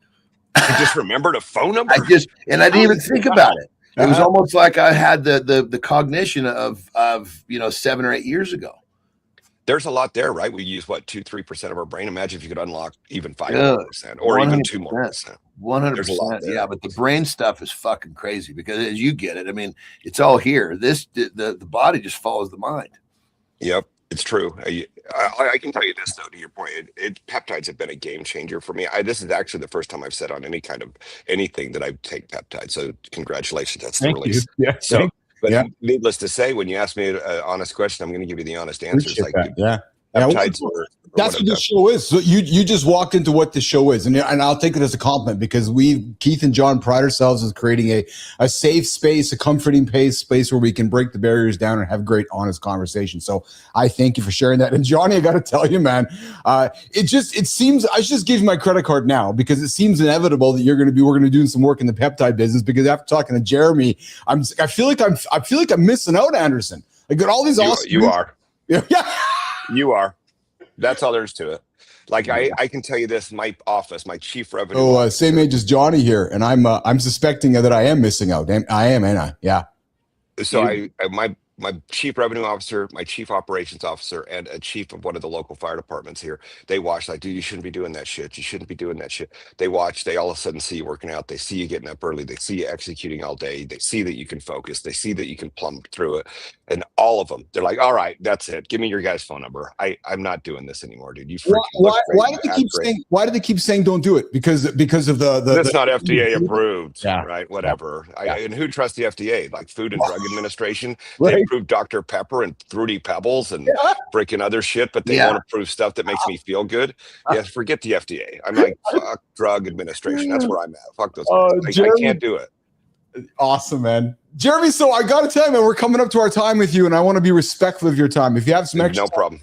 I just remembered a phone number. I didn't even think about it. It was almost like I had the cognition of 7 or 8 years ago. There's a lot there, right? We use 2-3% of our brain. Imagine if you could unlock even 5% or even 2 more percent. 100%. Yeah, but the brain stuff is fucking crazy, because as you get it, I mean, it's all here. The body just follows the mind. Yep, it's true. I can tell you this, though, to your point, peptides have been a game changer for me. This is actually the first time I've said on anything that I take peptides. So congratulations. That's the release. Yeah. So, but needless to say, when you ask me an honest question, I'm going to give you the honest answers. Peptides that's what this show is. So you just walked into what the show is, and I'll take it as a compliment, because Keith and John pride ourselves as creating a safe space, a comforting space where we can break the barriers down and have great, honest conversation. So I thank you for sharing that. And Johnny, I got to tell you, man, it seems I should just give you my credit card now, because it seems inevitable that we're going to be doing some work in the peptide business. Because after talking to Jeremy, I feel like I'm missing out, Anderson. I got all these awesome. You are. Yeah. You are. That's all there is to it. Like I can tell you this, my office, my chief revenue. Oh, same age as Johnny here, and I'm suspecting that I am missing out. I am, ain't I? Yeah. So my chief revenue officer, my chief operations officer, and a chief of one of the local fire departments here, they watch like, dude, you shouldn't be doing that shit. You shouldn't be doing that shit. They watch, they all of a sudden see you working out. They see you getting up early. They see you executing all day. They see that you can focus. They see that you can plumb through it. And all of them, they're like, all right, that's it. Give me your guy's phone number. I'm not doing this anymore, dude. You freaking why do they keep saying don't do it? Because of the that's not FDA approved, yeah. Right? Whatever. Yeah. And who trusts the FDA? Like Food and Drug Administration. Right. They approve Dr. Pepper and Fruity Pebbles and freaking other shit, but they won't approve stuff that makes me feel good. Yeah, forget the FDA. I'm like, fuck Drug Administration. That's where I'm at. Fuck those guys. I can't do it. Awesome, man. Jeremy, so I got to tell you, man, we're coming up to our time with you, and I want to be respectful of your time. If you have some extra no problem.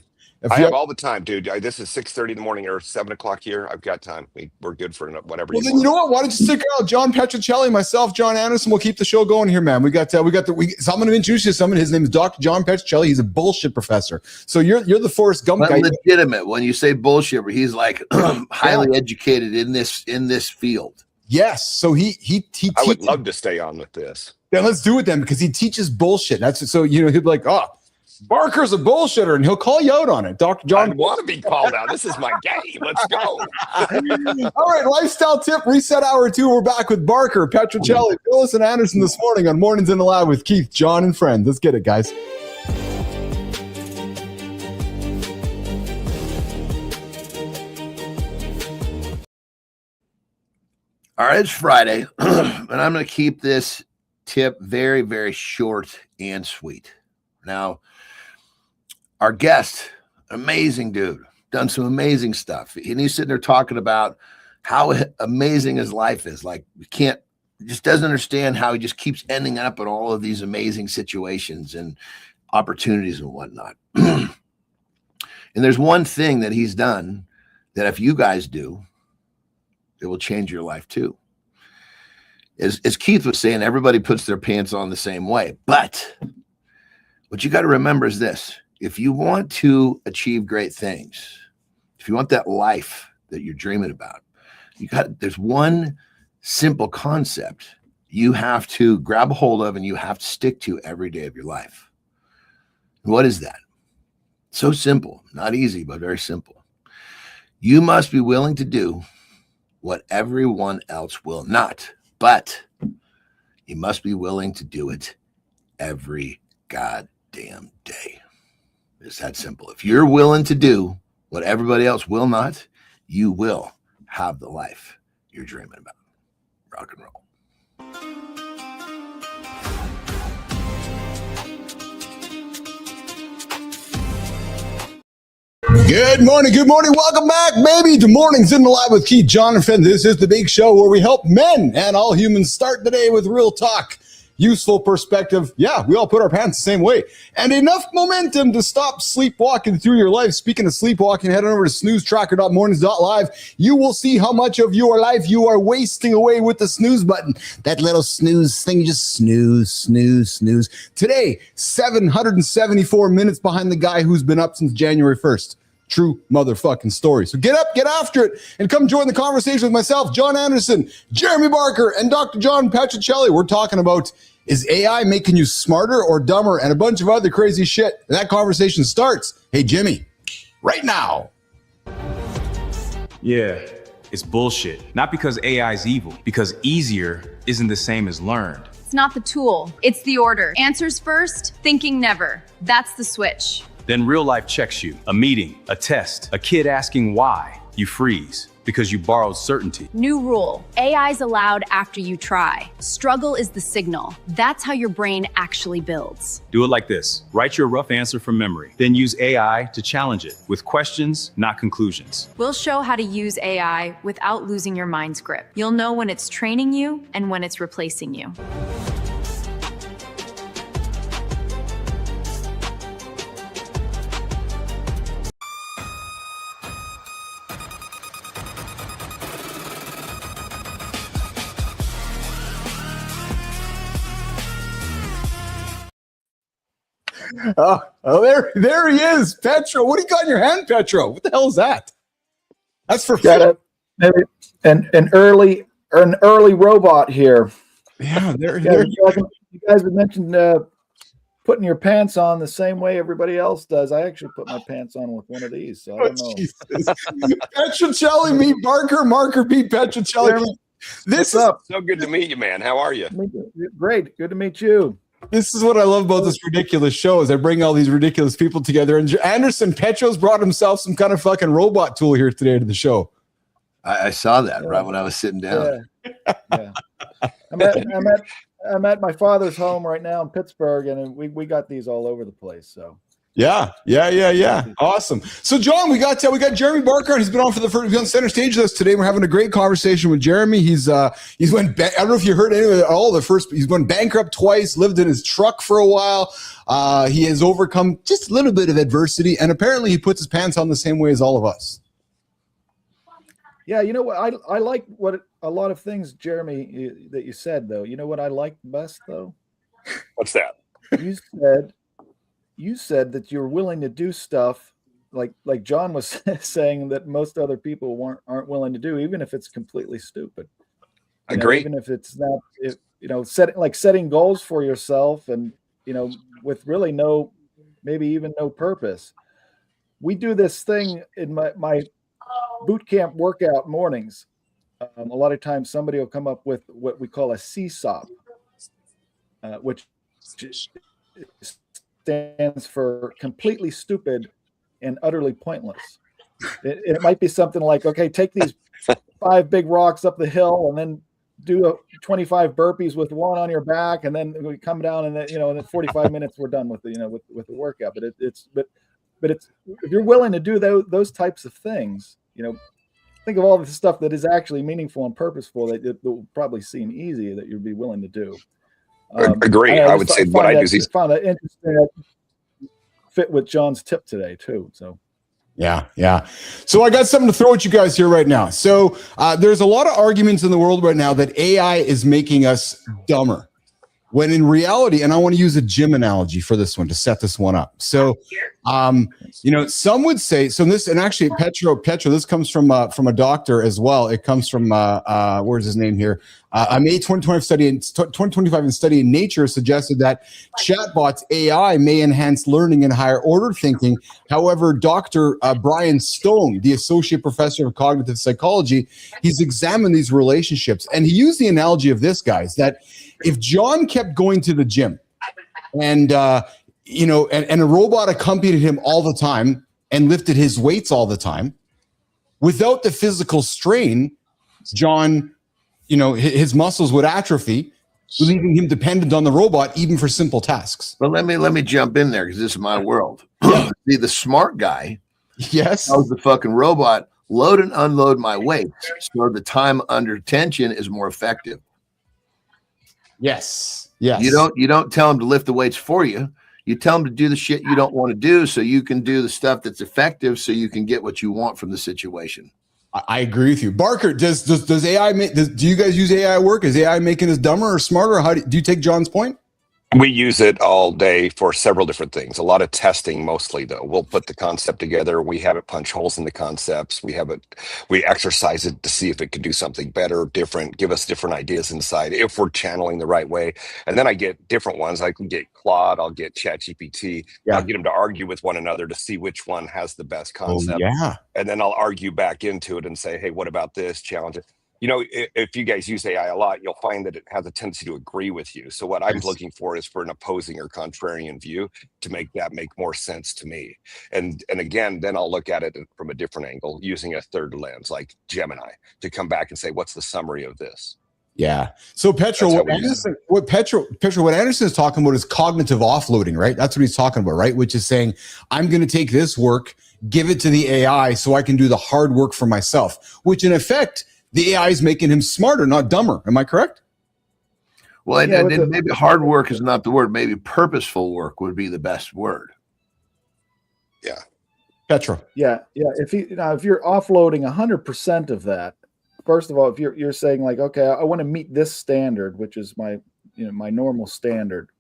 I have all the time, dude. This is 6:30 in the morning or 7 o'clock here. I've got time. We're good for whatever. Well, then you know what? Why don't you stick around? John Petrocelli, myself, John Anderson. We'll keep the show going here, man. So I'm going to introduce you to someone. His name is Dr. John Petrocelli. He's a bullshit professor. So you're the Forrest Gump guy. Legitimate. When you say bullshit, he's like highly educated in this field. Yes. So he I would love to stay on with this. Then let's do it then, because he teaches bullshit. That's so he'll be like, oh, Barker's a bullshitter, and he'll call you out on it. Dr. John. I want to be called out. This is my game. Let's go. All right, lifestyle tip, reset hour 2. We're back with Barker, Petrocelli, Phyllis, and Anderson this morning on Mornings in the Lab with Keith, John, and friends. Let's get it, guys. All right, it's Friday, and I'm going to keep this tip very, very short and sweet. Now, our guest, amazing dude, done some amazing stuff. And he's sitting there talking about how amazing his life is. Like, just doesn't understand how he just keeps ending up in all of these amazing situations and opportunities and whatnot. And there's one thing that he's done that if you guys do, it will change your life too. As Keith was saying, everybody puts their pants on the same way. But what you got to remember is this. If you want to achieve great things, if you want that life that you're dreaming about, there's one simple concept you have to grab a hold of and you have to stick to every day of your life. What is that? So simple, not easy, but very simple. You must be willing to do what everyone else will not, but you must be willing to do it every goddamn day. It's that simple. If you're willing to do what everybody else will not, you will have the life you're dreaming about. Rock and roll. Good morning. Welcome back, baby, to Mornings in the Lab with Keith, John, and friends. This is the big show where we help men and all humans start the day with real talk, useful perspective. Yeah, we all put our pants the same way. And enough momentum to stop sleepwalking through your life. Speaking of sleepwalking, head on over to snoozetracker.mornings.live. You will see how much of your life you are wasting away with the snooze button. That little snooze thing, you just snooze, snooze, snooze. Today, 774 minutes behind the guy who's been up since January 1st. True motherfucking story. So get up, get after it, and come join the conversation with myself, John Anderson, Jeremy Barker, and Dr. John Petrocelli. We're talking about, is AI making you smarter or dumber, and a bunch of other crazy shit. And that conversation starts, hey, Jimmy, right now. Yeah, it's bullshit. Not because AI is evil, because easier isn't the same as learned. It's not the tool, it's the order. Answers first, thinking never. That's the switch. Then real life checks you. A meeting, a test, a kid asking why. You freeze because you borrowed certainty. New rule. AI's allowed after you try. Struggle is the signal. That's how your brain actually builds. Do it like this. Write your rough answer from memory. Then use AI to challenge it with questions, not conclusions. We'll show how to use AI without losing your mind's grip. You'll know when it's training you and when it's replacing you. There he is, Petro. What do you got in your hand, Petro? What the hell is that? That's for got an early robot here. Yeah, you guys have mentioned putting your pants on the same way everybody else does. I actually put my pants on with one of these, so I don't know. Petrocelli, meet Marker Pete Petrocelli. This is up. So good to meet you, man. How are you? Great. Good to meet you. This is what I love about this ridiculous show is I bring all these ridiculous people together. And Anderson Petro's brought himself some kind of fucking robot tool here today to the show. I saw that right when I was sitting down. Yeah. I'm at my father's home right now in Pittsburgh, and we got these all over the place. So yeah. Awesome. So John, we got Jeremy Barker. He's been on he's on center stage with us today. We're having a great conversation with Jeremy. He's went. I don't know if you heard any of it at all. He's went bankrupt twice. Lived in his truck for a while. He has overcome just a little bit of adversity, and apparently he puts his pants on the same way as all of us. Yeah, you know what? I like a lot of things, Jeremy, that you said, though. You know what I like best, though? What's that? You said that you're willing to do stuff like John was saying that most other people aren't willing to do, even if it's completely stupid. Agree. Even if it's not, setting goals for yourself, and with really maybe even no purpose. We do this thing in my boot camp workout mornings. A lot of times somebody will come up with what we call a CSOP, which stands for completely stupid and utterly pointless. It might be something like, okay, take these 5 big rocks up the hill and then do 25 burpees with one on your back, and then we come down and then, in 45 minutes we're done with the with the workout. But it's if you're willing to do those types of things, think of all the stuff that is actually meaningful and purposeful that it will probably seem easy that you'd be willing to do. Agree. I would say what I do is found that interesting. Fit with John's tip today too. So. Yeah. So I got something to throw at you guys here right now. So there's a lot of arguments in the world right now that AI is making us dumber. When in reality, and I want to use a gym analogy for this one to set this one up. So, some would say, and actually Petro, this comes from a doctor as well. It comes from, where's his name here? A May 2025 study in Nature suggested that chatbots AI may enhance learning and higher order thinking. However, Dr. Brian Stone, the associate professor of cognitive psychology, he's examined these relationships, and he used the analogy of this, guys, that if John kept going to the gym and a robot accompanied him all the time and lifted his weights all the time, without the physical strain, John, his muscles would atrophy, leaving him dependent on the robot even for simple tasks. Well, let me jump in there because this is my world. See, the smart guy, yes, tells the fucking robot load and unload my weights, so the time under tension is more effective. Yes. You don't tell him to lift the weights for you. You tell him to do the shit you don't want to do, so you can do the stuff that's effective, so you can get what you want from the situation. I agree with you, Barker. Does AI do you guys use AI at work? Is AI making us dumber or smarter? How do you take John's point? We use it all day for several different things. A lot of testing, mostly though. We'll put the concept together. We have it punch holes in the concepts. We exercise it to see if it can do something better, different, give us different ideas inside if we're channeling the right way. And then I get different ones. I can get Claude, I'll get ChatGPT. I'll get them to argue with one another to see which one has the best concept. And then I'll argue back into it and say, hey, what about this? Challenge it. If you guys use AI a lot, you'll find that it has a tendency to agree with you. So what I'm looking for is for an opposing or contrarian view to make that make more sense to me. And again, then I'll look at it from a different angle using a third lens like Gemini to come back and say, what's the summary of this? Yeah. So Petro, what Anderson is talking about is cognitive offloading, right? That's what he's talking about, right? Which is saying, I'm going to take this work, give it to the AI so I can do the hard work for myself, which in effect, the AI is making him smarter, not dumber. Am I correct? Well, and maybe hard work is not the word. Maybe purposeful work would be the best word. Yeah. Petro. Yeah. If you're offloading 100% of that, first of all, if you're saying like, okay, I want to meet this standard, which is my normal standard,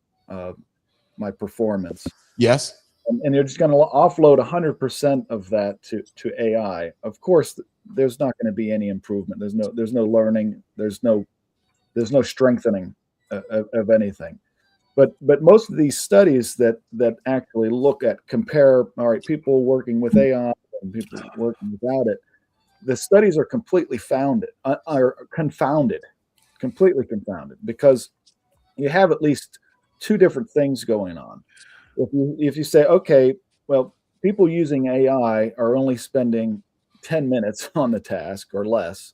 my performance. Yes. And you're just going to offload 100% of that to AI. Of course, there's not going to be any improvement. There's no learning. There's no strengthening of anything. But most of these studies that actually compare, all right, people working with AI and people working without it, the studies are completely completely confounded, because you have at least two different things going on. If you say, okay, well, people using AI are only spending 10 minutes on the task or less,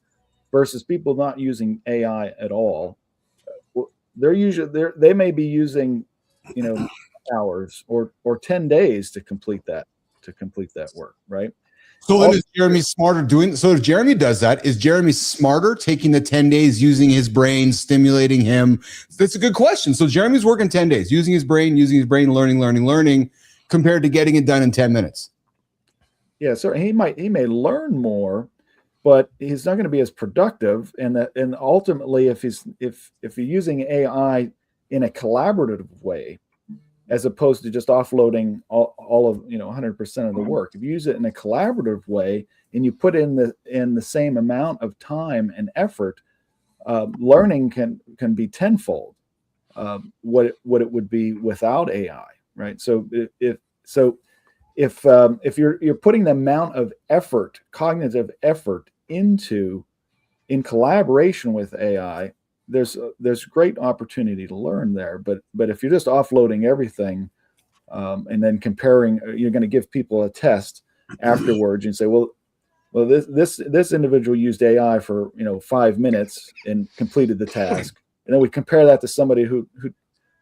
versus people not using AI at all, they may be using, hours or 10 days to complete that work, right? So then is Jeremy smarter so if Jeremy does that, is Jeremy smarter taking the 10 days, using his brain, stimulating him? That's a good question. So Jeremy's working 10 days, using his brain, learning, compared to getting it done in 10 minutes. Yeah, so he may learn more, but he's not going to be as productive. And ultimately, if you're using AI in a collaborative way, as opposed to just offloading all of 100% of the work, if you use it in a collaborative way and you put in the same amount of time and effort, learning can be tenfold what it would be without AI, right? So if you're putting the amount of effort, cognitive effort, in collaboration with AI, there's great opportunity to learn there. But if you're just offloading everything and then comparing, you're going to give people a test afterwards and say, well, this individual used AI for 5 minutes and completed the task, and then we compare that to somebody who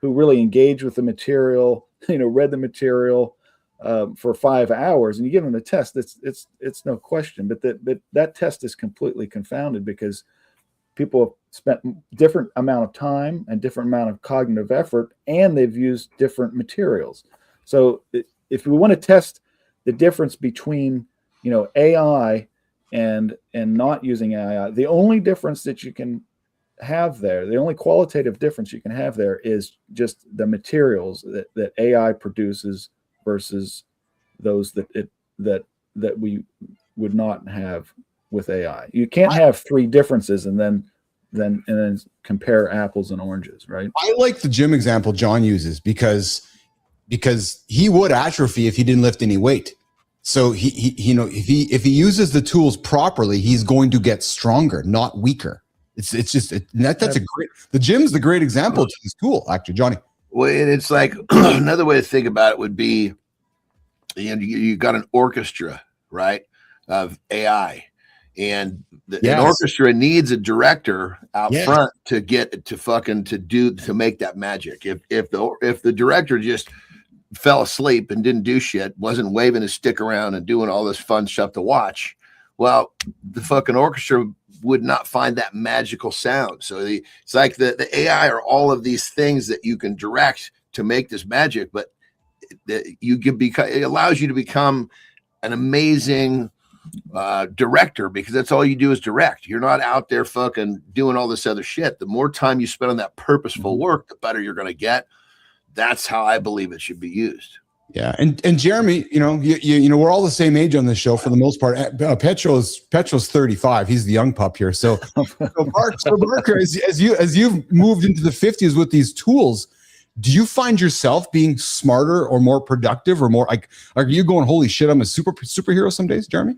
really engaged with the material, read the material for 5 hours, and you give them a test. It's no question, but that test is completely confounded, because people have spent different amount of time and different amount of cognitive effort, and they've used different materials. So if we want to test the difference between AI and not using AI, the only difference that you can have there, the only qualitative difference you can have there, is just the materials that AI produces versus those that we would not have with AI. You can't have three differences and then compare apples and oranges, right? I like the gym example John uses because he would atrophy if he didn't lift any weight. So he if he uses the tools properly, he's going to get stronger, not weaker. The gym's the great example to this tool, actually, Johnny. Well, it's like another way to think about it would be, you got an orchestra, right, of AI, and an orchestra needs a director out front to get to make that magic. If the director just fell asleep and didn't do shit, wasn't waving his stick around and doing all this fun stuff to watch, well, the fucking orchestra would not find that magical sound. So it's like the AI are all of these things that you can direct to make this magic, but it allows you to become an amazing director, because that's all you do is direct. You're not out there fucking doing all this other shit. The more time you spend on that purposeful work, the better you're going to get. That's how I believe it should be used. Yeah, and Jeremy, we're all the same age on this show for the most part. Petro's 35; he's the young pup here. So Parker, as you've moved into the 50s with these tools, do you find yourself being smarter or more productive, or more like, are you going, holy shit, I'm a superhero some days, Jeremy?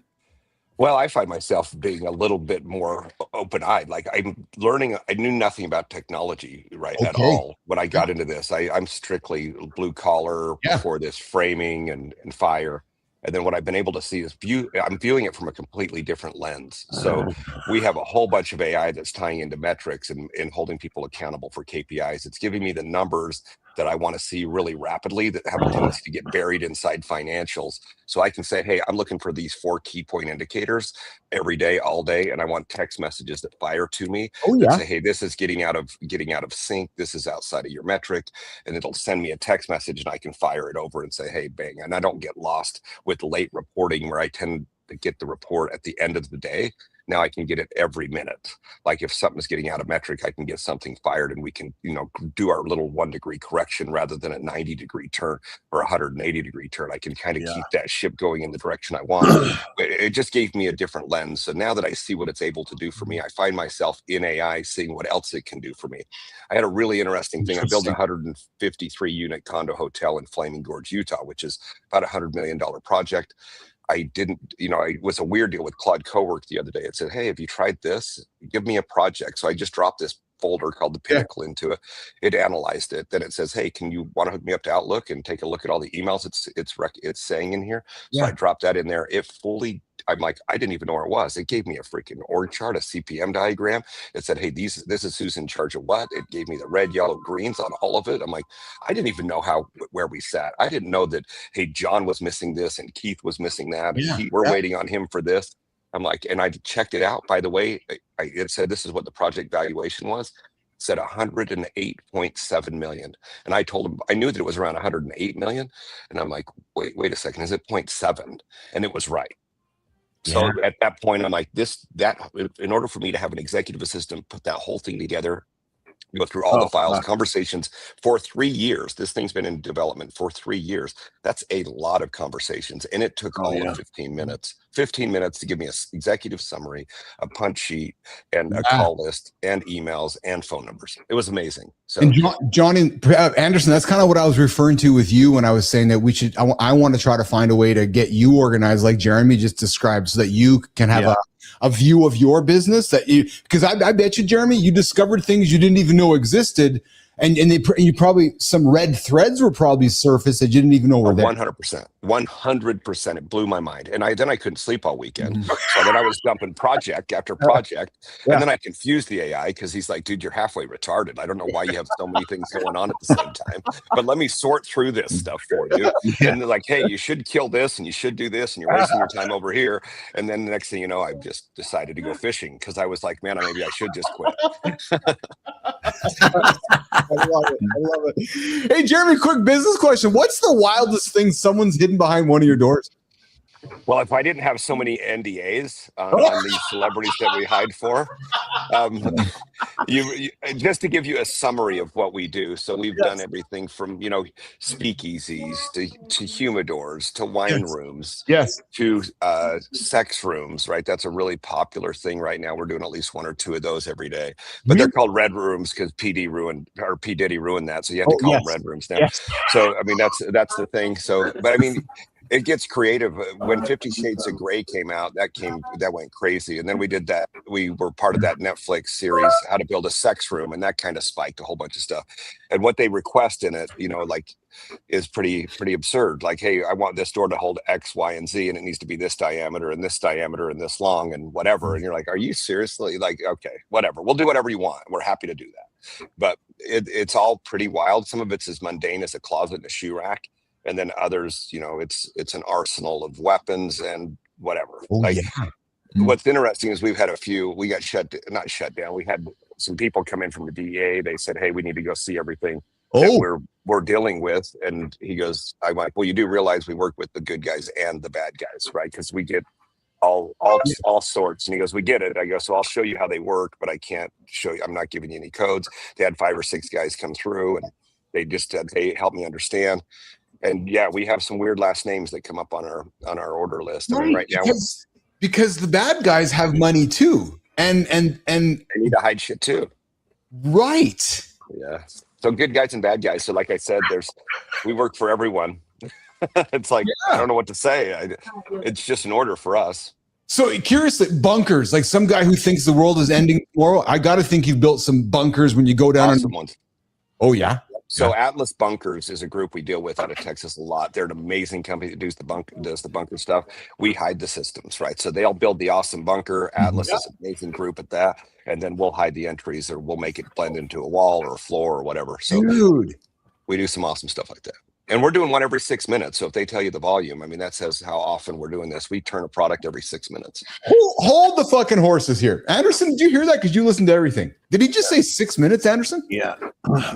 Well, I find myself being a little bit more open-eyed. Like, I'm learning. I knew nothing about technology, at all when I got into this. I'm strictly blue collar before this, framing and fire. And then what I've been able to see is I'm viewing it from a completely different lens. So we have a whole bunch of AI that's tying into metrics and holding people accountable for KPIs. It's giving me the numbers that I want to see really rapidly that have a tendency to get buried inside financials. So I can say, hey, I'm looking for these 4 key point indicators every day, all day. And I want text messages that fire to me that say, hey, this is getting out of sync. This is outside of your metric. And it'll send me a text message and I can fire it over and say, hey, bang. And I don't get lost with late reporting, where I tend to get the report at the end of the day. Now I can get it every minute. Like if something's getting out of metric, I can get something fired and we can, do our little 1 degree correction rather than a 90-degree turn or a 180-degree turn. I can kind of keep that ship going in the direction I want. It just gave me a different lens. So now that I see what it's able to do for me, I find myself in AI seeing what else it can do for me. I had a really interesting thing. I built a 153-unit condo hotel in Flaming Gorge, Utah, which is about $100 million project. I didn't, it was a weird deal with Claude Cowork the other day. It said, hey, have you tried this? Give me a project. So I just dropped this folder called the Pinnacle into it. It analyzed it. Then it says, hey, can you want to hook me up to Outlook and take a look at all the emails it's saying in here? So I dropped that in there. It fully, I'm like, I didn't even know where it was. It gave me a freaking org chart, a CPM diagram. It said, hey, this is who's in charge of what. It gave me the red, yellow, greens on all of it. I'm like, I didn't even know where we sat. I didn't know that, hey, John was missing this and Keith was missing that. And we're waiting on him for this. I'm like, and I checked it out. By the way, it said this is what the project valuation was. It said 108.7 million. And I told him, I knew that it was around 108 million. And I'm like, wait a second, is it 0.7? And it was right. So at that point, I'm like, in order for me to have an executive assistant put that whole thing together, go through all the files, conversations for 3 years. This thing's been in development for 3 years. That's a lot of conversations. And it took all of 15 minutes. 15 minutes to give me an executive summary, a punch sheet, and a call list, and emails, and phone numbers. It was amazing. So, and John and Anderson, that's kind of what I was referring to with you when I was saying that we should. I want to try to find a way to get you organized, like Jeremy just described, so that you can have a view of your business. Because I bet you, Jeremy, you discovered things you didn't even know existed. And you probably, some red threads were probably surfaced that you didn't even know were there. 100%. It blew my mind. And then I couldn't sleep all weekend. So then I was dumping project after project. And then I confused the AI because he's like, dude, you're halfway retarded. I don't know why you have so many things going on at the same time. But let me sort through this stuff for you. And they're like, hey, you should kill this and you should do this and you're wasting your time over here. And then the next thing you know, I just decided to go fishing because I was like, man, maybe I should just quit. I love it. Hey, Jeremy, quick business question. What's the wildest thing someone's hidden behind one of your doors? Well, if I didn't have so many NDAs on these celebrities that we hide for, you just to give you a summary of what we do. So we've done everything from, speakeasies to humidors, to wine rooms, to sex rooms, right? That's a really popular thing right now. We're doing at least 1 or 2 of those every day, but they're called red rooms because P Diddy ruined that. So you have to call them red rooms now. So, I mean, that's the thing. So, but I mean, it gets creative. When 50 Shades of Grey came out, that went crazy. And then we did that. We were part of that Netflix series, How to Build a Sex Room. And that kind of spiked a whole bunch of stuff. And what they request in it, is pretty absurd. Like, hey, I want this door to hold X, Y, and Z, and it needs to be this diameter and this long and whatever. And you're like, are you seriously? Like, okay, whatever. We'll do whatever you want. We're happy to do that. But it's all pretty wild. Some of it's as mundane as a closet and a shoe rack. And then others, it's an arsenal of weapons and whatever. What's interesting is we've had we got not shut down. We had some people come in from the DEA. They said, hey, we need to go see everything that we're dealing with. And he goes, I'm like, well, you do realize we work with the good guys and the bad guys, right? Because we get all sorts. And he goes, we get it. I go, so I'll show you how they work, but I can't show you. I'm not giving you any codes. They had 5 or 6 guys come through and they just said, hey, help me understand. And we have some weird last names that come up on our order list. I mean, right now, because the bad guys have money too, and they need to hide shit too. Right. Yeah. So good guys and bad guys. So like I said, we work for everyone. It's like I don't know what to say. It's just an order for us. So curiously, bunkers. Like some guy who thinks the world is ending tomorrow. I got to think you've built some bunkers when you go down. Awesome ones. Oh yeah. So Atlas Bunkers is a group we deal with out of Texas a lot. They're an amazing company that does the bunker stuff. We hide the systems, right? So they'll build the awesome bunker. Atlas is an amazing group at that. And then we'll hide the entries or we'll make it blend into a wall or a floor or whatever. So we do some awesome stuff like that. And we're doing one every 6 minutes. So if they tell you the volume, I mean, that says how often we're doing this. We turn a product every 6 minutes. Hold the fucking horses here. Anderson, did you hear that? Because you listen to everything. Did he just say 6 minutes, Anderson? Yeah.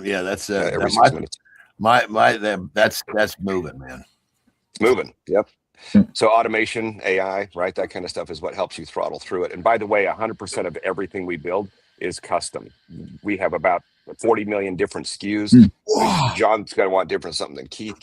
Yeah, that's every 6 minutes. That's moving, man. It's moving. Yep. So automation, AI, right? That kind of stuff is what helps you throttle through it. And by the way, 100% of everything we build is custom. We have about 40 million different SKUs. John's going to want different something than Keith.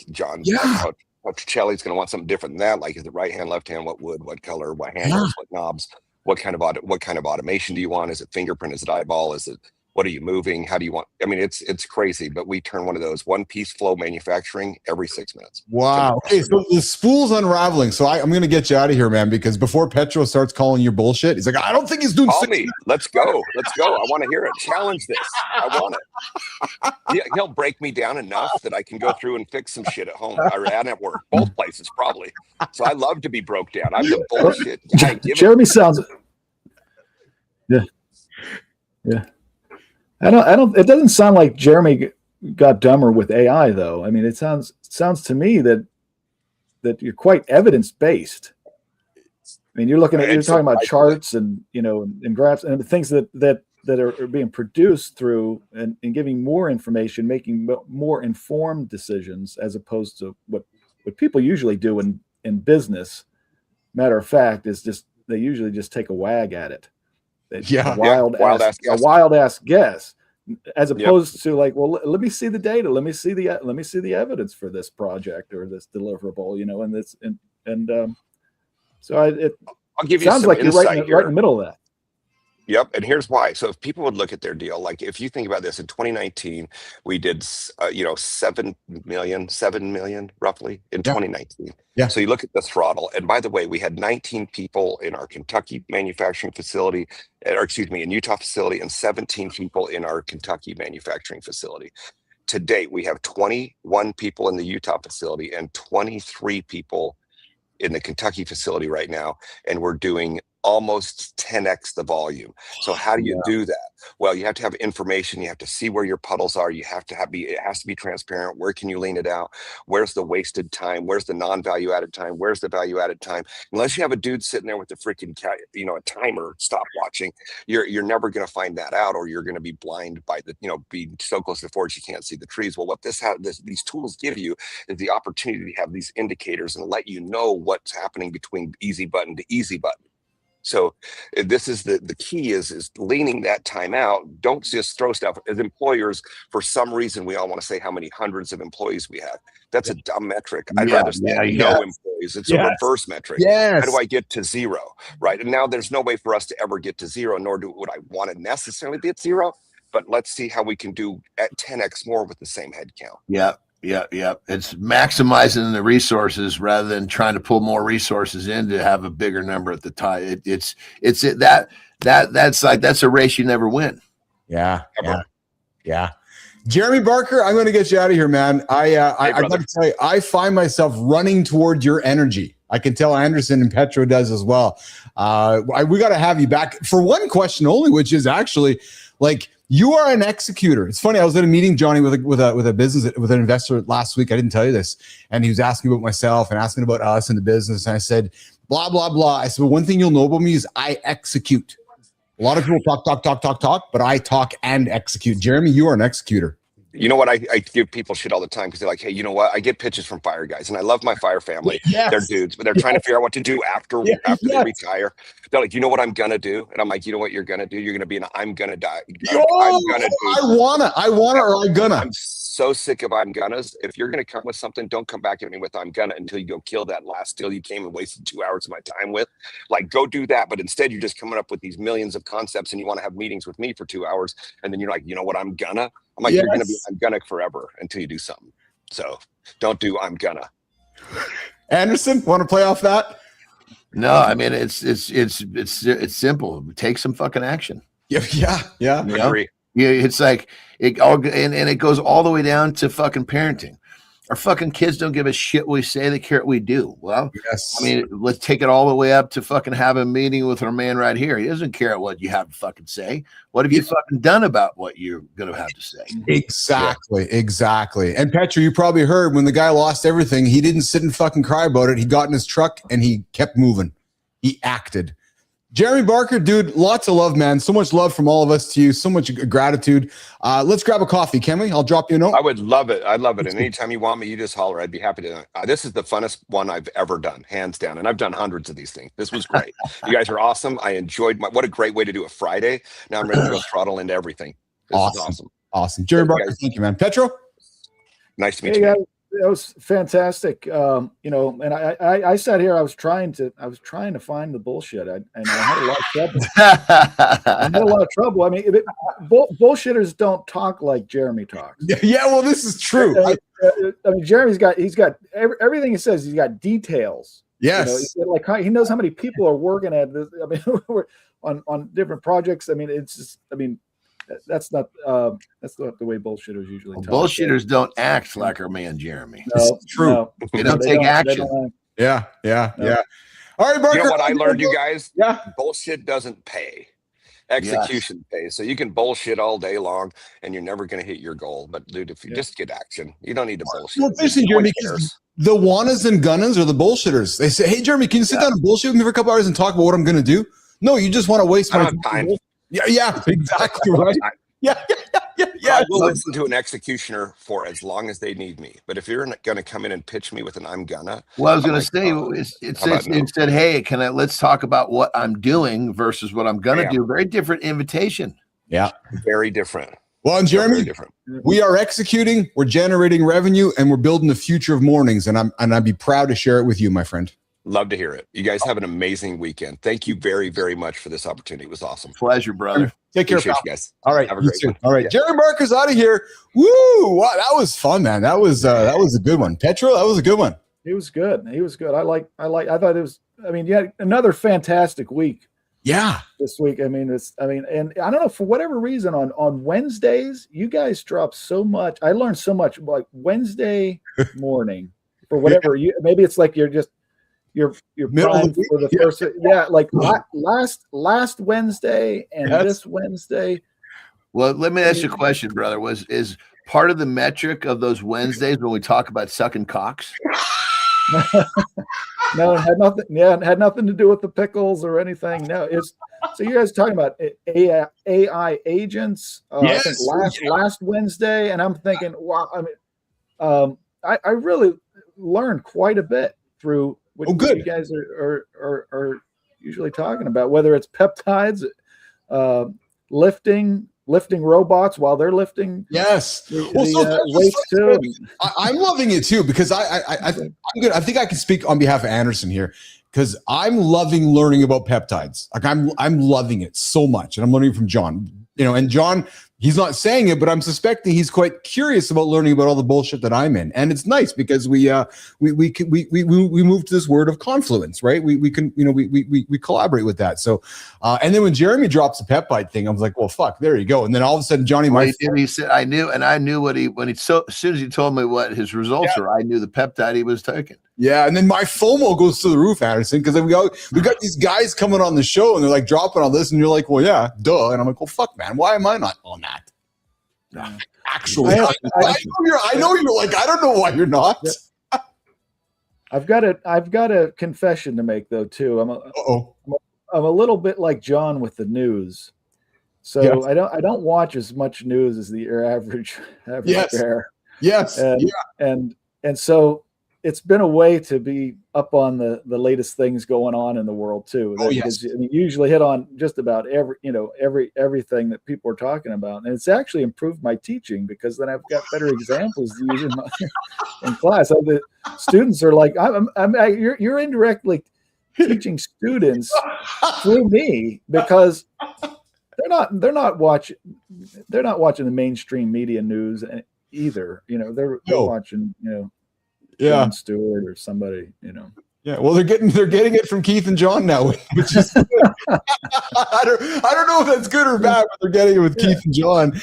Chelly's going to want something different than that. Like, is it right hand, left hand? What wood? What color? What handles? What knobs? What kind of automation do you want? Is it fingerprint? Is it eyeball? Is it, what are you moving? How do you want? I mean, it's crazy, but we turn one of those one-piece flow manufacturing every 6 minutes. Wow. Okay, so the spool's unraveling. So I'm going to get you out of here, man, because before Petro starts calling you bullshit, he's like, I don't think he's doing. Call me. Let's go. Let's go. I want to hear it. Challenge this. I want it. He'll break me down enough that I can go through and fix some shit at home or at work, both places probably. So I love to be broke down. I'm the bullshit guy. Jeremy sounds. Yeah. I don't. It doesn't sound like Jeremy got dumber with AI, though. I mean, it sounds to me that you're quite evidence based. I mean, you're talking about charts and and graphs and the things that are being produced through and giving more information, making more informed decisions as opposed to what people usually do in business. Matter of fact, is just they usually just take a wag at it. A wild ass guess, as opposed to like, well, let me see the data, let me see the evidence for this project or this deliverable, so I'll give you sounds some like you're right in the middle of that. Yep. And here's why. So if people would look at their deal, like if you think about this, in 2019, we did, 7 million roughly in 2019. Yeah. So you look at the throttle. And by the way, we had 19 people in our Kentucky manufacturing facility, in Utah facility, and 17 people in our Kentucky manufacturing facility. To date, we have 21 people in the Utah facility and 23 people in the Kentucky facility right now. And we're doing almost 10x the volume. So how do you do that? Well, you have to have information. You have to see where your puddles are. You have to it has to be transparent. Where can you lean it out? Where's the wasted time? Where's the non-value added time? Where's the value added time? Unless you have a dude sitting there with the freaking a timer stopwatching, you're never going to find that out, or you're going to be blind by the being so close to the forest you can't see the trees. Well, what these tools give you is the opportunity to have these indicators and let you know what's happening between easy button to easy button. So this is the key is leaning that time out. Don't just throw stuff. As employers, for some reason, we all want to say how many hundreds of employees we have. That's a dumb metric. I'd rather say no employees. It's a reverse metric. How do I get to zero? Right. And now there's no way for us to ever get to zero, nor would I want to necessarily be at zero. But let's see how we can do at 10x more with the same head count. Yeah. It's maximizing the resources rather than trying to pull more resources in to have a bigger number at the time. That's a race you never win. Yeah. Jeremy Barker, I'm going to get you out of here, man. I'd like to tell you, I find myself running toward your energy. I can tell Anderson and Petro does as well. We got to have you back for one question only, which is actually like, you are an executor. It's funny. I was at a meeting, Johnny, with an investor last week. I didn't tell you this, and he was asking about myself and asking about us and the business. And I said, blah blah blah. I said, well, one thing you'll know about me is I execute. A lot of people talk, but I talk and execute. Jeremy, you are an executor. You know what? I give people shit all the time because they're like, hey, you know what? I get pitches from fire guys, and I love my fire family. They're dudes, but they're trying to figure out what to do after they retire. They're like, you know what I'm gonna do? And I'm like, you know what you're gonna do? You're gonna be an I'm gonna die. I'm so sick of I'm gonnas. If you're gonna come with something, don't come back at me with I'm gonna until you go kill that last deal you came and wasted 2 hours of my time with. Like, go do that. But instead, you're just coming up with these millions of concepts, and you want to have meetings with me for 2 hours, and then you're like, you know what I'm gonna? I'm like, you're going to be I'm gonna forever until you do something. So don't do I'm gonna. Anderson, want to play off that? No, I mean it's simple. Take some fucking action. Yeah. I agree. Yeah, it's like it all, and it goes all the way down to fucking parenting. Our fucking kids don't give a shit what we say; they care what we do. Well, I mean, let's take it all the way up to fucking have a meeting with our man right here. He doesn't care what you have to fucking say. What have you fucking done about what you're going to have to say? Exactly. And Petra, you probably heard when the guy lost everything, he didn't sit and fucking cry about it. He got in his truck and he kept moving. He acted. Jeremy Barker, dude, lots of love, man. So much love from all of us to you. So much gratitude. Let's grab a coffee, can we? I'll drop you a note. I would love it. I'd love it. And anytime you want me, you just holler. I'd be happy to. This is the funnest one I've ever done, hands down. And I've done hundreds of these things. This was great. You guys are awesome. I enjoyed what a great way to do a Friday. Now I'm ready to go throttle into everything. This is awesome. Awesome. Jeremy Barker, thank you, man. Petro? Nice to meet you. Man. That was fantastic. You know, and I sat here. I was trying to find the bullshit, and I had a lot of trouble. I had a lot of trouble. I mean, bullshitters don't talk like Jeremy talks. Yeah, well, this is true. I mean, Jeremy's got everything he says. He's got details. Yes, you know, like he knows how many people are working at this. I mean, on different projects. I mean, it's just. I mean. That's not the way bullshitters usually talk. Bullshitters don't act like our man Jeremy. No, it's true. No, they don't take action. Yeah. All right, Barker. You know what I learned, you guys? Yeah. Bullshit doesn't pay. Execution pays. So you can bullshit all day long and you're never going to hit your goal. But dude, if you just get action, you don't need to bullshit. Well, listen, Jeremy, the wannas and gunnas are the bullshitters. They say, hey, Jeremy, can you sit down and bullshit with me for a couple hours and talk about what I'm going to do? No, you just want to waste my time. Yeah, exactly right. Yeah. I will listen to an executioner for as long as they need me. But if you're going to come in and pitch me with an I'm gonna. Well, I was going to say, it said, hey, let's talk about what I'm doing versus what I'm going to do. Very different invitation. Yeah. Very different. Well, and Jeremy, we are executing, we're generating revenue, and we're building the future of mornings. And I'd be proud to share it with you, my friend. Love to hear it. You guys have an amazing weekend. Thank you very, very much for this opportunity. It was awesome. Pleasure, brother. Take care, Appreciate you guys. All right. Have a great one. All right. Jeremy Barker's out of here. Woo! Wow, that was fun, man. That was a good one. Petro, that was a good one. He was good. I thought it was, I mean, yeah, another fantastic week. Yeah. This week. And I don't know, for whatever reason on Wednesdays, you guys drop so much. I learned so much like Wednesday morning for whatever maybe it's like you're primed for the first like last Wednesday and this Wednesday. Well, let me ask you a question, brother. Is part of the metric of those Wednesdays when we talk about sucking cocks? No, it had nothing. Yeah, it had nothing to do with the pickles or anything. No, it's so you guys talking about AI agents. I think last Wednesday, and I'm thinking, wow. I mean, I really learned quite a bit through what you guys are usually talking about, whether it's peptides, lifting robots while they're lifting. Yes. Weights too. I'm loving it too, because I'm good. I think I can speak on behalf of Anderson here, because I'm loving learning about peptides. Like I'm loving it so much. And I'm learning from John, and John, he's not saying it, but I'm suspecting he's quite curious about learning about all the bullshit that I'm in. And it's nice because we move to this word of confluence, right? We collaborate with that. So, and then when Jeremy drops the peptide thing, I was like, well, fuck, there you go. And then all of a sudden, Johnny, he said, I knew as soon as he told me what his results were, I knew the peptide he was taking. Yeah, and then my FOMO goes to the roof, Anderson, because we got these guys coming on the show and they're like dropping all this, and you're like, well, yeah, duh. And I'm like, well, fuck, man, why am I not on that? Actually, I know you're like, I don't know why you're not. I've got a confession to make though too. I'm a little bit like John with the news, so I don't watch as much news as your average bear. Yes, and so it's been a way to be up on the latest things going on in the world too. Because you usually hit on just about everything that people are talking about, and it's actually improved my teaching because then I've got better examples to use in class. So the students are like, you're indirectly teaching students through me because they're not watching the mainstream media news either. They're watching Jon Stewart or somebody, Yeah, well, they're getting it from Keith and John now, which is good. I don't know if that's good or bad, but they're getting it with Keith and John.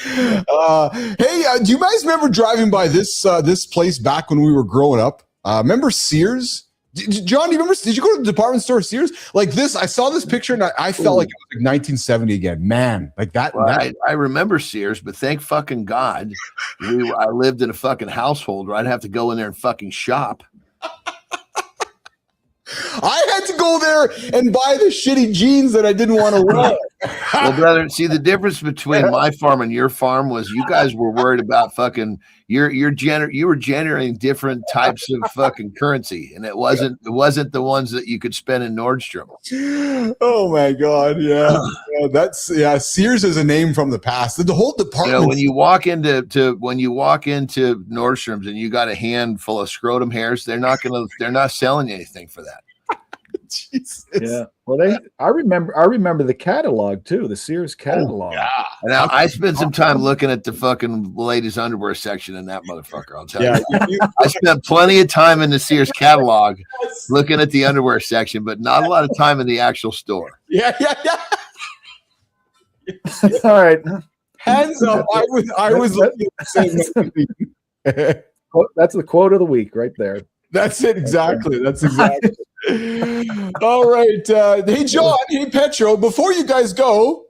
Hey, do you guys remember driving by this place back when we were growing up? Remember Sears? John, do you remember? Did you go to the department store Sears? Like this, I saw this picture and I felt like it was like 1970 again. Man, like that. Well, I remember Sears, but thank fucking God, I lived in a fucking household where I'd have to go in there and fucking shop. I had to go there and buy the shitty jeans that I didn't want to wear. Well, brother, see the difference between my farm and your farm was you guys were worried about fucking you were generating different types of fucking currency, and it wasn't the ones that you could spend in Nordstrom. Oh my God, yeah. Sears is a name from the past. The whole department. When you walk into Nordstrom's and you got a handful of scrotum hairs, they're not selling anything for that. Jesus. Yeah. Well, I remember the catalog too, the Sears catalog. Oh, yeah. Now I spent some time looking at the fucking ladies' underwear section in that motherfucker. I'll tell you. I spent plenty of time in the Sears catalog looking at the underwear section, but not a lot of time in the actual store. Yeah. All right. Hands up. I was looking at the same. That's the quote of the week right there. That's it. Exactly. That's exactly. All right. Hey, John. Hey, Petro. Before you guys go.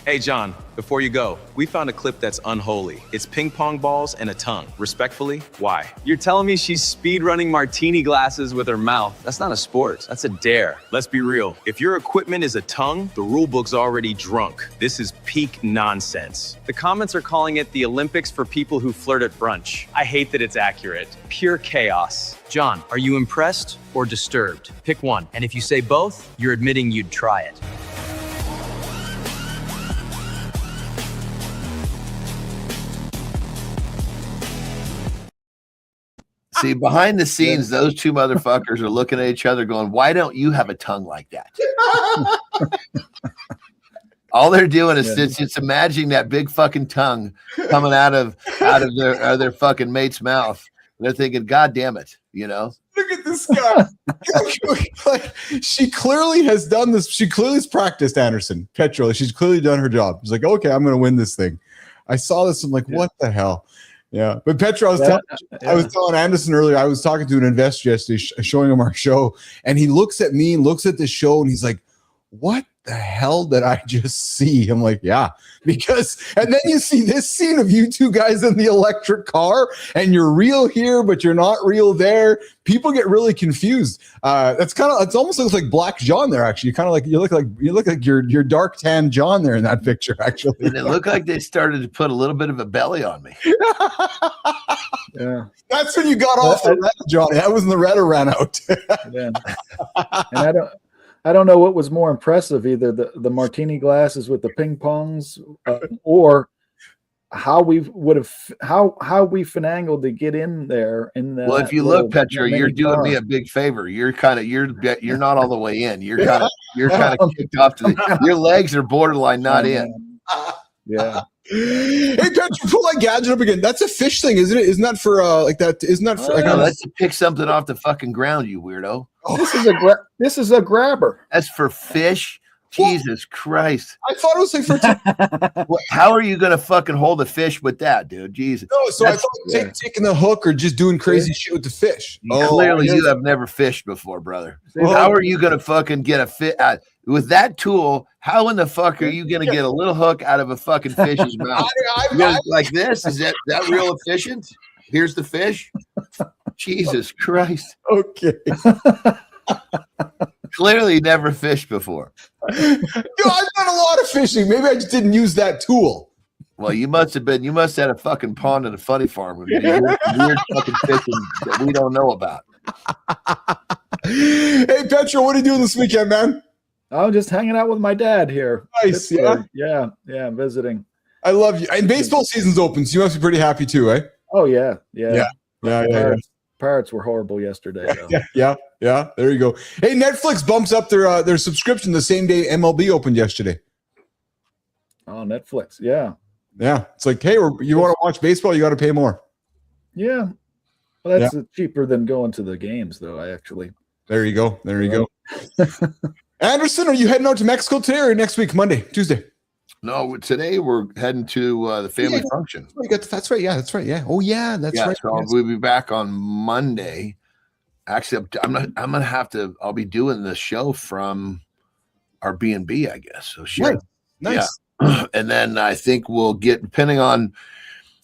Hey, John, before you go, we found a clip that's unholy. It's ping pong balls and a tongue. Respectfully, why? You're telling me she's speed running martini glasses with her mouth. That's not a sport. That's a dare. Let's be real. If your equipment is a tongue, the rule book's already drunk. This is peak nonsense. The comments are calling it the Olympics for people who flirt at brunch. I hate that it's accurate. Pure chaos. John, are you impressed or disturbed? Pick one. And if you say both, you're admitting you'd try it. See, behind the scenes, those two motherfuckers are looking at each other going, why don't you have a tongue like that? All they're doing is just imagining that big fucking tongue coming out of their fucking mate's mouth. They're thinking, God damn it, Look at this guy. Like, she clearly has done this. She clearly has practiced, Anderson. Petro. She's clearly done her job. She's like, okay, I'm going to win this thing. I saw this. I'm like, what the hell? Yeah, but Petro, I was telling Anderson earlier, I was talking to an investor yesterday, showing him our show, and he looks at me and looks at the show, and he's like, what the hell did I just see? I'm like, yeah, because, and then you see this scene of you two guys in the electric car, and you're real here, but you're not real there. People get really confused. It's almost looks like Black John there. Actually, you look like your dark tan John there in that picture. Actually, and it looked like they started to put a little bit of a belly on me. Yeah, that's when you got off the red, John. That was when the red ran out. And I don't know what was more impressive, either the martini glasses with the ping pongs, or how we finagled to get in there. Well, if you look, Petro, you're doing me a big favor. You're not all the way in. You're kind of kicked off to your legs are borderline not in. Yeah. Hey, Petro, pull that gadget up again. That's a fish thing, isn't it? Isn't that for like that? Isn't that for? Let's pick something off the fucking ground, you weirdo. Oh. This is a grabber. That's for fish. Jesus Christ! I thought it was like for. How are you gonna fucking hold a fish with that, dude? Jesus. No, so I thought taking the hook or just doing crazy shit with the fish. Clearly, you have never fished before, brother. How are you gonna fucking get a fish with that tool? How in the fuck are you gonna get a little hook out of a fucking fish's mouth? Like this? Is that real efficient? Here's the fish. Jesus Christ. Okay. Clearly never fished before. I've done a lot of fishing. Maybe I just didn't use that tool. Well, you must have had a fucking pond at a funny farm with weird fucking fishing that we don't know about. Hey, Petro, what are you doing this weekend, man? I'm just hanging out with my dad here. Nice, yeah, visiting. I love you. And baseball season's open, so you must be pretty happy too, eh? Oh yeah. Pirates were horrible yesterday. Yeah. There you go. Hey, Netflix bumps up their subscription the same day MLB opened yesterday. Oh, Netflix, yeah. It's like, hey, you want to watch baseball? You got to pay more. Yeah, well, that's cheaper than going to the games, though. There you go. Anderson, are you heading out to Mexico today or next week, Tuesday? No, today we're heading to the family function. That's right. Yeah, that's right. Yeah. Oh, yeah, that's right. So we'll be back on Monday. Actually, I'll be doing the show from our B&B, I guess. So sure. Nice. Yeah. And then I think we'll get, depending on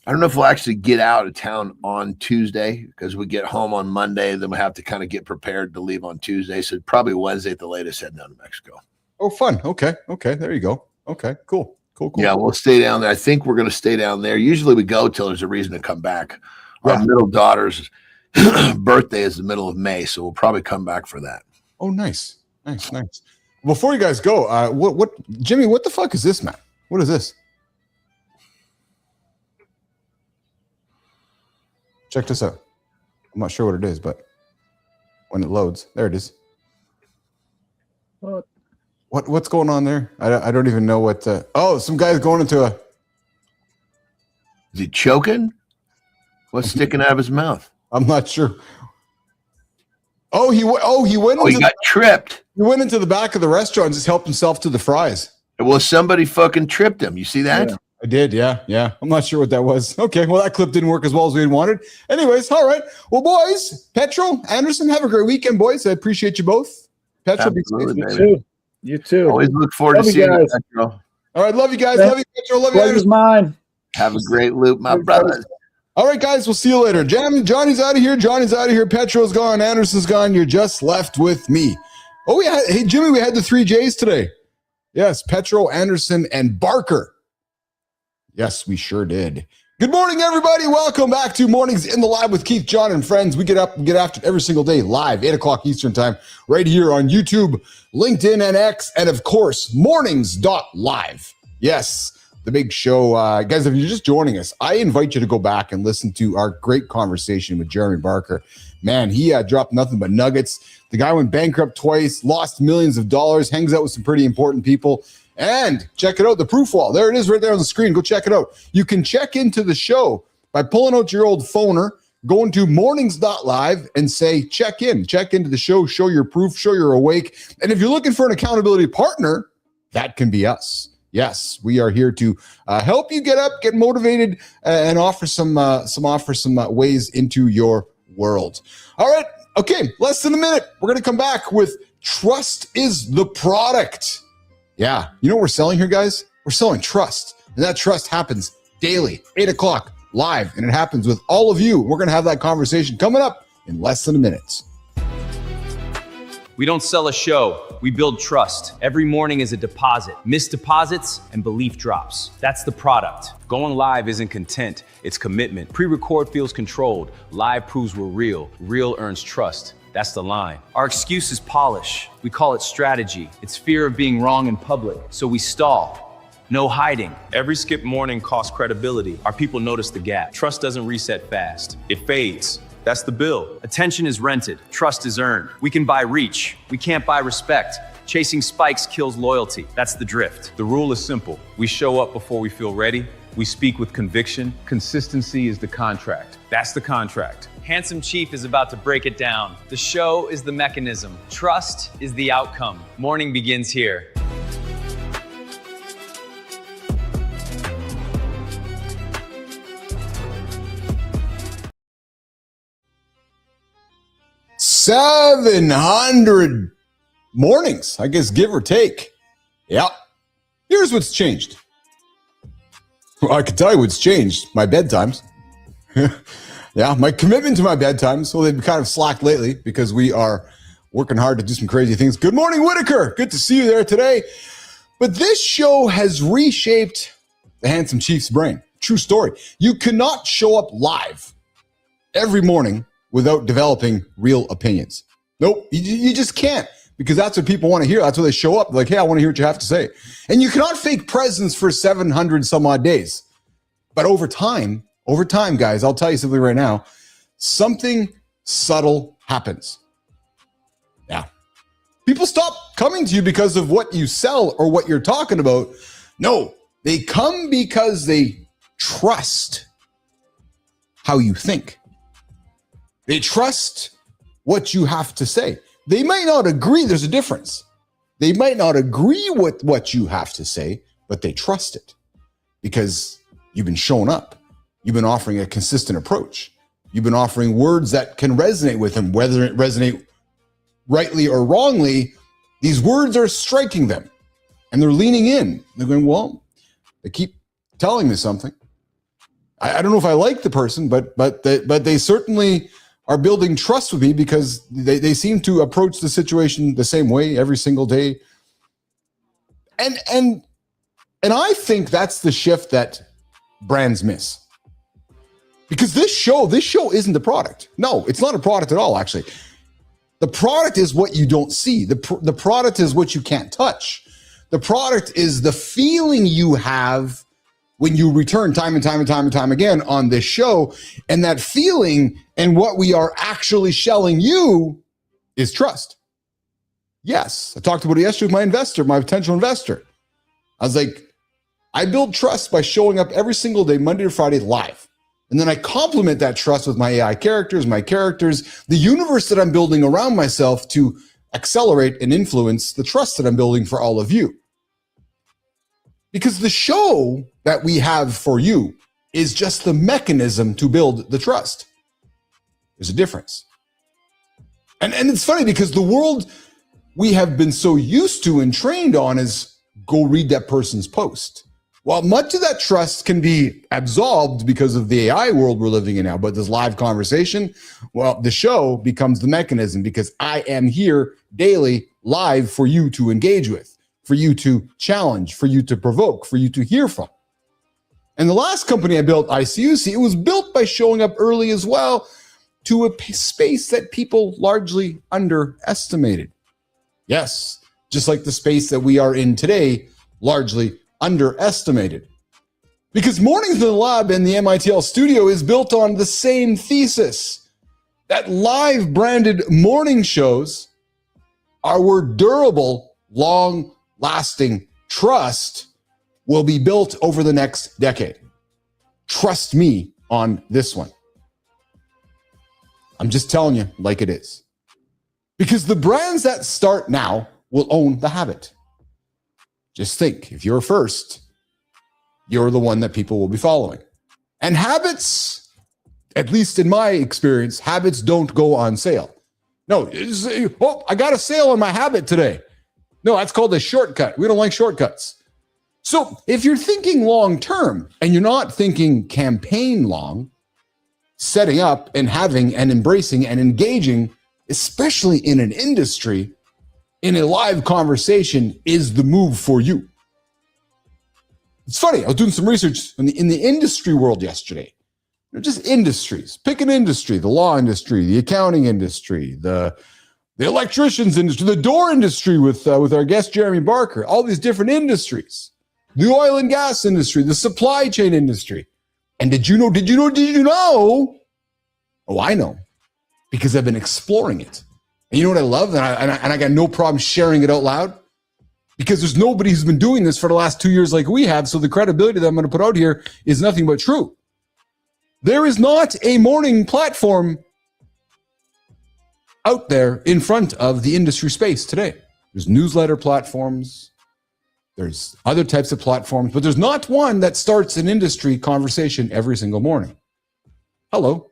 I don't know if we'll actually get out of town on Tuesday because we get home on Monday. Then we have to kind of get prepared to leave on Tuesday. So probably Wednesday at the latest, heading down to Mexico. Oh, fun. Okay. There you go. Okay, cool. Yeah, we'll stay down there. I think we're going to stay down there. Usually we go till there's a reason to come back. Our middle daughter's birthday is the middle of May, so we'll probably come back for that. Oh, nice. Before you guys go, what Jimmy, what the fuck is this, man? What is this? Check this out. I'm not sure what it is, but when it loads, there it is. What's going on there? I don't even know what. Some guy's going into a. Is he choking? What's sticking out of his mouth? I'm not sure. He got tripped. He went into the back of the restaurant and just helped himself to the fries. Well, somebody fucking tripped him. You see that? Yeah, I did. Yeah. I'm not sure what that was. Okay. Well, that clip didn't work as well as we had wanted. Anyways, all right. Well, boys, Petro, Anderson, have a great weekend, boys. I appreciate you both. Petro, be safe. You too. Always look forward to seeing you, Petro. All right. Love you guys. Love you, Petro. Love you. Pleasure's mine. Have a great loop, my brothers. All right, guys. We'll see you later. Johnny's out of here. Petro's gone. Anderson's gone. You're just left with me. Hey, Jimmy, we had the 3 J's today. Yes, Petro, Anderson, and Barker. Yes, we sure did. Good morning, everybody. Welcome back to Mornings in the Lab with Keith, John, and friends. We get after it every single day live, 8 o'clock Eastern time, right here on YouTube, LinkedIn, and X, and of course, mornings.live. Yes, the big show. Guys, if you're just joining us, I invite you to go back and listen to our great conversation with Jeremy Barker. Man, he dropped nothing but nuggets. The guy went bankrupt twice, lost millions of dollars, hangs out with some pretty important people. And check it out, the proof wall. There it is right there on the screen. Go check it out. You can check into the show by pulling out your old phoner, going to mornings.live and say, check into the show, show your proof, show you're awake. And if you're looking for an accountability partner, that can be us. Yes, we are here to help you get up, get motivated, and offer some ways into your world. All right. Okay. Less than a minute. We're going to come back with trust is the product. Yeah. You know what we're selling here, guys? We're selling trust. And that trust happens daily, 8 o'clock live. And it happens with all of you. We're going to have that conversation coming up in less than a minute. We don't sell a show, we build trust. Every morning is a deposit. Missed deposits and belief drops. That's the product. Going live isn't content, it's commitment. Pre-record feels controlled. Live proves we're real. Real earns trust. That's the line. Our excuse is polish. We call it strategy. It's fear of being wrong in public. So we stall. No hiding. Every skipped morning costs credibility. Our people notice the gap. Trust doesn't reset fast. It fades. That's the bill. Attention is rented. Trust is earned. We can buy reach. We can't buy respect. Chasing spikes kills loyalty. That's the drift. The rule is simple. We show up before we feel ready. We speak with conviction. Consistency is the contract. That's the contract. Handsome Chief is about to break it down. The show is the mechanism. Trust is the outcome. Morning begins here. $700 mornings, I guess, give or take. Yep. Here's what's changed. Well, I can tell you what's changed. My bedtimes. Yeah, my commitment to my bedtimes. Well, they've kind of slacked lately because we are working hard to do some crazy things. Good morning, Whitaker. Good to see you there today. But this show has reshaped the Handsome Chief's brain. True story. You cannot show up live every morning without developing real opinions. Nope, you just can't, because that's what people want to hear. That's why they show up. Like, hey, I want to hear what you have to say. And you cannot fake presence for 700 some odd days. But over time, guys, I'll tell you something right now, something subtle happens. Yeah. People stop coming to you because of what you sell or what you're talking about. No, they come because they trust how you think. They trust what you have to say. They might not agree. There's a difference. They might not agree with what you have to say, but they trust it because you've been showing up. You've been offering a consistent approach. You've been offering words that can resonate with them, whether it resonate rightly or wrongly. These words are striking them and they're leaning in. They're going, well, they keep telling me something. I don't know if I like the person, but they certainly are building trust with me because they seem to approach the situation the same way every single day. And I think that's the shift that brands miss. Because this show isn't the product. No, it's not a product at all, actually. The product is what you don't see. The product is what you can't touch. The product is the feeling you have when you return time and time again on this show. And that feeling and what we are actually selling you is trust. Yes, I talked about it yesterday with my investor, my potential investor. I was like, I build trust by showing up every single day, Monday to Friday, live. And then I complement that trust with my AI characters, the universe that I'm building around myself to accelerate and influence the trust that I'm building for all of you. Because the show that we have for you is just the mechanism to build the trust. There's a difference. And it's funny because the world we have been so used to and trained on is go read that person's post. While much of that trust can be absolved because of the AI world we're living in now, but this live conversation, well, the show becomes the mechanism because I am here daily live for you to engage with, for you to challenge, for you to provoke, for you to hear from. And the last company I built, ICUC, it was built by showing up early as well to a space that people largely underestimated. Yes, just like the space that we are in today, largely underestimated. Because Mornings in the Lab and the MITL studio is built on the same thesis that live branded morning shows are where durable, long-lasting trust will be built over the next decade. Trust me on this one. I'm just telling you like it is. Because the brands that start now will own the habit. Just think, if you're first, you're the one that people will be following. And habits, at least in my experience, habits don't go on sale. No, I got a sale on my habit today. No, that's called a shortcut. We don't like shortcuts. So if you're thinking long-term and you're not thinking campaign long, setting up and having and embracing and engaging, especially in an industry, in a live conversation is the move for you. It's funny, I was doing some research in the industry world yesterday. Just industries. Pick an industry, the law industry, the accounting industry, the electricians industry, the door industry with our guest Jeremy Barker, all these different industries. The oil and gas industry, the supply chain industry. And did you know? Oh, I know. Because I've been exploring it. And you know what I love? And I got no problem sharing it out loud because there's nobody who's been doing this for the last 2 years like we have. So the credibility that I'm going to put out here is nothing but true. There is not a morning platform out there in front of the industry space today. There's newsletter platforms. There's other types of platforms, but there's not one that starts an industry conversation every single morning. Hello,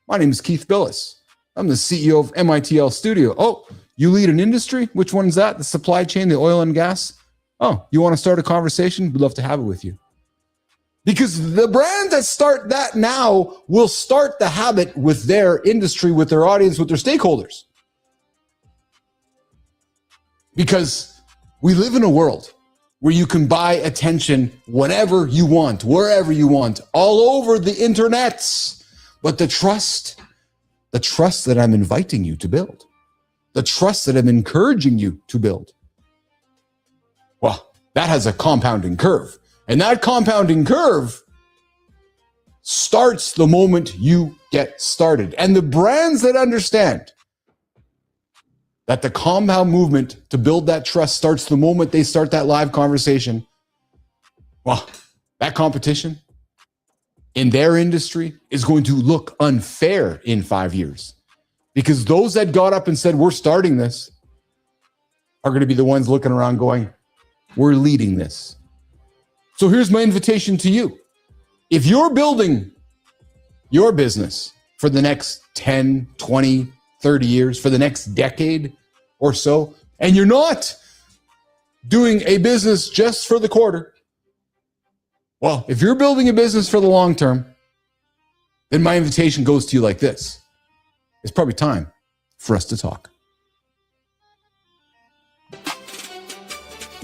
my name is Keith Billis. I'm the CEO of MITL Studio. Oh, you lead an industry? Which one is that? The supply chain, the oil and gas? Oh, you want to start a conversation? We'd love to have it with you. Because the brands that start that now will start the habit with their industry, with their audience, with their stakeholders. Because we live in a world where you can buy attention whenever you want, wherever you want, all over the internets. But the trust that I'm inviting you to build, the trust that I'm encouraging you to build, well, that has a compounding curve. And that compounding curve starts the moment you get started. And the brands that understand that the compound movement to build that trust starts the moment they start that live conversation, well, that competition in their industry is going to look unfair in 5 years because those that got up and said, we're starting this are going to be the ones looking around going, we're leading this. So here's my invitation to you. If you're building your business for the next 10, 20, 30 years, for the next decade or so, and you're not doing a business just for the quarter, Well, if you're building a business for the long term, then my invitation goes to you like this. It's probably time for us to talk.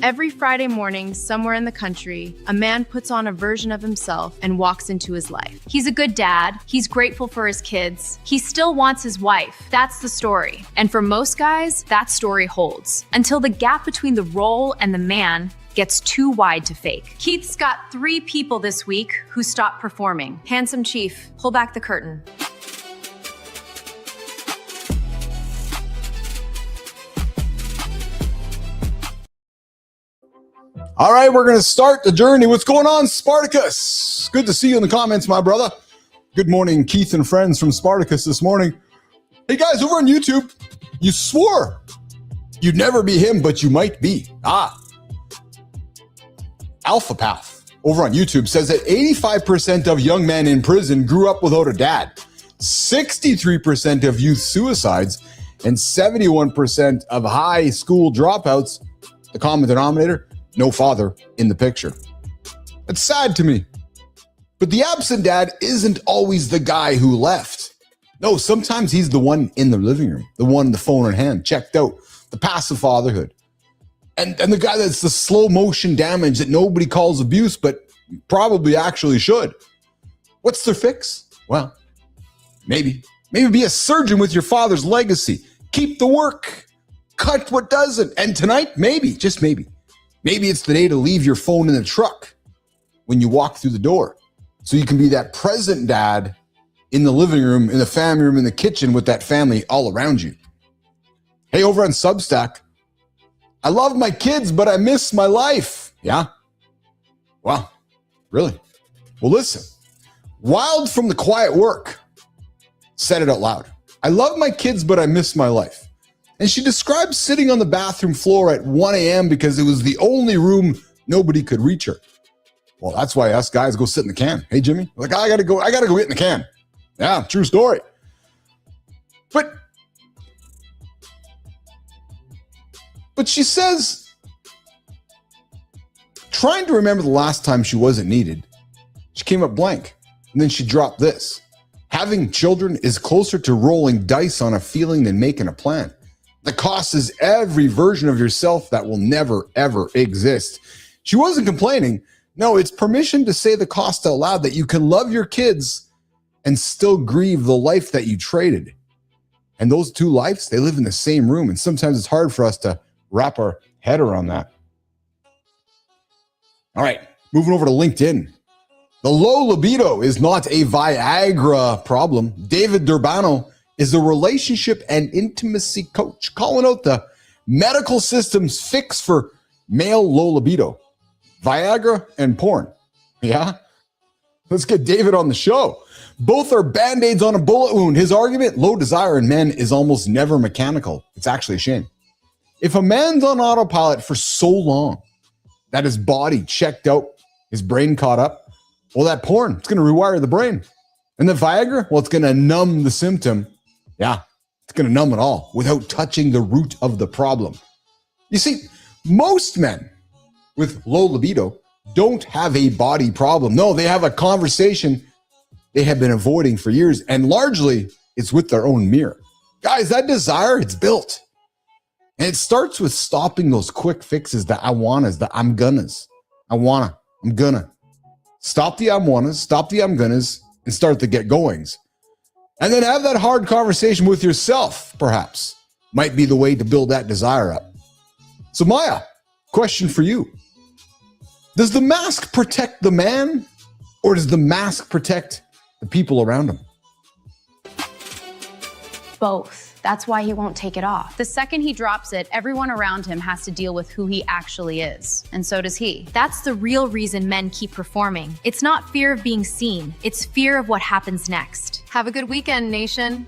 Every Friday morning, somewhere in the country, a man puts on a version of himself and walks into his life. He's a good dad. He's grateful for his kids. He still wants his wife. That's the story. And for most guys, that story holds until the gap between the role and the man gets too wide to fake. Keith's got 3 people this week who stopped performing. Handsome Chief, pull back the curtain. All right, we're going to start the journey. What's going on, Spartacus? Good to see you in the comments, my brother. Good morning, Keith and friends from Spartacus this morning. Hey, guys, over on YouTube, you swore you'd never be him, but you might be. Alpha Path over on YouTube says that 85% of young men in prison grew up without a dad, 63% of youth suicides, and 71% of high school dropouts, the common denominator, no father in the picture. It's sad to me. But the absent dad isn't always the guy who left. No, sometimes he's the one in the living room, the one, the phone in hand, checked out, the passive fatherhood. And the guy that's the slow motion damage that nobody calls abuse, but probably actually should. What's their fix? Well, maybe be a surgeon with your father's legacy. Keep the work. Cut what doesn't. And tonight, maybe, just maybe it's the day to leave your phone in the truck when you walk through the door. So you can be that present dad in the living room, in the family room, in the kitchen with that family all around you. Hey, over on Substack, I love my kids, but I miss my life. Yeah? Wow. Really? Well, listen. Wild from the Quiet Work said it out loud. I love my kids, but I miss my life. And she describes sitting on the bathroom floor at 1 a.m. because it was the only room nobody could reach her. Well, that's why us guys go sit in the can. Hey, Jimmy, like, I gotta go get in the can. Yeah, true story. But she says, trying to remember the last time she wasn't needed, she came up blank. And then she dropped this. Having children is closer to rolling dice on a feeling than making a plan. The cost is every version of yourself that will never, ever exist. She wasn't complaining. No, it's permission to say the cost out loud, that you can love your kids and still grieve the life that you traded. And those two lives, they live in the same room. And sometimes it's hard for us to wrap our head around that. All right, moving over to LinkedIn. The low libido is not a Viagra problem. David Durbano is a relationship and intimacy coach, calling out the medical system's fix for male low libido: Viagra and porn. Yeah? Let's get David on the show. Both are band-aids on a bullet wound. His argument: low desire in men is almost never mechanical. It's actually a shame. If a man's on autopilot for so long that his body checked out, his brain caught up, well, that porn, it's going to rewire the brain. And the Viagra, well, it's going to numb the symptom. Yeah, it's going to numb it all without touching the root of the problem. You see, most men with low libido don't have a body problem. No, they have a conversation they have been avoiding for years, and largely it's with their own mirror. Guys, that desire, it's built. And it starts with stopping those quick fixes, the I wannas, the I'm gonnas. I wanna, I'm gonna. Stop the I'm wannas, stop the I'm gonnas, and start the get goings. And then have that hard conversation with yourself, perhaps. Might be the way to build that desire up. So Maya, question for you. Does the mask protect the man, or does the mask protect the people around him? Both. That's why he won't take it off. The second he drops it, everyone around him has to deal with who he actually is. And so does he. That's the real reason men keep performing. It's not fear of being seen. It's fear of what happens next. Have a good weekend, nation.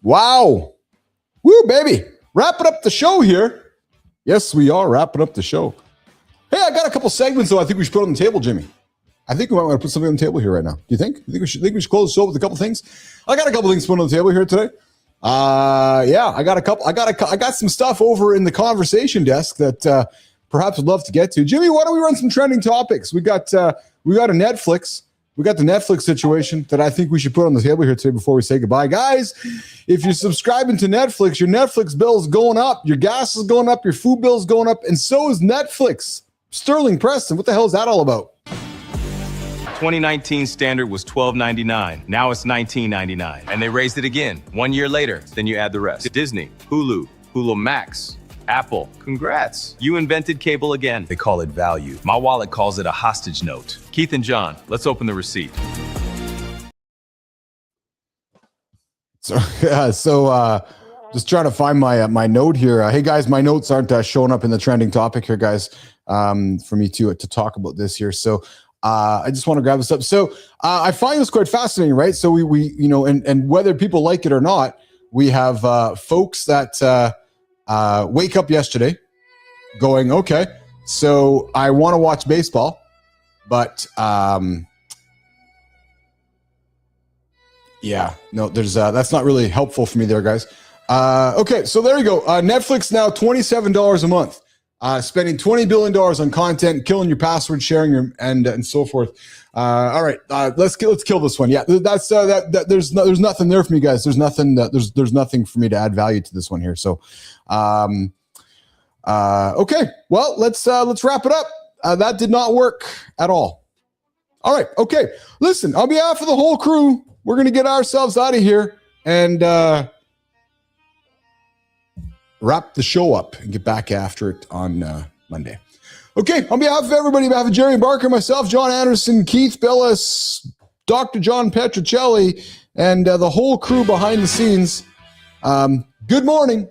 Wow. Woo, baby. Wrapping up the show here. Yes, we are wrapping up the show. Hey, I got a couple segments, though, I think we should put on the table, Jimmy. I think we might want to put something on the table here right now. Do you think? You think we should close the show with a couple things? I got a couple things to put on the table here today. Yeah, I got some stuff over in the conversation desk that perhaps would love to get to. Jimmy, why don't we run some trending topics? We got a Netflix. We got the Netflix situation that I think we should put on the table here today before we say goodbye. Guys, if you're subscribing to Netflix, your Netflix bill is going up, your gas is going up, your food bill is going up, and so is Netflix. Sterling Preston, what the hell is that all about? 2019 standard was $12.99. Now it's $19.99. And they raised it again 1 year later. Then you add the rest. Disney, Hulu, Hulu Max, Apple. Congrats. You invented cable again. They call it value. My wallet calls it a hostage note. Keith and John, let's open the receipt. So just trying to find my note here. Hey guys, my notes aren't showing up in the trending topic here, guys, for me to talk about this here. So I just want to grab this up. So I find this quite fascinating, right? So we and whether people like it or not, we have folks that wake up yesterday going, okay, so I want to watch baseball, but yeah, no, there's that's not really helpful for me there, guys. Okay, so there you go. Netflix now $27 a month. Spending $20 billion on content, killing your password sharing your, and so forth. All right, let's kill this one. Yeah, that's there's nothing there for me, guys. There's nothing for me to add value to this one here. So, okay, well let's wrap it up. That did not work at all. All right, okay. Listen, on behalf of the whole crew, we're gonna get ourselves out of here and wrap the show up and get back after it on Monday. Okay, on behalf of everybody, on behalf of Jeremy Barker, myself, John Anderson, Keith Billis, Dr. John Petrocelli, and the whole crew behind the scenes, good morning,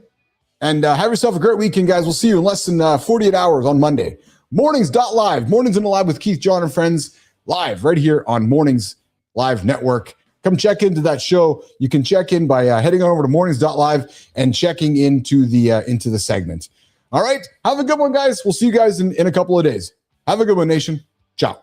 and have yourself a great weekend, guys. We'll see you in less than 48 hours on Monday. Mornings.live, Mornings in the Live with Keith, John, and friends, live right here on Mornings Live Network. Come check into that show. You can check in by heading on over to mornings.live and checking into the segment. All right. Have a good one, guys. We'll see you guys in a couple of days. Have a good one, nation. Ciao.